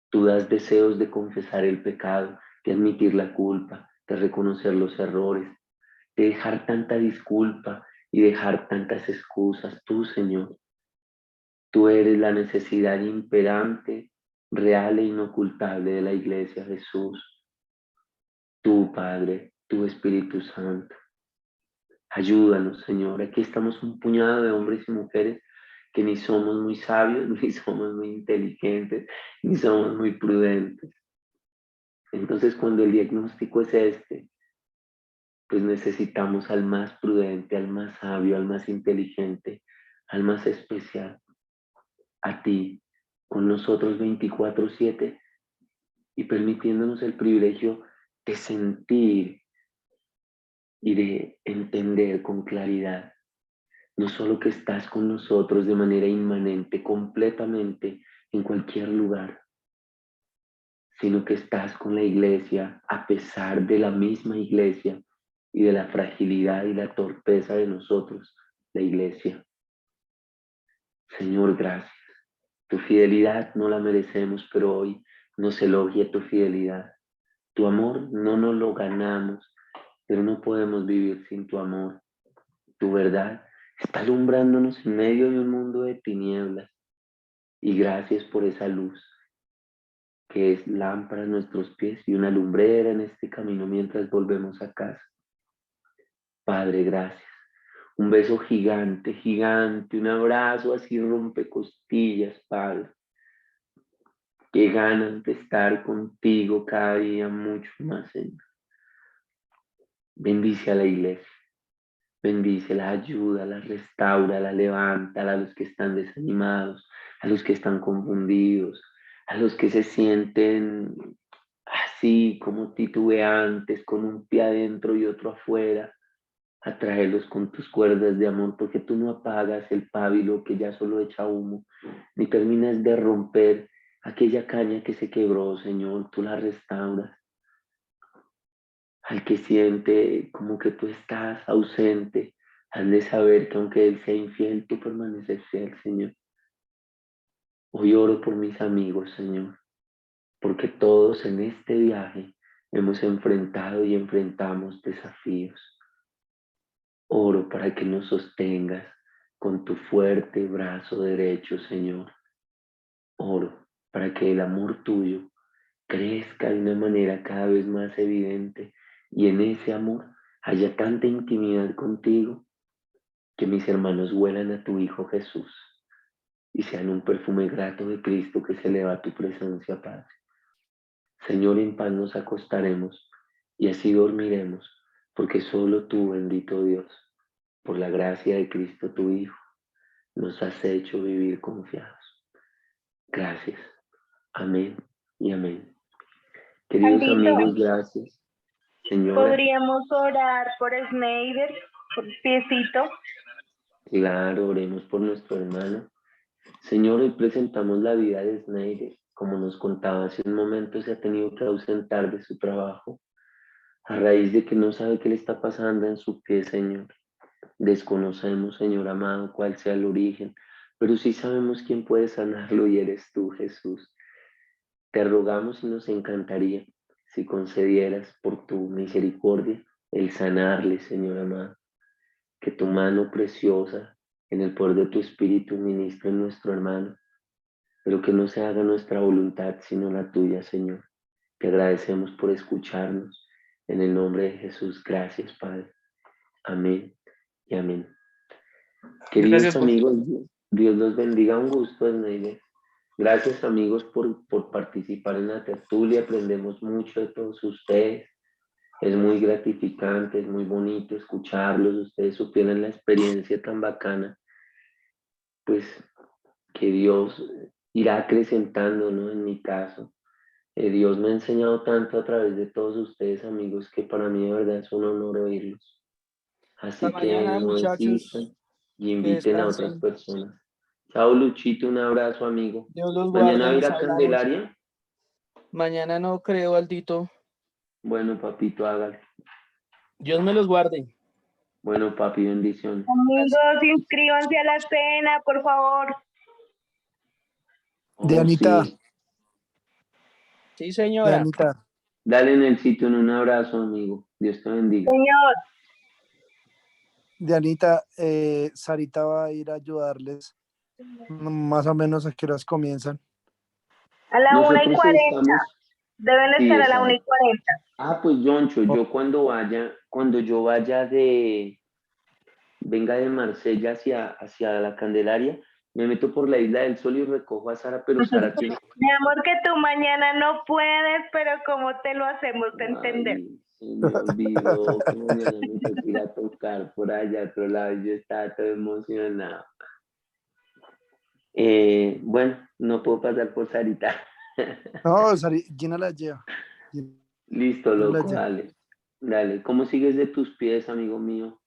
Tú das deseos de confesar el pecado, de admitir la culpa, de reconocer los errores, de dejar tanta disculpa y dejar tantas excusas. Tú, Señor, tú eres la necesidad imperante, real e inocultable de la iglesia, Jesús. Tú, Padre, tu Espíritu Santo. Ayúdanos, Señor. Aquí estamos un puñado de hombres y mujeres que ni somos muy sabios, ni somos muy inteligentes, ni somos muy prudentes. Entonces, cuando el diagnóstico es este, pues necesitamos al más prudente, al más sabio, al más inteligente, al más especial, a ti, con nosotros 24/7 y permitiéndonos el privilegio de sentir y de entender con claridad, no solo que estás con nosotros de manera inmanente, completamente en cualquier lugar, sino que estás con la iglesia a pesar de la misma iglesia y de la fragilidad y la torpeza de nosotros, la iglesia. Señor, gracias. Tu fidelidad no la merecemos, pero hoy nos elogia tu fidelidad. Tu amor no nos lo ganamos, pero no podemos vivir sin tu amor. Tu verdad está alumbrándonos en medio de un mundo de tinieblas. Y gracias por esa luz, que es lámpara a nuestros pies y una lumbrera en este camino mientras volvemos a casa. Padre, gracias. Un beso gigante, gigante, un abrazo así rompe costillas, Padre. Qué ganas de estar contigo cada día mucho más, Señor. Bendice a la iglesia. Bendice, la ayuda, la restaura, la levanta a los que están desanimados, a los que están confundidos, a los que se sienten así como titubeantes, con un pie adentro y otro afuera. Atráelos con tus cuerdas de amor, porque tú no apagas el pábilo que ya solo echa humo, ni terminas de romper aquella caña que se quebró, Señor, tú la restauras. Al que siente como que tú estás ausente, hazle saber que aunque él sea infiel, tú permaneces fiel, Señor. Hoy oro por mis amigos, Señor, porque todos en este viaje hemos enfrentado y enfrentamos desafíos. Oro para que nos sostengas con tu fuerte brazo derecho, Señor. Oro para que el amor tuyo crezca de una manera cada vez más evidente y en ese amor haya tanta intimidad contigo que mis hermanos huelan a tu Hijo Jesús y sean un perfume grato de Cristo que se eleva a tu presencia, Padre. Señor, en paz nos acostaremos y así dormiremos, porque solo tú, bendito Dios, por la gracia de Cristo tu Hijo, nos has hecho vivir confiados. Gracias. Amén y amén. Queridos Aldito, amigos, gracias. Señora, ¿podríamos orar por Schneider, por Piecito? claro, oremos por nuestro hermano. Señor, hoy presentamos la vida de Schneider. Como nos contaba hace un momento, se ha tenido que ausentar de su trabajo a raíz de que no sabe qué le está pasando en su pie, Señor. Desconocemos, Señor amado, cuál sea el origen, pero sí sabemos quién puede sanarlo y eres tú, Jesús. Te rogamos y nos encantaría si concedieras por tu misericordia el sanarle, Señor amado. Que tu mano preciosa en el poder de tu Espíritu ministre en nuestro hermano, pero que no se haga nuestra voluntad sino la tuya, Señor. Te agradecemos por escucharnos. En el nombre de Jesús, gracias, Padre. Amén y amén. Queridos Gracias, amigos, Dios los bendiga. Un gusto, Esneide. Gracias, amigos, por participar en la tertulia. Aprendemos mucho de todos ustedes. Es muy gratificante, es muy bonito escucharlos. Ustedes supieran la experiencia tan bacana, pues que Dios irá acrecentando, ¿no? En mi caso. Dios me ha enseñado tanto a través de todos ustedes, amigos, que para mí de verdad es un honor oírlos. Así Hasta que mañana, no muchachos. desistan y Que inviten a otras descansen. personas. Chao, Luchito, un abrazo, amigo. Dios los Mañana guarde, va a ir nos a hablamos. Candelaria. Mañana no creo, Aldito. Bueno, papito, hágale. Dios me los guarde. Bueno, papi, bendiciones. Amigos, inscríbanse a la cena, por favor. Oh, Dianita, sí. Sí, señora. Dianita, Dale en el sitio un abrazo, amigo. Dios te bendiga. Señor, Dianita, Sarita va a ir a ayudarles. Más o menos a qué horas comienzan. a la 1:40. Nosotros estamos. Deben Sí, estar a la exacto. 1:40. Ah, pues Joncho, yo cuando yo vaya venga de Marsella hacia la Candelaria, me meto por la Isla del Sol y recojo a Sara, pero Sara tiene. Mi amor, que tú mañana no puedes, pero como te lo hacemos entender. Ay, se me olvidó que mañana me tengo que ir a tocar por allá a otro lado y yo estaba todo emocionado. Bueno, no puedo pasar por Sarita. No, Gina la lleva. Listo, Gina la loco, lleva. dale. Dale, ¿cómo sigues de tus pies, amigo mío?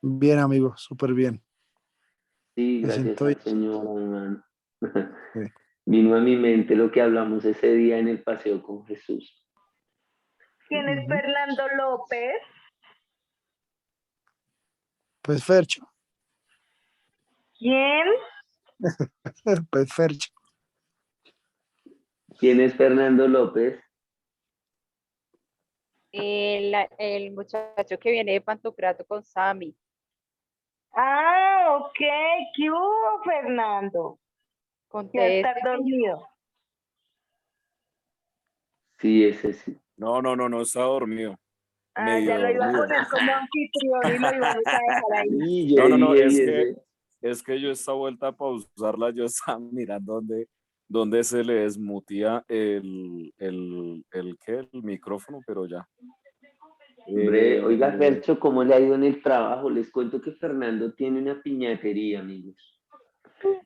Bien, amigo, súper bien. Sí, Me gracias siento al bien. Señor, hermano. Sí. Vino a mi mente lo que hablamos ese día en el paseo con Jesús. ¿Quién es Fernando López? Pues Fercho. ¿Quién? Pues Fercho. ¿Quién es Fernando López? El muchacho que viene de Pantocrato con Sammy. Ah, ok. ¿Qué hubo, Fernando? Que está dormido. Sí, ese sí. No, está dormido. Ah, ya lo iba a poner como anfitrión y lo íbamos a dejar ahí. Sí, yo No, dije, es que yo esta vuelta para usarla, yo estaba mirando dónde se le desmutía el micrófono, pero ya. Hombre, oiga, Fercho, ¿cómo le ha ido en el trabajo? Les cuento que Fernando tiene una piñatería, amigos.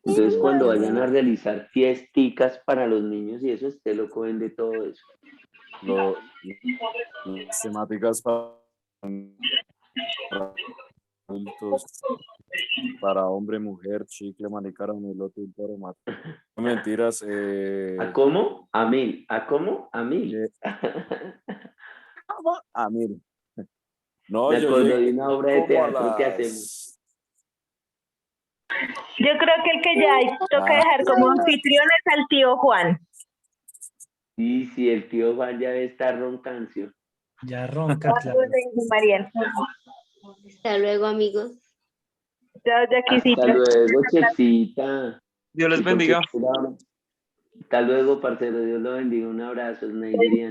Entonces, cuando vayan a realizar fiesticas para los niños y eso, este loco vende todo eso. Las temáticas para adultos, para hombre, mujer, chicle, manicara, elote, pero no mentiras. ¿A cómo? ¿A mil? ¿A cómo? ¿A mil? A mil. No, Me acuerdo llegué de una obra de como a teatro que hacemos. Yo creo que el que ya toca dejar como anfitrión es al tío Juan. Sí, el tío Juan ya debe estar roncancio. Ya ronca, claro. Mariel. Hasta luego, amigos. Chao, Jaquisita. Hasta luego, Chexita. Dios les bendiga. Hasta luego, parcero. Dios lo bendiga. Un abrazo, Sneiderian.